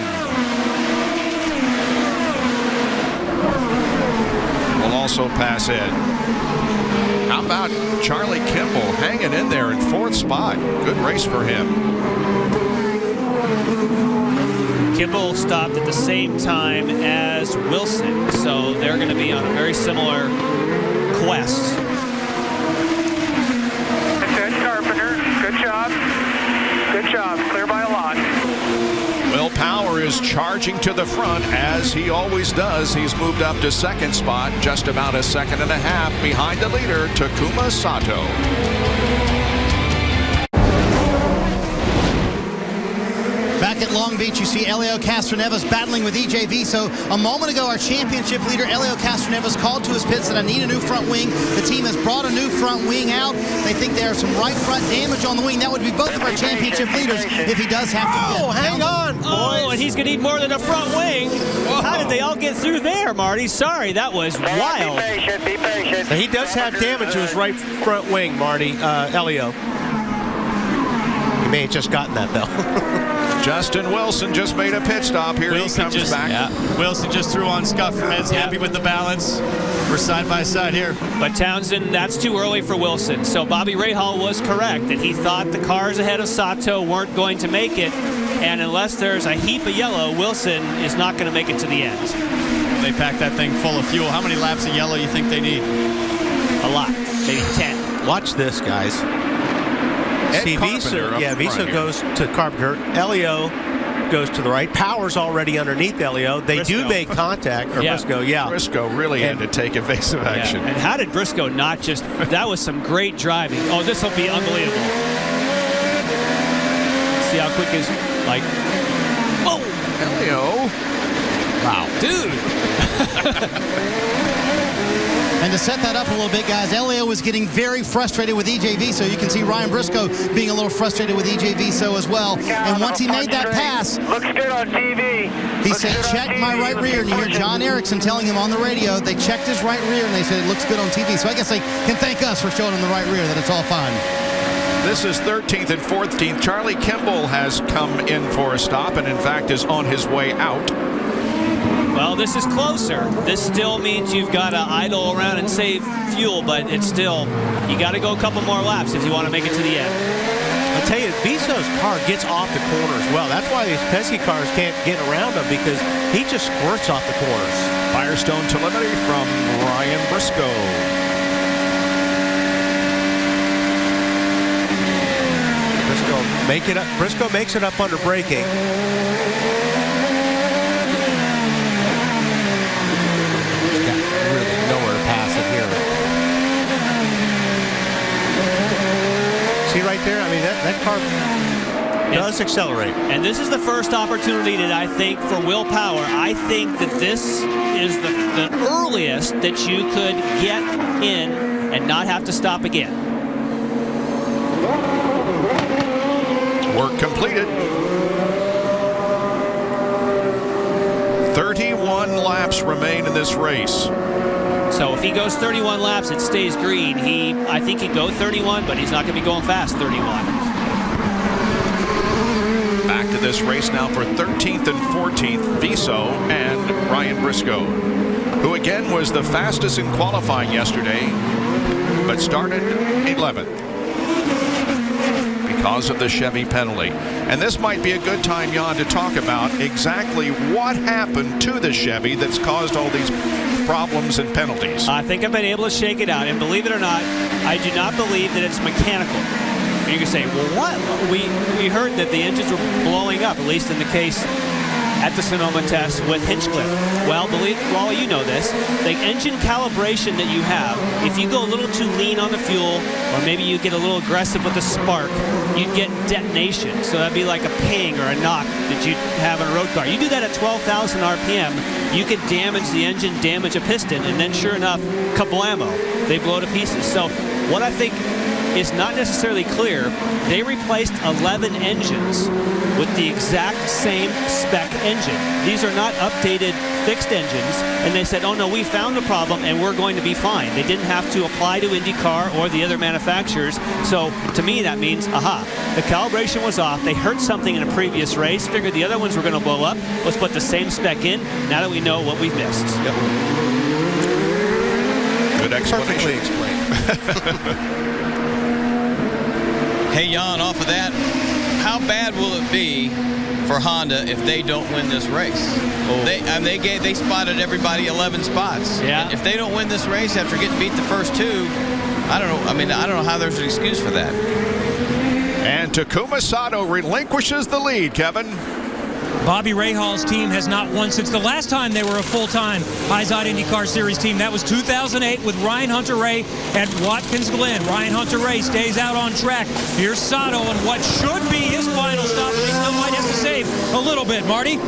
Speaker 1: also pass in. How about Charlie Kimball hanging in there in 4th spot? Good race for him.
Speaker 11: Kimball stopped at the same time as Wilson, so they're going to be on a very similar quest.
Speaker 8: Good, Carpenter. Good job. Good job. Clear by a lot.
Speaker 1: Will Power is charging to the front, as he always does. He's moved up to 2nd spot, just about a 1.5 seconds behind the leader, Takuma Sato.
Speaker 2: Back at Long Beach, you see Helio Castroneves battling with EJ Viso. A moment ago, our championship leader, Helio Castroneves, called to his pit, said, I need a new front wing. The team has brought a new front wing out. They think there's some right front damage on the wing. That would be both of our championship leaders if he does have to.
Speaker 20: Oh, hang on, boys.
Speaker 11: Oh, and he's going to need more than a front wing. Whoa. How did they all get through there, Marty? Sorry, that was wild.
Speaker 8: Be patient, be patient.
Speaker 20: He does have damage to his right front wing, Marty, Helio. He may have just gotten that, though.
Speaker 1: Justin Wilson just made a pit stop. Here
Speaker 13: Wilson
Speaker 1: he comes back.
Speaker 13: Yeah. Wilson just threw on scuff for Meds. Happy with the balance. We're side by side here.
Speaker 11: But Townsend, that's too early for Wilson. So Bobby Rahal was correct, and he thought the cars ahead of Sato weren't going to make it. And unless there's a heap of yellow, Wilson is not going to make it to the end.
Speaker 13: They packed that thing full of fuel. How many laps of yellow you think they need?
Speaker 11: A lot. Maybe 10.
Speaker 20: Watch this, guys. See, Viso goes to Carpenter. Helio goes to the right. Power's already underneath Helio. They do make contact. Or Briscoe,
Speaker 1: Briscoe really had to take evasive action.
Speaker 11: And how did Briscoe not just... That was some great driving. Oh, this will be unbelievable. See how quick is... Like... Oh!
Speaker 1: Helio.
Speaker 11: Wow. Dude!
Speaker 2: And to set that up a little bit, guys, Helio was getting very frustrated with EJ Viso. You can see Ryan Briscoe being a little frustrated with EJ Viso as well. And once he made that pass,
Speaker 8: looks good on TV.
Speaker 2: He said, check my right rear. And you hear John Erickson telling him on the radio, they checked his right rear and they said it looks good on TV. So I guess they can thank us for showing him the right rear, that it's all fine.
Speaker 1: This is 13th and 14th. Charlie Kimball has come in for a stop and, in fact, is on his way out.
Speaker 11: Well, this is closer. This still means you've got to idle around and save fuel, but it's still, you got to go a couple more laps if you want to make it to the end.
Speaker 20: I'll tell you, Viso's car gets off the corner as well. That's why these Penske cars can't get around him, because he just squirts off the corners.
Speaker 1: Firestone telemetry from Ryan Briscoe.
Speaker 20: Briscoe makes it up under braking. See right there? I mean, that car does accelerate.
Speaker 11: And this is the first opportunity that I think for Will Power. I think that this is the earliest that you could get in and not have to stop again.
Speaker 1: Work completed. 31 laps remain in this race.
Speaker 11: So if he goes 31 laps, it stays green. I think he'd go 31, but he's not going to be going fast 31.
Speaker 1: Back to this race now for 13th and 14th, Viso and Ryan Briscoe, who again was the fastest in qualifying yesterday, but started 11th because of the Chevy penalty. And this might be a good time, Jan, to talk about exactly what happened to the Chevy that's caused all these problems and penalties.
Speaker 11: I think I've been able to shake it out, and believe it or not, I do not believe that it's mechanical. You can say, well, what? We heard that the engines were blowing up, at least in the case at the Sonoma test with Hinchcliffe. Well, Wally, you know this. The engine calibration that you have, if you go a little too lean on the fuel, or maybe you get a little aggressive with the spark, you'd get detonation. So that'd be like a ping or a knock that you'd have in a road car. You do that at 12,000 RPM, you could damage the engine, damage a piston, and then sure enough, kablamo, they blow to pieces. So what I think is not necessarily clear, they replaced 11 engines with the exact same spec engine. These are not updated fixed engines, and they said, oh no, we found the problem and we're going to be fine. They didn't have to apply to IndyCar or the other manufacturers. So to me that means, aha, the calibration was off. They heard something in a previous race, figured the other ones were going to blow up. Let's put the same spec in now that we know what we've missed.
Speaker 1: Yep. explanation.
Speaker 9: Hey, Jan, off of that, how bad will it be for Honda if they don't win this race? They spotted everybody 11 spots.
Speaker 23: Yeah.
Speaker 9: If they don't win this race after getting beat the first two, I don't know. I mean, I don't know how there's an excuse for that.
Speaker 1: And Takuma Sato relinquishes the lead, Kevin.
Speaker 5: Bobby Rahaal's team has not won since the last time they were a full-time IZOD IndyCar Series team. That was 2008 with Ryan Hunter-Reay at Watkins Glen. Ryan Hunter-Reay stays out on track. Here's Sato on what should be his final stop, but he still might have to save a little bit. Marty?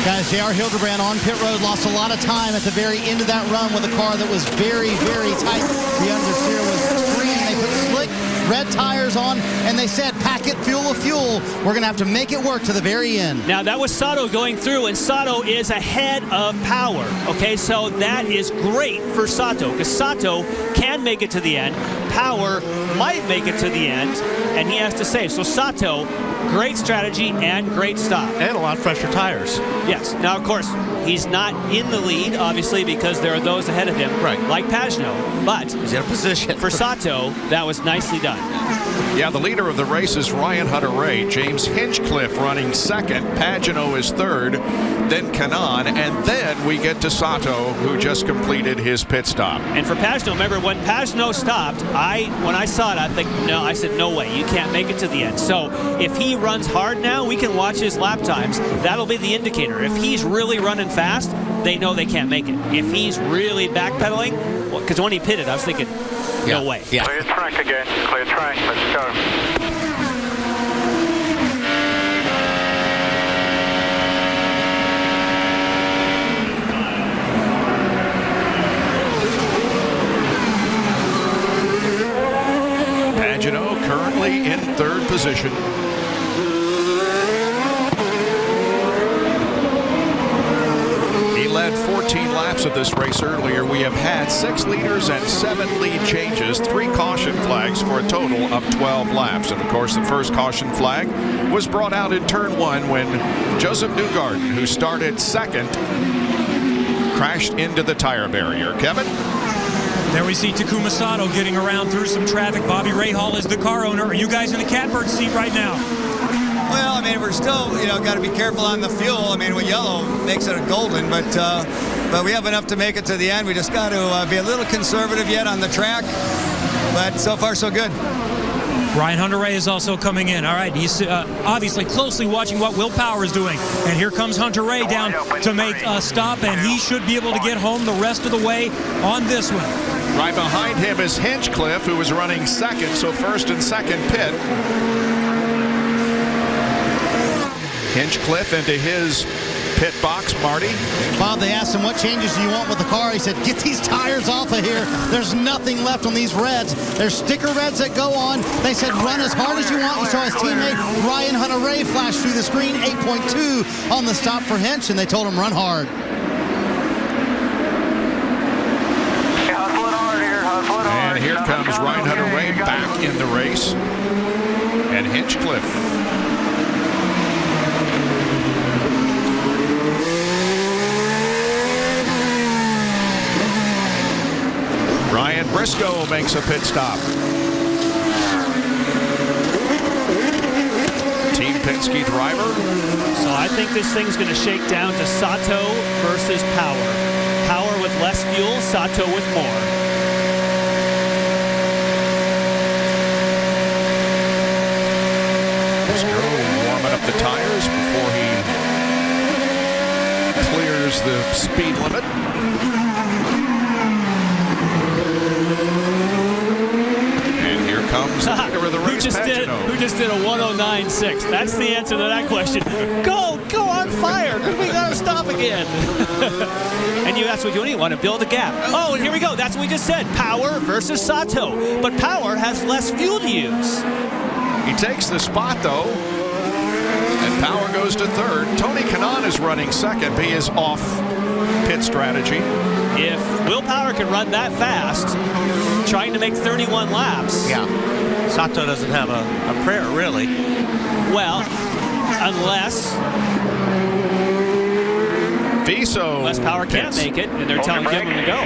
Speaker 2: Guys, J.R. Hildebrand on pit road lost a lot of time at the very end of that run with a car that was very, very tight. The understeer was extreme. They put slick red tires on, and they said, pack it fuel of fuel. We're going to have to make it work to the very end.
Speaker 11: Now, that was Sato going through, and Sato is ahead of Power. Okay, so that is great for Sato, because Sato can make it to the end. Power might make it to the end, and he has to save. So Sato, great strategy and great stop.
Speaker 12: And a lot fresher tires.
Speaker 11: Yes. Now, of course, he's not in the lead, obviously, because there are those ahead of him,
Speaker 12: right,
Speaker 11: like Pagenaud. But
Speaker 12: he's in a position.
Speaker 11: For Sato, that was nicely done.
Speaker 1: Yeah, the leader of the race is Ryan Hunter-Reay. James Hinchcliffe running second. Pagenaud is third. Then Kanaan. And then we get to Sato, who just completed his pit stop.
Speaker 11: And for Pagenaud, remember, when Pagenaud stopped, when I saw it, I said, no way, you can't make it to the end. So if he runs hard now, we can watch his lap times. That'll be the indicator. If he's really running fast, they know they can't make it. If he's really backpedaling, because when he pitted, I was thinking, no way.
Speaker 8: Yeah. Clear track again. Clear track. Let's go.
Speaker 1: Pagenaud currently in third position. He led 14 laps of this race earlier. We have had 6 leaders and 7 lead changes, 3 caution flags for a total of 12 laps. And of course, the first caution flag was brought out in turn 1 when Joseph Newgarden, who started second, crashed into the tire barrier. Kevin?
Speaker 5: There we see Takuma Sato getting around through some traffic. Bobby Rahal is the car owner. Are you guys in the catbird seat right now?
Speaker 17: Well, I mean, we're still, got to be careful on the fuel. I mean, with yellow makes it a golden, but we have enough to make it to the end. We just got to be a little conservative yet on the track, but so far so good.
Speaker 5: Ryan Hunter-Reay is also coming in. All right, he's obviously closely watching what Will Power is doing. And here comes Hunter-Reay down to make a stop, and he should be able to get home the rest of the way on this one.
Speaker 1: Right behind him is Hinchcliffe, who is running second, so first and second pit. Hinchcliffe into his pit box. Marty?
Speaker 2: Bob, they asked him, what changes do you want with the car? He said, get these tires off of here. There's nothing left on these reds. There's sticker reds that go on. They said, run as hard as you want. We saw his teammate Ryan Hunter-Reay flash through the screen, 8.2 on the stop for Hinch, and they told him, run hard.
Speaker 1: And here comes Ryan Hunter-Reay back in the race. And Hinchcliffe. Ryan Briscoe makes a pit stop. Team Penske driver.
Speaker 11: So I think this thing's going to shake down to Sato versus Power. Power with less fuel, Sato with more.
Speaker 1: Briscoe warming up the tires before he clears the speed limit. And here comes the leader of the race,
Speaker 11: who just did a 109.6? That's the answer to that question. Go on fire. We got to stop again. And that's what you want to build a gap. Oh, and here we go. That's what we just said. Power versus Sato. But Power has less fuel to use.
Speaker 1: He takes the spot, though. And Power goes to third. Tony Kanaan is running second. He is off pit strategy.
Speaker 11: If Will Power can run that fast, trying to make 31 laps,
Speaker 12: Sato doesn't have a prayer, really.
Speaker 11: Well, unless
Speaker 1: Viso
Speaker 11: Power can't make it, and they're telling him to go.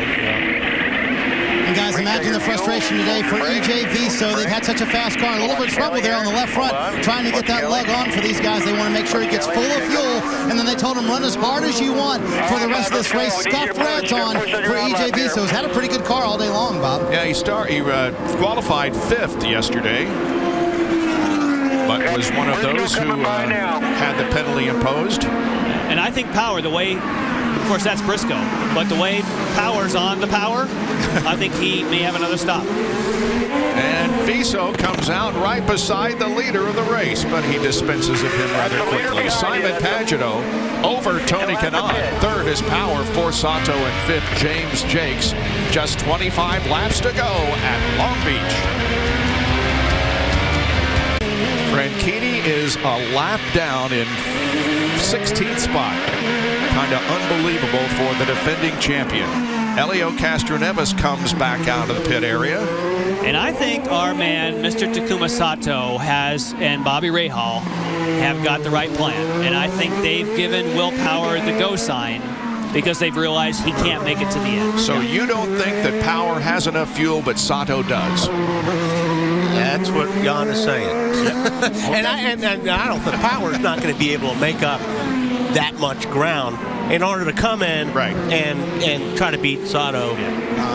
Speaker 2: And guys, imagine the frustration today for EJ Viso. They've had such a fast car. A little bit of trouble there on the left front, trying to get that lug on for these guys. They want to make sure it gets full of fuel. And then they told him, run as hard as you want for the rest of this race. Scuff reds on for EJ Viso. He's had a pretty good car all day long, Bob.
Speaker 1: Yeah, he qualified 5th yesterday, but was one of those who had the penalty imposed.
Speaker 11: And I think Power, the way, of course, that's Briscoe, but the way Power's on the power, I think he may have another stop.
Speaker 1: And Viso comes out right beside the leader of the race, but he dispenses of him rather quickly. Simon Pagenaud over Tony Kanaan. 3rd is Power, 4th Sato, and 5th James Jakes. Just 25 laps to go at Long Beach. Franchitti is a lap down in 16th spot. Kind of unbelievable for the defending champion. Helio Castroneves comes back out of the pit area.
Speaker 11: And I think our man, Mr. Takuma Sato, and Bobby Rahal have got the right plan. And I think they've given Will Power the go sign because they've realized he can't make it to the end.
Speaker 1: So you don't think that Power has enough fuel, but Sato does?
Speaker 12: That's what Jan is saying. and I don't think Power's not going to be able to make up that much ground in order to come in and try to beat Sato.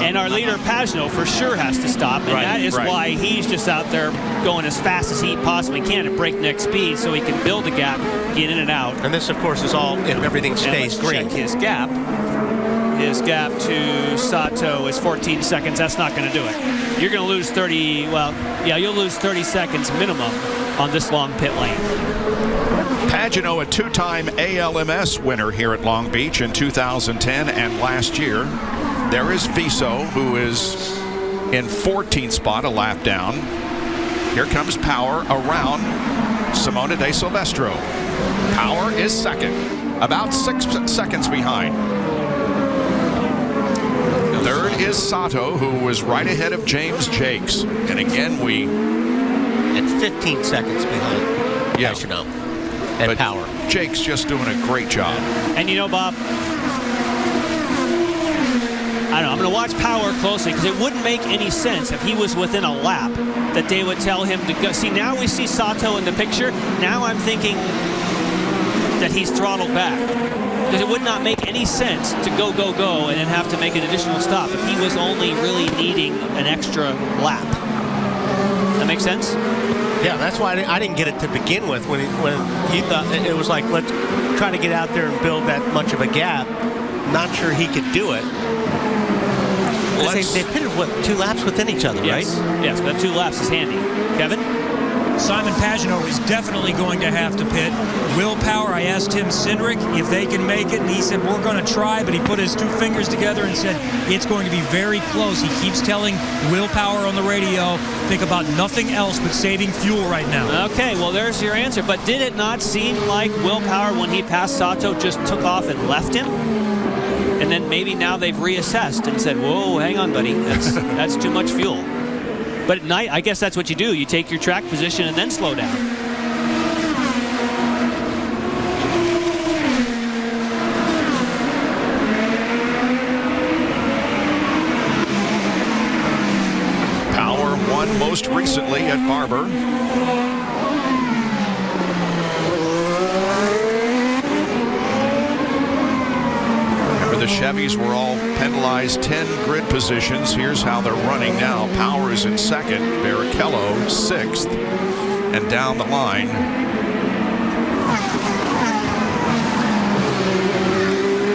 Speaker 11: And our leader, Pagenaud, for sure has to stop. And that is why he's just out there going as fast as he possibly can at breakneck speed so he can build a gap, get in and out.
Speaker 12: And this, of course, is all if everything stays green.
Speaker 11: Check his gap. His gap to Sato is 14 seconds. That's not going to do it. You're going to lose 30, you'll lose 30 seconds minimum on this long pit lane.
Speaker 1: Pagenaud, a 2-time ALMS winner here at Long Beach in 2010 and last year. There is Viso, who is in 14th spot, a lap down. Here comes Power around Simona de Silvestro. Power is 2nd, about 6 seconds behind. 3rd is Sato, who was right ahead of James Jakes. And again,
Speaker 12: at 15 seconds behind.
Speaker 1: Yeah.
Speaker 12: And Power.
Speaker 1: Jake's just doing a great job.
Speaker 11: And you know, Bob, I don't know, I'm going to watch Power closely because it wouldn't make any sense if he was within a lap that they would tell him to go. See, now we see Sato in the picture. Now I'm thinking that he's throttled back. Because it would not make any sense to go, and then have to make an additional stop if he was only really needing an extra lap. That make sense?
Speaker 12: Yeah, that's why I didn't get it to begin with when he thought it was like, let's try to get out there and build that much of a gap. Not sure he could do it. They pitted, 2 laps within each other, right?
Speaker 11: Yes, but 2 laps is handy. Kevin?
Speaker 5: Simon Pagenaud is definitely going to have to pit. Will Power, I asked Tim Cindric if they can make it, and he said, we're going to try, but he put his 2 fingers together and said, it's going to be very close. He keeps telling Will Power on the radio, think about nothing else but saving fuel right now.
Speaker 11: Okay, well, there's your answer. But did it not seem like Will Power, when he passed Sato, just took off and left him? And then maybe now they've reassessed and said, whoa, hang on, buddy, that's too much fuel. But at night, I guess that's what you do. You take your track position and then slow down.
Speaker 1: Power won most recently at Barber. The Chevys were all penalized 10 grid positions. Here's how they're running now. Power is in 2nd, Barrichello 6th, and down the line,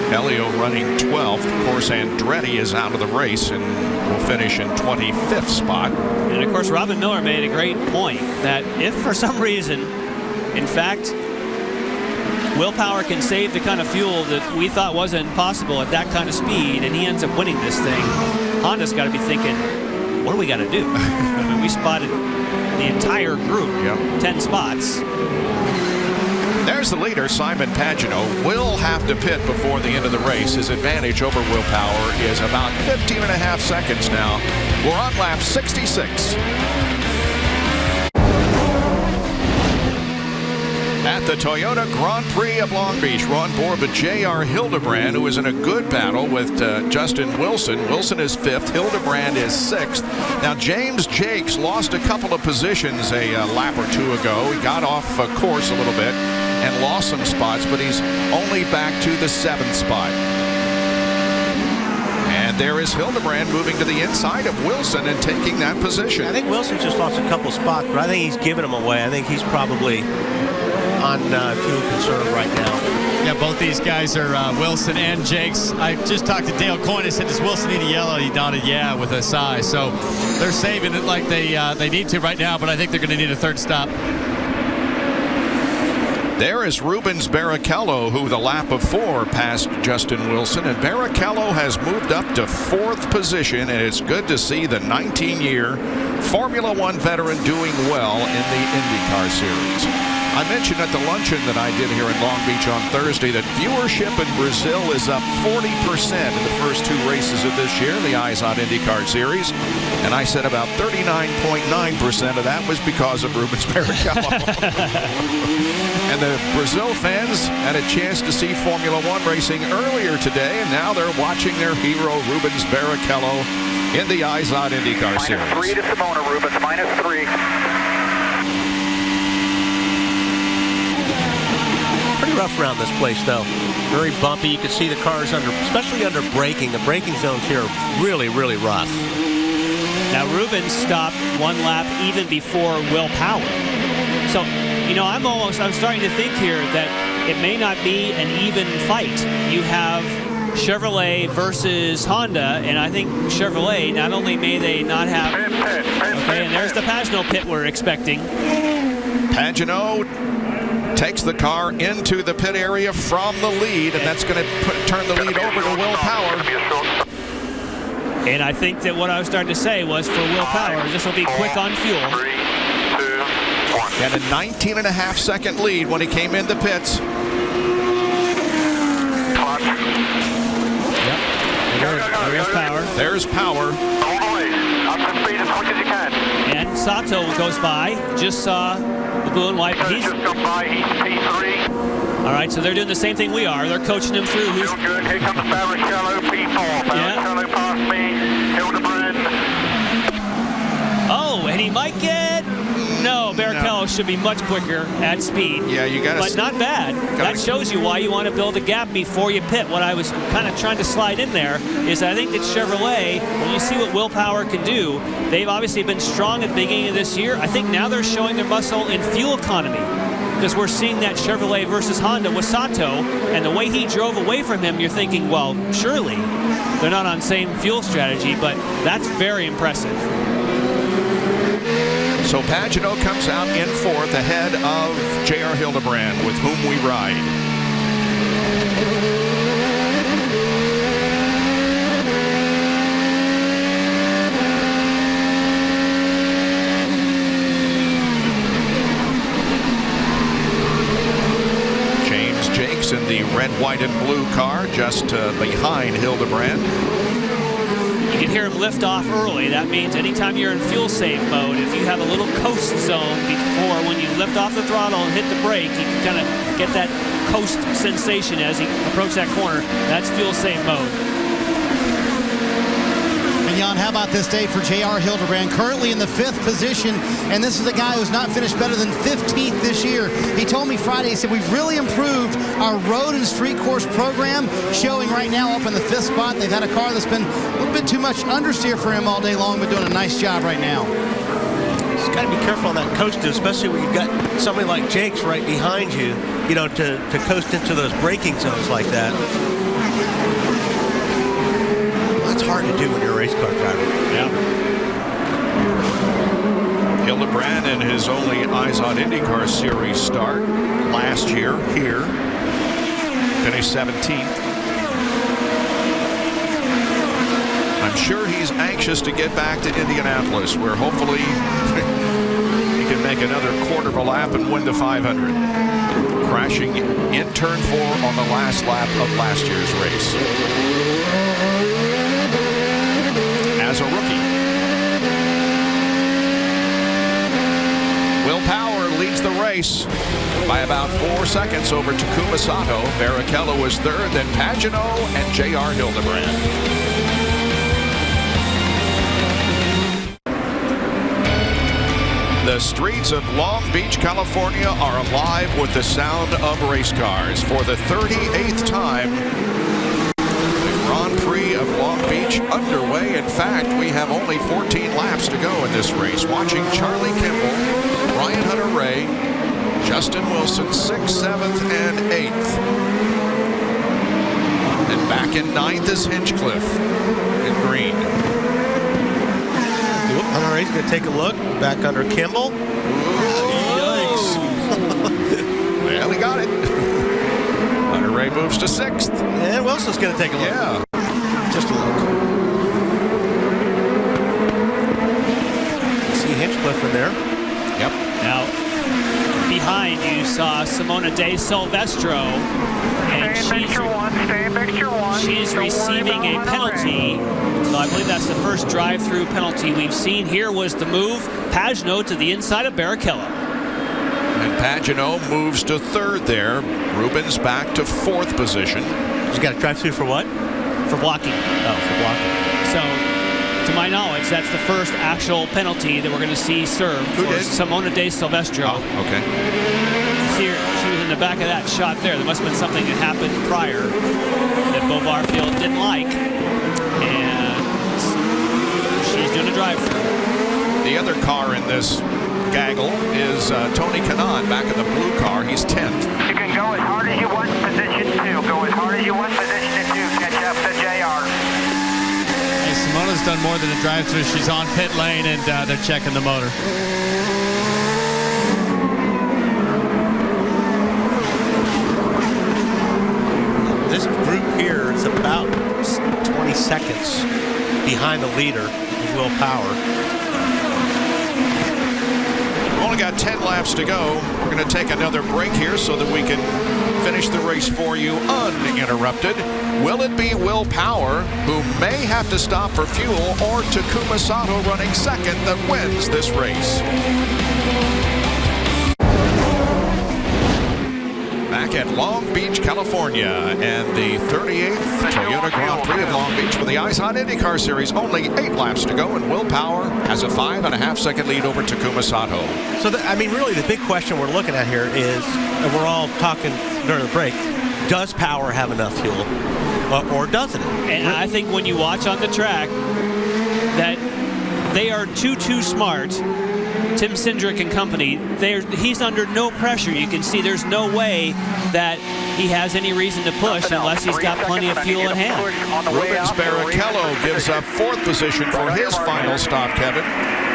Speaker 1: Helio running 12th. Of course, Andretti is out of the race and will finish in 25th spot.
Speaker 11: And of course, Robin Miller made a great point that if for some reason, in fact, Will Power can save the kind of fuel that we thought wasn't possible at that kind of speed, and he ends up winning this thing, Honda's got to be thinking, what do we got to do? I mean, we spotted the entire group, 10 spots.
Speaker 1: There's the leader, Simon Pagenaud, will have to pit before the end of the race. His advantage over Will Power is about 15.5 seconds now. We're on lap 66. At the Toyota Grand Prix of Long Beach, we're on board with J.R. Hildebrand, who is in a good battle with Justin Wilson. Wilson is 5th. Hildebrand is 6th. Now, James Jakes lost a couple of positions a lap or two ago. He got off course a little bit and lost some spots, but he's only back to the 7th spot. And there is Hildebrand moving to the inside of Wilson and taking that position.
Speaker 12: I think Wilson just lost a couple spots, but I think he's giving them away. I think he's probably on fuel conserve right now.
Speaker 13: Yeah, both these guys are Wilson and Jakes. I just talked to Dale Coyne. I said, does Wilson need a yellow? He nodded, yeah, with a sigh. So they're saving it like they need to right now, but I think they're going to need a 3rd stop.
Speaker 1: There is Rubens Barrichello, who the lap of 4 passed Justin Wilson, and Barrichello has moved up to 4th position, and it's good to see the 19-year Formula One veteran doing well in the IndyCar Series. I mentioned at the luncheon that I did here in Long Beach on Thursday that viewership in Brazil is up 40% in the first 2 races of this year, the IZOD IndyCar Series. And I said about 39.9% of that was because of Rubens Barrichello. And the Brazil fans had a chance to see Formula One racing earlier today, and now they're watching their hero, Rubens Barrichello, in the IZOD IndyCar Series.
Speaker 8: -3 to Simona, Rubens, -3.
Speaker 12: Pretty rough around this place, though. Very bumpy. You can see the cars especially under braking. The braking zones here are really, really rough.
Speaker 11: Now, Rubens stopped 1 lap even before Will Power. So, you know, I'm starting to think here that it may not be an even fight. You have Chevrolet versus Honda, and I think Chevrolet, not only may they not have... Okay, and there's the Pagenaud pit we're expecting.
Speaker 1: Pagenaud takes the car into the pit area from the lead, and that's going to turn the lead over to Will Power.
Speaker 11: And I think that what I was starting to say was for Will Power, this will be quick on fuel.
Speaker 8: 3, 2, 1.
Speaker 1: He had a 19.5-second lead when he came in the pits.
Speaker 11: There's Power.
Speaker 1: There's Power.
Speaker 8: All the way. Up to speed as quick as you can.
Speaker 11: And Sato goes by. Just saw the blue and white.
Speaker 8: He's just come by. He's P3.
Speaker 11: All right, so they're doing the same thing we are. They're coaching him through.
Speaker 8: Still good. Here comes Barrichello, P4. Barrichello past me. Hildebrand.
Speaker 11: Oh, and he might get... No, Barrichello should be much quicker at speed.
Speaker 1: Yeah, you got to...
Speaker 11: But not bad. That shows you why you want to build a gap before you pit. What I was kind of trying to slide in there is I think that Chevrolet, when you see what Will Power can do, they've obviously been strong at the beginning of this year. I think now they're showing their muscle in fuel economy, because we're seeing that Chevrolet versus Honda with Sato, and the way he drove away from him, you're thinking, well, surely they're not on same fuel strategy, but that's very impressive.
Speaker 1: So Pagenaud comes out in 4th ahead of J.R. Hildebrand, with whom we ride. James Jakes in the red, white, and blue car just behind Hildebrand.
Speaker 11: You can hear him lift off early. That means anytime you're in fuel save mode, if you have a little coast zone before, when you lift off the throttle and hit the brake, you can kind of get that coast sensation as you approach that corner. That's fuel save mode.
Speaker 2: And Jan, how about this day for J.R. Hildebrand, currently in the 5th position, and this is a guy who's not finished better than 15th this year. He told me Friday, he said, we've really improved our road and street course program, showing right now up in the 5th spot. They've had a car that's been a little bit too much understeer for him all day long, but doing a nice job right now.
Speaker 12: Just got to be careful on that coast, especially when you've got somebody like Jakes right behind you, you know, to coast into those braking zones like that. That's hard to do when you're a race car driver.
Speaker 11: Yeah.
Speaker 1: Hildebrand in his only IZOD IndyCar Series start last year here. Finished 17th. I'm sure he's anxious to get back to Indianapolis, where hopefully he can make another quarter of a lap and win the 500. Crashing in turn 4 on the last lap of last year's race. As a rookie. Will Power leads the race. race by about 4 seconds over Takuma Sato. Barrichello was third, then Pagenaud and J.R. Hildebrand. The streets of Long Beach, California are alive with the sound of race cars. For the 38th time, the Grand Prix of Long Beach underway. In fact, we have only 14 laps to go in this race. Watching Charlie Kimball, Ryan Hunter-Reay, Justin Wilson, 6th, 7th, and 8th. And back in 9th is Hinchcliffe in green.
Speaker 12: Hunter-Reay's going to take a look. Back under Kimball.
Speaker 1: Yikes. Well, he got it. Hunter-Reay moves to 6th.
Speaker 12: And Wilson's going to take a look.
Speaker 1: Yeah.
Speaker 12: Just a look. See Hinchcliffe in there.
Speaker 1: Yep.
Speaker 11: Now, behind you saw Simona De Silvestro, and she's receiving a penalty. So I believe that's the first drive-through penalty we've seen. Here was the move, Pagenaud to the inside of Barrichello.
Speaker 1: And Pagenaud moves to 3rd there. Rubens back to 4th position.
Speaker 12: He's got a drive-through for what?
Speaker 11: For blocking.
Speaker 12: Oh, for blocking.
Speaker 11: So, to my knowledge, that's the first actual penalty that we're going to see served for Simona De Silvestro.
Speaker 1: Oh, okay.
Speaker 11: See her, she was in the back of that shot there. There must have been something that happened prior that Bo Barfield didn't like. And she's doing a drive-through.
Speaker 1: The other car in this gaggle is Tony Kanaan back in the blue car. He's 10th.
Speaker 8: You can go as hard as you want in position 2. Go as hard as you want in position 2. Catch up to JR.
Speaker 13: Hey, Simona's done more than a drive-through. She's on pit lane, and they're checking the motor.
Speaker 12: This group here is about 20 seconds behind the leader, Will Power.
Speaker 1: Only got 10 laps to go. We're going to take another break here so that we can finish the race for you uninterrupted. Will it be Will Power, who may have to stop for fuel, or Takuma Sato running 2nd that wins this race? Back at Long Beach, California, and the 38th Toyota Grand Prix of Long Beach for the Izod IndyCar Series. Only 8 laps to go, and Will Power has a 5.5-second lead over Takuma Sato.
Speaker 12: So, I mean, really, the big question we're looking at here is, and we're all talking during the break, does Power have enough fuel, or doesn't it?
Speaker 11: And I think when you watch on the track that they are too smart. Tim Cindric and company, he's under no pressure. You can see there's no way that he has any reason to push unless he's got plenty of fuel in hand.
Speaker 1: Rubens Barrichello gives up 4th position for his final stop, Kevin.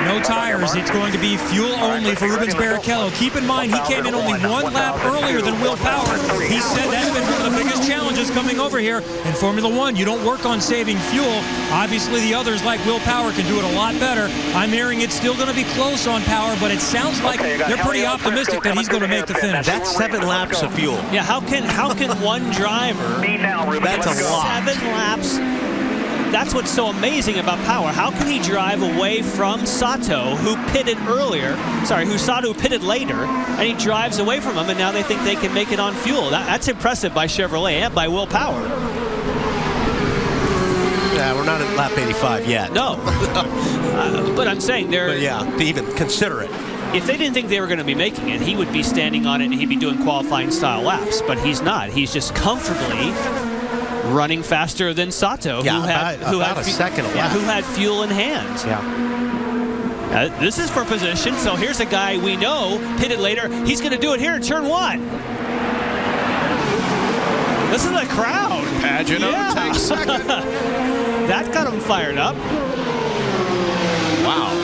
Speaker 5: No tires. It's going to be fuel only for Rubens Barrichello. Keep in mind, he came in only 1 lap earlier than Will Power. He said that's been one of the biggest challenges coming over here in Formula One. You don't work on saving fuel. Obviously, the others like Will Power can do it a lot better. I'm hearing it's still going to be close on Power, but it sounds like they're pretty optimistic that he's going to make the finish.
Speaker 12: That's 7 laps of fuel.
Speaker 11: Yeah, how can one driver,
Speaker 12: that's a lot.
Speaker 11: 7 laps? That's what's so amazing about Power. How can he drive away from Sato, who pitted earlier? Sorry, who Sato pitted later, and he drives away from him, and now they think they can make it on fuel. That's impressive by Chevrolet and by Will Power.
Speaker 12: Yeah, we're not at lap 85 yet.
Speaker 11: No, but I'm saying they're.
Speaker 12: But yeah, to even consider it.
Speaker 11: If they didn't think they were going to be making it, he would be standing on it and he'd be doing qualifying style laps. But he's not. He's just comfortably running faster than Sato,
Speaker 12: yeah,
Speaker 11: who had
Speaker 12: a second a lap.
Speaker 11: who had fuel in hand.
Speaker 12: Yeah.
Speaker 11: This is for position. So here's a guy we know pitted later. He's going to do it here in turn 1. Listen to the crowd.
Speaker 1: Pagenaud takes 2nd.
Speaker 11: That got him fired up.
Speaker 1: Wow.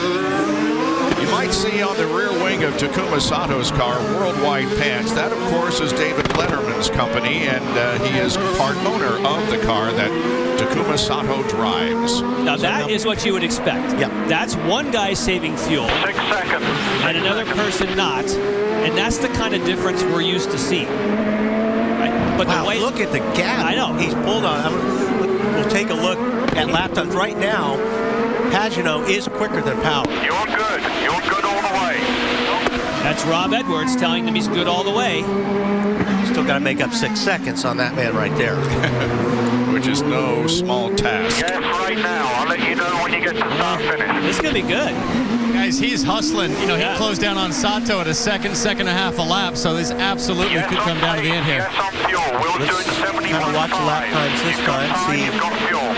Speaker 1: You might see on the rear wing of Takuma Sato's car Worldwide Pants. That, of course, is David Letterman's company, and he is part owner of the car that Takuma Sato drives.
Speaker 11: Now, that is what you would expect.
Speaker 12: Yep.
Speaker 11: That's one guy saving fuel.
Speaker 8: 6 seconds.
Speaker 11: And another person not. And that's the kind of difference we're used to seeing. Right? But
Speaker 12: wow,
Speaker 11: the way,
Speaker 12: look at the gap.
Speaker 11: I know.
Speaker 12: He's pulled on. We'll take a look at lap times right now. Pagenaud is quicker than Power.
Speaker 8: You're good all the way.
Speaker 11: That's Rob Edwards telling him he's good all the way.
Speaker 12: Still got to make up 6 seconds on that man right there.
Speaker 1: Which is no small task.
Speaker 8: Yes, right now. I'll let you know when you get to stop finish.
Speaker 11: This is going to be good.
Speaker 13: Guys, he's hustling. You know, he closed down on Sato at a second and a half a lap, so this absolutely could come down to the end here.
Speaker 8: Yes, on fuel. We'll do it 71.5.
Speaker 12: Kind of watch the lap times this time. See.
Speaker 8: You've got fuel.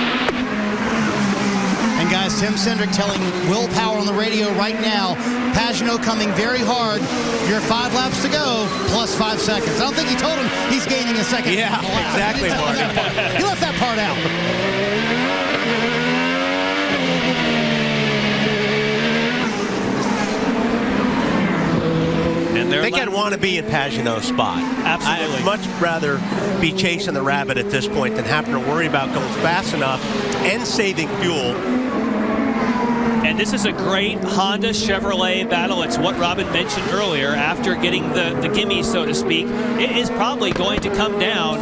Speaker 2: And guys, Tim Cindric telling Will Power on the radio right now, Pagenaud coming very hard. You're 5 laps to go, plus 5 seconds. I don't think he told him he's gaining a second.
Speaker 12: Yeah, exactly, Marty.
Speaker 2: He left that part out.
Speaker 12: I think I'd want to be in Pagenaud's spot.
Speaker 11: Absolutely.
Speaker 12: I'd much rather be chasing the rabbit at this point than having to worry about going fast enough and saving fuel.
Speaker 11: And this is a great Honda Chevrolet battle. It's what Robin mentioned earlier. After getting the gimme, so to speak, it is probably going to come down.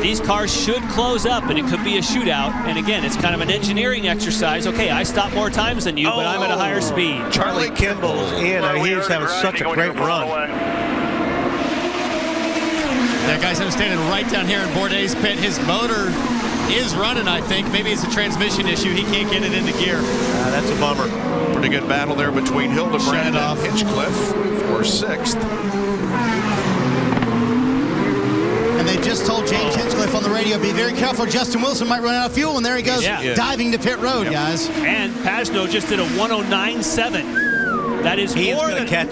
Speaker 11: These cars should close up, and it could be a shootout. And again, it's kind of an engineering exercise. Okay, I stop more times than you, but I'm at a higher speed.
Speaker 12: Charlie Kimball's in. He's having such a great run.
Speaker 13: Yeah, guys, I'm standing right down here in Bourdais' pit. His motor is running, I think. Maybe it's a transmission issue. He can't get it into gear.
Speaker 12: That's a bummer.
Speaker 1: Pretty good battle there between Hildebrand and Hinchcliffe for 6th.
Speaker 2: And they just told James Hinchcliffe on the radio, be very careful. Justin Wilson might run out of fuel. And there he goes, diving to pit road, guys.
Speaker 11: And Pagenaud just did a 109.7. That is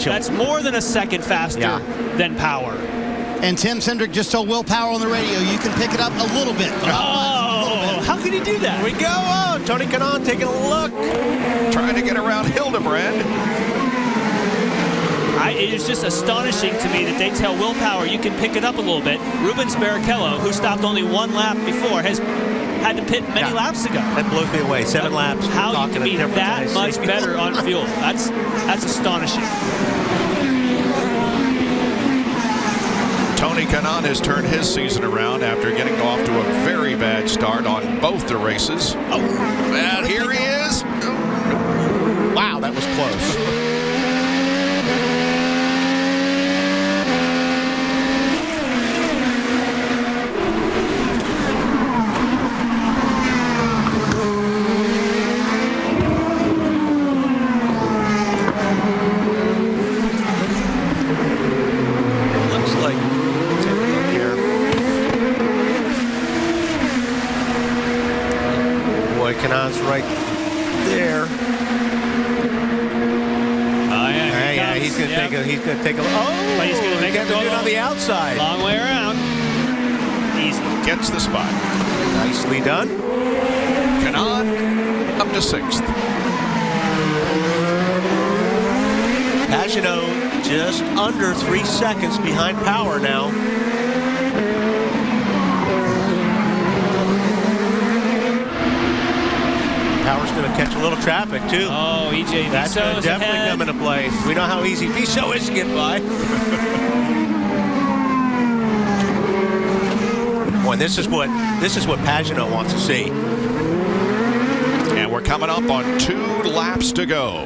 Speaker 11: that's more than a second faster than Power.
Speaker 2: And Tim Cindric just told Will Power on the radio, you can pick it up a little bit.
Speaker 11: How can he do that?
Speaker 12: Here we go. Oh, Tony Kanaan taking a look.
Speaker 1: Trying to get around Hildebrand.
Speaker 11: It is just astonishing to me that they tell Will Power you can pick it up a little bit. Rubens Barrichello, who stopped only 1 lap before, has had to pit many laps ago.
Speaker 12: That blows me away. 7 laps.
Speaker 11: How you can be that much better on fuel? That's astonishing.
Speaker 1: Tony Kanaan has turned his season around after getting off to a very bad start on both the races. And here he is.
Speaker 12: Wow, that was close. Kanaan's right there. He's going to take a. He's going to take a. Oh,
Speaker 11: but he's going to make
Speaker 12: it do it on the outside.
Speaker 11: Long way around. Easy.
Speaker 1: Gets the spot.
Speaker 12: Nicely done.
Speaker 1: Kanaan up to 6th.
Speaker 12: Pagenaud just under 3 seconds behind Power now. Power's going to catch a little traffic, too.
Speaker 11: Oh, EJ
Speaker 12: That's going to definitely come into play. We know how easy Viso is to get by. Boy, this is what Pagenaud wants to see.
Speaker 1: And we're coming up on 2 laps to go.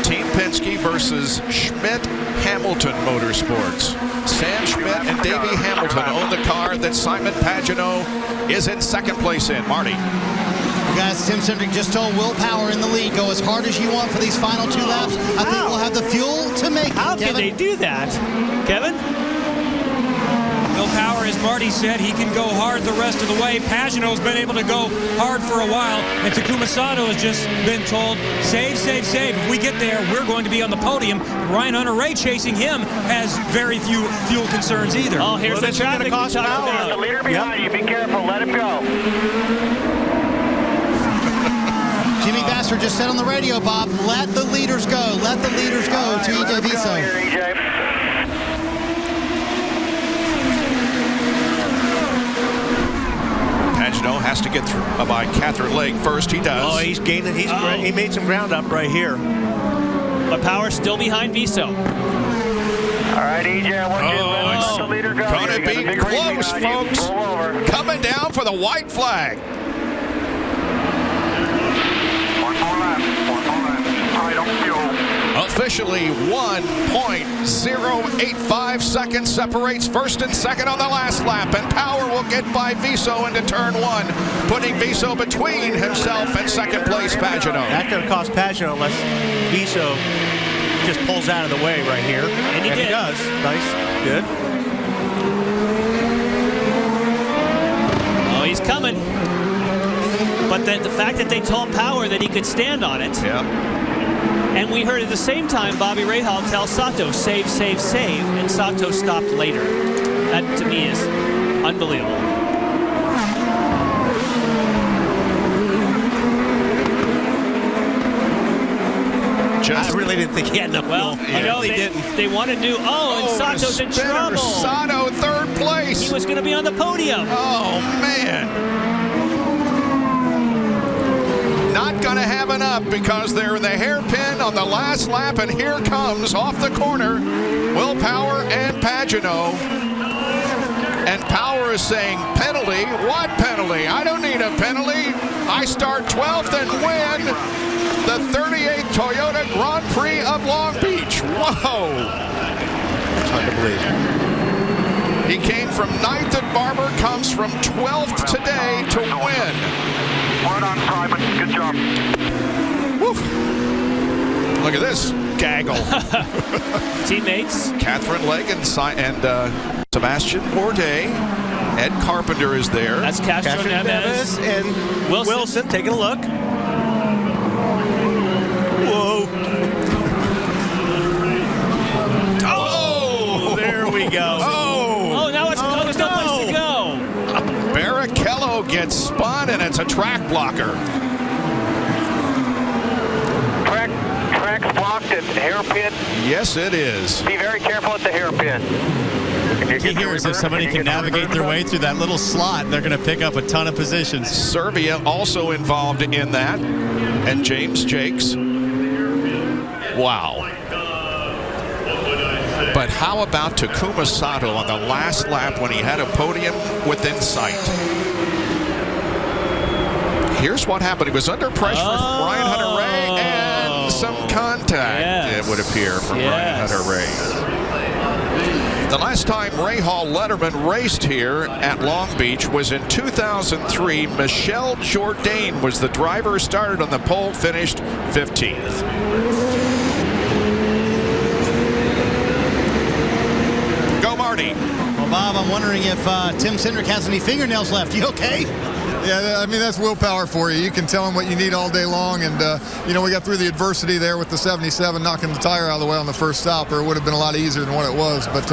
Speaker 1: Team Penske versus Schmidt-Hamilton Motorsports. Sam Schmidt and Davey Hamilton own the car that Simon Pagenaud is in 2nd place in. Marty.
Speaker 2: Guys, Tim Cindric just told Will Power in the lead, go as hard as you want for these final 2 laps. I think we'll have the fuel to make it.
Speaker 11: How can they do that? Kevin?
Speaker 5: Will Power, as Marty said, he can go hard the rest of the way. Pagenaud's been able to go hard for a while, and Takuma Sato has just been told, save, save, save. If we get there, we're going to be on the podium. Ryan Hunter-Reay chasing him has very few fuel concerns either.
Speaker 11: Oh, here's the traffic.
Speaker 8: The leader behind you. Be careful. Let him go.
Speaker 2: Jimmy Vasser just said on the radio, Bob, let the leaders go. Let the leaders go to EJ Viso.
Speaker 1: Pagenaud has to get through by Catherine Lake first. He does.
Speaker 12: Oh, he's gaining. He made some ground up right here.
Speaker 11: But Power's still behind Viso.
Speaker 8: All right, EJ, I want you to let the leader go.
Speaker 1: Gonna be close, folks. Coming down for the white flag.
Speaker 8: 1 more lap. 1 more lap.
Speaker 1: officially 1.085 seconds separates first and second on the last lap, and Power will get by Viso into turn 1, putting Viso between himself and second place Pagenaud.
Speaker 12: That could have cost Pagenaud unless Viso just pulls out of the way right here.
Speaker 11: And he
Speaker 12: does. Nice. Good.
Speaker 11: Oh, he's coming. But the fact that they told Power that he could stand on it.
Speaker 1: Yeah.
Speaker 11: And we heard at the same time Bobby Rahal tell Sato, save, save, save, and Sato stopped later. That, to me, is unbelievable.
Speaker 12: I really didn't think he had enough fuel.
Speaker 11: They want to do. And Sato's in trouble.
Speaker 1: Sato, third place.
Speaker 11: He was going to be on the podium.
Speaker 1: Oh, man. Not going to have enough because they're in the hairpin on the last lap, and here comes off the corner Will Power and Pagenaud. And Power is saying, penalty? What penalty? I don't need a penalty. I start 12th and win the 38th Toyota Grand Prix of Long Beach. Whoa.
Speaker 12: That's hard to believe.
Speaker 1: He came from 9th at Barber, comes from 12th today to win.
Speaker 8: Well done, Simon. Good job.
Speaker 1: Woo. Look at this gaggle.
Speaker 11: Teammates.
Speaker 1: Catherine Legg and Sebastian Bourdais. Ed Carpenter is there.
Speaker 11: That's Castro Neves
Speaker 12: and Wilson taking a look. Whoa.
Speaker 1: Oh,
Speaker 12: there we go.
Speaker 1: Oh,
Speaker 11: now there's no place to go.
Speaker 1: Barrichello gets spun, and it's a track blocker.
Speaker 8: Track's blocked at hairpin.
Speaker 1: Yes, it is.
Speaker 8: Be very careful at the hairpin.
Speaker 13: The key here is if somebody can navigate their way through that little slot, they're going to pick up a ton of positions.
Speaker 1: Serbia also involved in that, and James Jakes. Wow. But how about Takuma Sato on the last lap when he had a podium within sight? Here's what happened. He was under pressure from Ryan Hunter-Reay and some contact, it would appear, from Ryan Hunter-Reay. The last time Rahal Letterman raced here at Long Beach was in 2003. Michel Jourdain was the driver, started on the pole, finished 15th. Go, Marty.
Speaker 2: Well, Bob, I'm wondering if Tim Cindric has any fingernails left. You okay?
Speaker 18: Yeah, I mean, that's willpower for you. You can tell him what you need all day long. And, we got through the adversity there with the 77, knocking the tire out of the way on the first stop, or it would have been a lot easier than what it was. But,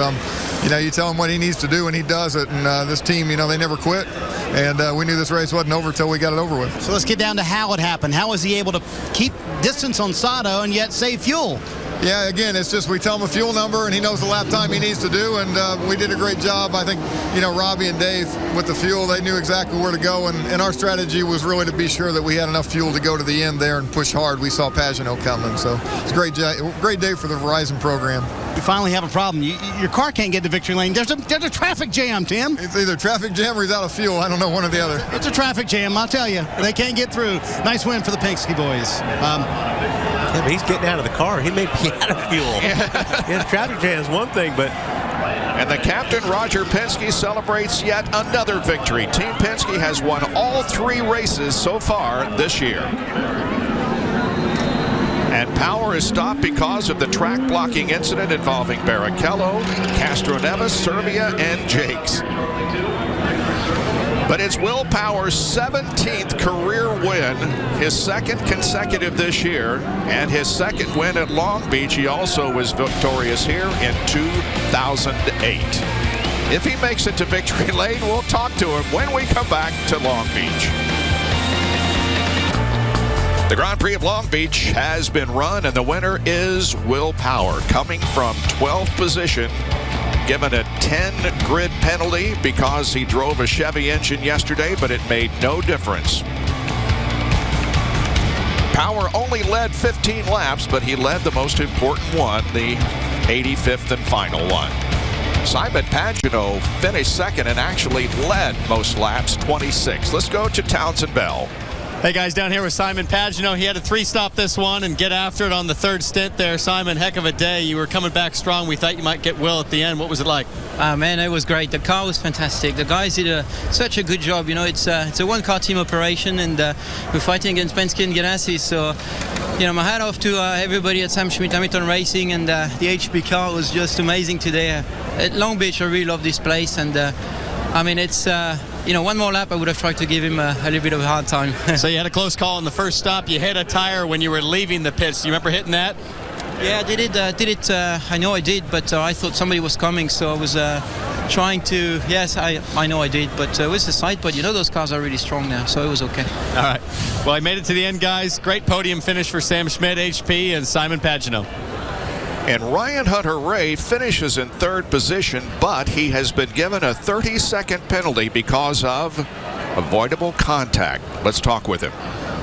Speaker 18: you tell him what he needs to do, and he does it. And this team, they never quit. And we knew this race wasn't over until we got it over with.
Speaker 2: So let's get down to how it happened. How was he able to keep distance on Sato and yet save fuel?
Speaker 18: Yeah, again, it's just we tell him a fuel number, and he knows the lap time he needs to do, and we did a great job. I think, Robbie and Dave with the fuel, they knew exactly where to go, and our strategy was really to be sure that we had enough fuel to go to the end there and push hard. We saw Pagenaud coming, so it's a great day for the Verizon program.
Speaker 2: You finally have a problem. Your car can't get to victory lane. There's a traffic jam, Tim.
Speaker 18: It's either traffic jam or he's out of fuel. I don't know, one or the other.
Speaker 2: It's a traffic jam, I'll tell you. They can't get through. Nice win for the Penske boys.
Speaker 12: Yeah, but he's getting out of the car. He may be out of fuel. Yeah, traffic jam is one thing, but...
Speaker 1: And the captain, Roger Penske, celebrates yet another victory. Team Penske has won all 3 races so far this year. And Power is stopped because of the track blocking incident involving Barrichello, Castro Neves, Serbia, and Jakes. But it's Will Power's 17th career win, his second consecutive this year, and his second win at Long Beach. He also was victorious here in 2008. If he makes it to victory lane, we'll talk to him when we come back to Long Beach. The Grand Prix of Long Beach has been run, and the winner is Will Power, coming from 12th position, given a 10 grid penalty because he drove a Chevy engine yesterday, but it made no difference. Power only led 15 laps, but he led the most important one, the 85th and final one. Simon Pagenaud finished second and actually led most laps, 26. Let's go to Townsend Bell.
Speaker 13: Hey guys, down here with Simon Pagenaud. He had a 3-stop this one and get after it on the 3rd stint there. Simon, heck of a day. You were coming back strong. We thought you might get Will at the end. What was it like?
Speaker 19: Man, it was great. The car was fantastic. The guys did such a good job. You know, it's a one-car team operation, and we're fighting against Penske and Ganassi. So, you know, my hat off to everybody at Sam Schmidt Hamilton Racing, and the HP car was just amazing today. At Long Beach, I really love this place, and I mean, it's you know, one more lap, I would have tried to give him a little bit of a hard time.
Speaker 13: So you had a close call on the first stop. You hit a tire when you were leaving the pits. Do you remember hitting that?
Speaker 19: Yeah, I did it. I know I did, but I thought somebody was coming, so I was trying to. Yes, I know I did, but with the side, but you know those cars are really strong now, so it was okay.
Speaker 13: All right. Well, I made it to the end, guys. Great podium finish for Sam Schmidt, HP, and Simon Pagenaud.
Speaker 1: And Ryan Hunter-Reay finishes in 3rd position, but he has been given a 30-second penalty because of avoidable contact. Let's talk with him.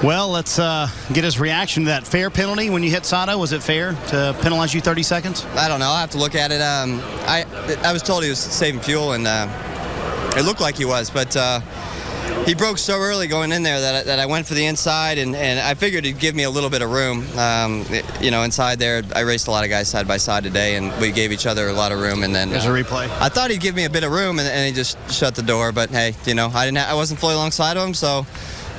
Speaker 2: Well, let's get his reaction to that fair penalty when you hit Sato. Was it fair to penalize you 30 seconds?
Speaker 21: I don't know. I'll have to look at it. I was told he was saving fuel, and it looked like he was, but he broke so early going in there that I went for the inside, and I figured he'd give me a little bit of room. You know, inside there, I raced a lot of guys side by side today, and we gave each other a lot of room. And then
Speaker 2: there's a replay.
Speaker 21: I thought he'd give me a bit of room, and he just shut the door. But hey, you know, I wasn't fully alongside of him, so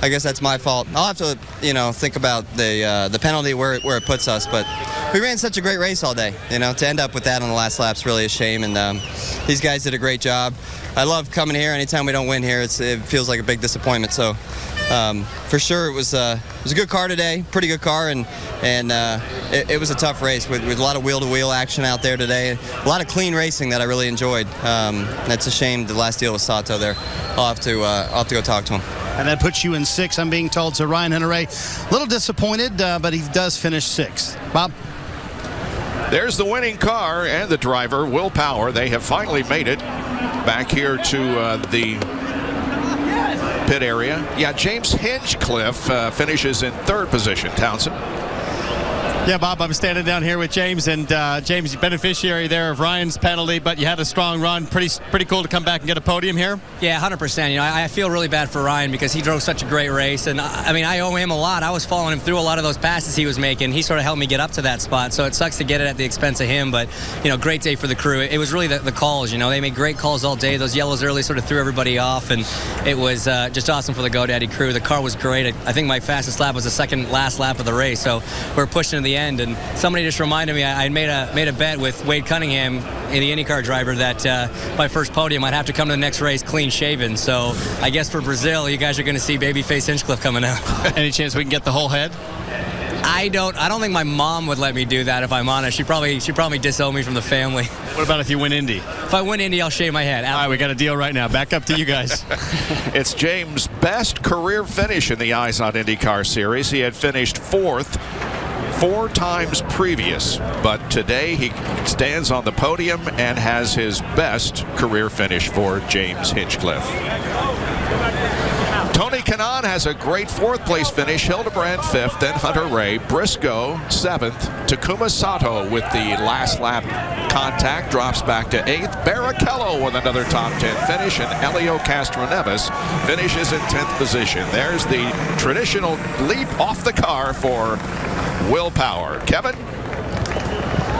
Speaker 21: I guess that's my fault. I'll have to, you know, think about the penalty where it puts us. But we ran such a great race all day. You know, to end up with that on the last lap's really a shame. And these guys did a great job. I love coming here. Anytime we don't win here, it feels like a big disappointment. So for sure, it was a good car today, pretty good car, and it was a tough race with a lot of wheel-to-wheel action out there today. A lot of clean racing that I really enjoyed. That's a shame the last deal with Sato there. I'll have to go talk to him.
Speaker 2: And that puts you in 6th, I'm being told. So Ryan Hunter-Reay, a little disappointed, but he does finish 6th. Bob?
Speaker 1: There's the winning car and the driver, Will Power. They have finally made it back here to the pit area. Yeah, James Hinchcliffe finishes in 3rd position. Townsend.
Speaker 13: Yeah, Bob, I'm standing down here with James, and James, beneficiary there of Ryan's penalty, but you had a strong run. Pretty cool to come back and get a podium here.
Speaker 23: Yeah, 100%. You know, I feel really bad for Ryan because he drove such a great race, and I mean, I owe him a lot. I was following him through a lot of those passes he was making. He sort of helped me get up to that spot, so it sucks to get it at the expense of him, but, you know, great day for the crew. It was really the calls, you know. They made great calls all day. Those yellows early sort of threw everybody off, and it was just awesome for the GoDaddy crew. The car was great. I think my fastest lap was the second last lap of the race, so we're pushing to the end, and somebody just reminded me I made a bet with Wade Cunningham, in the IndyCar driver, that my first podium I'd have to come to the next race clean shaven. So I guess for Brazil, you guys are going to see babyface Hinchcliffe coming out.
Speaker 13: Any chance we can get the whole head?
Speaker 23: I don't think my mom would let me do that, if I'm honest. She'd probably disown me from the family.
Speaker 13: What about if you win Indy?
Speaker 23: If I win Indy, I'll shave my head.
Speaker 13: All right, we got a deal right now. Back up to you guys.
Speaker 1: It's James' best career finish in the Eyes on IndyCar series. He had finished 4th 4 times previous, but today he stands on the podium and has his best career finish for James Hinchcliffe. Tony Kanaan has a great 4th place finish. Hildebrand 5th, then Hunter-Reay. Briscoe 7th. Takuma Sato with the last lap contact drops back to 8th. Barrichello with another top 10 finish, and Elio Castroneves finishes in 10th position. There's the traditional leap off the car for Will Power. Kevin?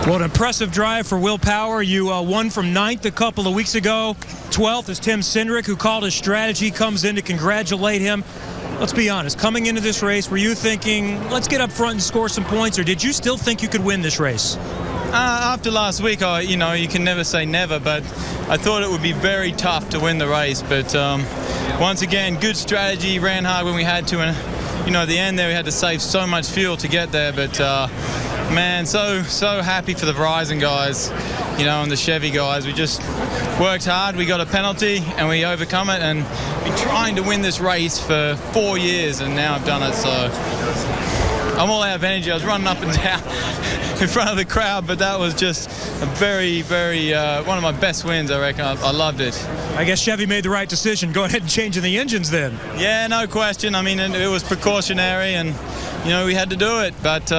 Speaker 5: Well, an impressive drive for Will Power. You won from 9th a couple of weeks ago. 12th is Tim Cindric, who called his strategy, comes in to congratulate him. Let's be honest, coming into this race, were you thinking, let's get up front and score some points, or did you still think you could win this race?
Speaker 22: After last week, you can never say never, but I thought it would be very tough to win the race. But once again, good strategy, ran hard when we had to, and at the end there we had to save so much fuel to get there. But man, so happy for the Verizon guys, and the Chevy guys. We just worked hard. We got a penalty and we overcome it, and been trying to win this race for 4 years, and now I've done it. So I'm all out of energy. I was running up and down in front of the crowd, but that was just a very, very one of my best wins, I reckon. I loved it.
Speaker 5: I guess Chevy made the right decision. Go ahead and changing the engines then.
Speaker 22: Yeah, no question. I mean, it was precautionary, and we had to do it, but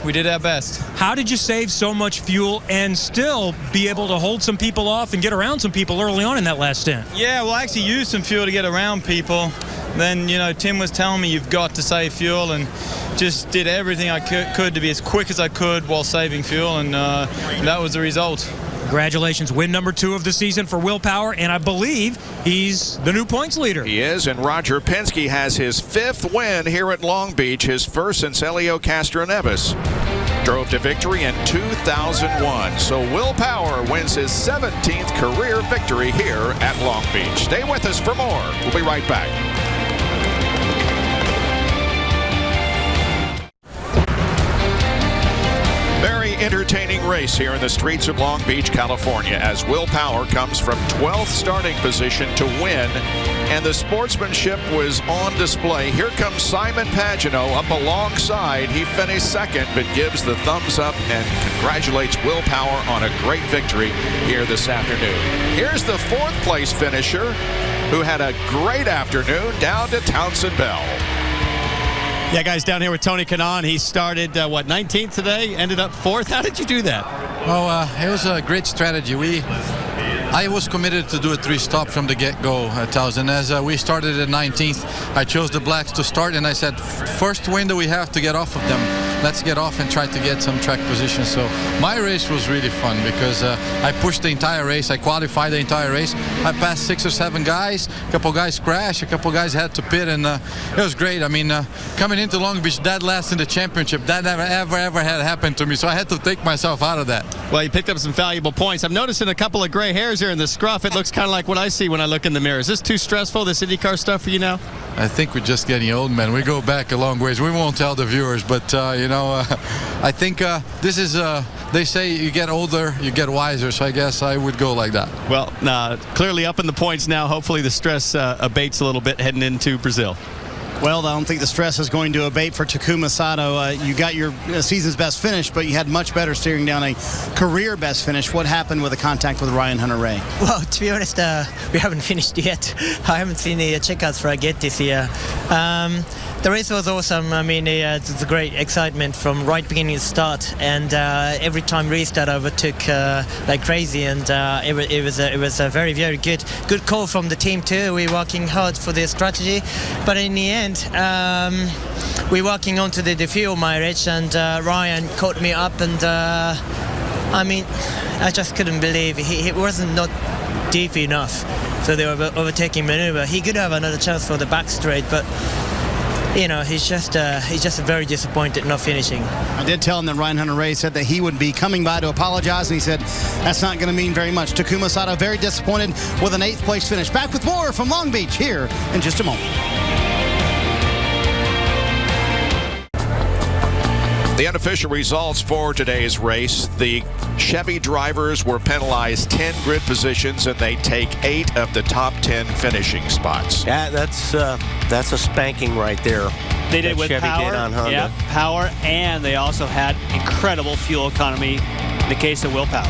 Speaker 22: we did our best.
Speaker 5: How did you save so much fuel and still be able to hold some people off and get around some people early on in that last stint?
Speaker 22: Yeah, well, I actually used some fuel to get around people, then, you know, Tim was telling me you've got to save fuel, and just did everything I could to be as quick as I could while saving fuel, and that was the result.
Speaker 5: Congratulations, win number 2 of the season for Will Power, and I believe he's the new points leader.
Speaker 1: He is, and Roger Penske has his 5th win here at Long Beach, his first since Helio Castroneves drove to victory in 2001. So Will Power wins his 17th career victory here at Long Beach. Stay with us for more. We'll be right back. Entertaining race here in the streets of Long Beach, California, as Will Power comes from 12th starting position to win, and the sportsmanship was on display. Here comes Simon Pagenaud up alongside. He finished 2nd, but gives the thumbs up and congratulates Will Power on a great victory here this afternoon. Here's the 4th place finisher who had a great afternoon, down to Townsend Bell.
Speaker 13: Yeah, guys, down here with Tony Kanaan. He started, 19th today, ended up 4th. How did you do that?
Speaker 4: Oh, it was a great strategy. I was committed to do a 3-stop from the get-go, Townsend. As we started at 19th, I chose the blacks to start, and I said, first window we have to get off of them. Let's get off and try to get some track position. So my race was really fun because I pushed the entire race. I qualified the entire race. I passed 6 or 7 guys. A couple guys crashed. A couple guys had to pit, and it was great. I mean, coming into Long Beach dead last in the championship, that never, ever had happened to me. So I had to take myself out of that.
Speaker 13: Well, you picked up some valuable points. I'm noticing a couple of gray hairs here in the scruff. It looks kind of like what I see when I look in the mirror. Is this too stressful, this IndyCar stuff for you now?
Speaker 4: I think we're just getting old, man. We go back a long ways. We won't tell the viewers, but, I think this is, they say you get older, you get wiser, so I guess I would go like that.
Speaker 13: Well, clearly up in the points now. Hopefully the stress abates a little bit heading into Brazil.
Speaker 2: Well, I don't think the stress is going to abate for Takuma Sato. You got your season's best finish, but you had much better steering down a career best finish. What happened with the contact with Ryan Hunter-Reay?
Speaker 7: Well, to be honest, we haven't finished yet. I haven't seen the checkouts for Agate this year. The race was awesome. I mean, it's a great excitement from right beginning to start, and every time restart I overtook like crazy, and it was a very, very good call from the team too. We're working hard for the strategy, but in the end, we're working onto the fuel mileage, and Ryan caught me up, and I mean, I just couldn't believe he wasn't not deep enough, so they were overtaking maneuver. He could have another chance for the back straight, but you know, he's just very disappointed not finishing.
Speaker 2: I did tell him that Ryan Hunter-Reay said that he would be coming by to apologize, and he said that's not going to mean very much. Takuma Sato very disappointed with an 8th place finish. Back with more from Long Beach here in just a moment.
Speaker 1: The unofficial results for today's race: the Chevy drivers were penalized 10 grid positions, and they take 8 of the top 10 finishing spots.
Speaker 12: Yeah, that's a spanking right there.
Speaker 11: They did with
Speaker 12: Chevy
Speaker 11: power,
Speaker 12: did on Honda.
Speaker 11: yeah, power, and they also had incredible fuel economy in the case of Will Power.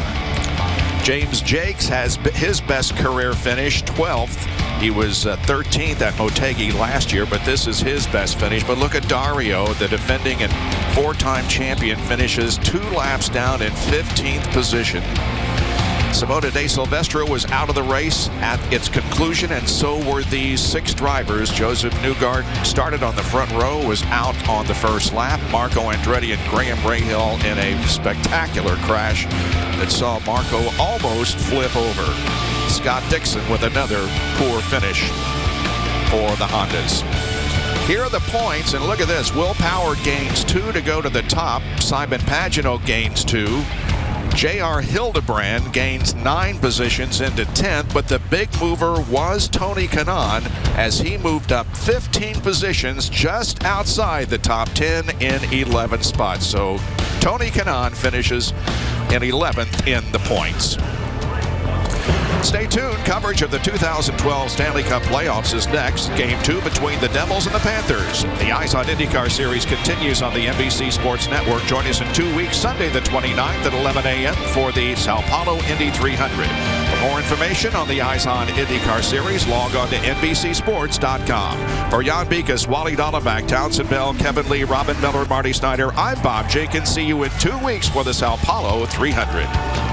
Speaker 1: James Jakes has his best career finish, 12th. He was 13th at Motegi last year, but this is his best finish. But look at Dario, the defending and 4-time champion, finishes 2 laps down in 15th position. Simona De Silvestro was out of the race at its conclusion, and so were these 6 drivers. Joseph Newgarden started on the front row, was out on the first lap. Marco Andretti and Graham Rahal in a spectacular crash that saw Marco almost flip over. Scott Dixon with another poor finish for the Hondas. Here are the points, and look at this. Will Power gains 2 to go to the top. Simon Pagenaud gains 2. J.R. Hildebrand gains 9 positions into 10th, but the big mover was Tony Kanaan as he moved up 15 positions just outside the top 10 in 11 spots. So Tony Kanaan finishes in 11th in the points. Stay tuned. Coverage of the 2012 Stanley Cup playoffs is next. Game 2 between the Devils and the Panthers. The Eyes on IndyCar series continues on the NBC Sports Network. Join us in 2 weeks, Sunday the 29th at 11 a.m. for the Sao Paulo Indy 300. For more information on the Eyes on IndyCar series, log on to NBCSports.com. For Jan Bikas, Wally Dallenbach, Townsend Bell, Kevin Lee, Robin Miller, Marty Snyder, I'm Bob Jenkins. See you in 2 weeks for the Sao Paulo 300.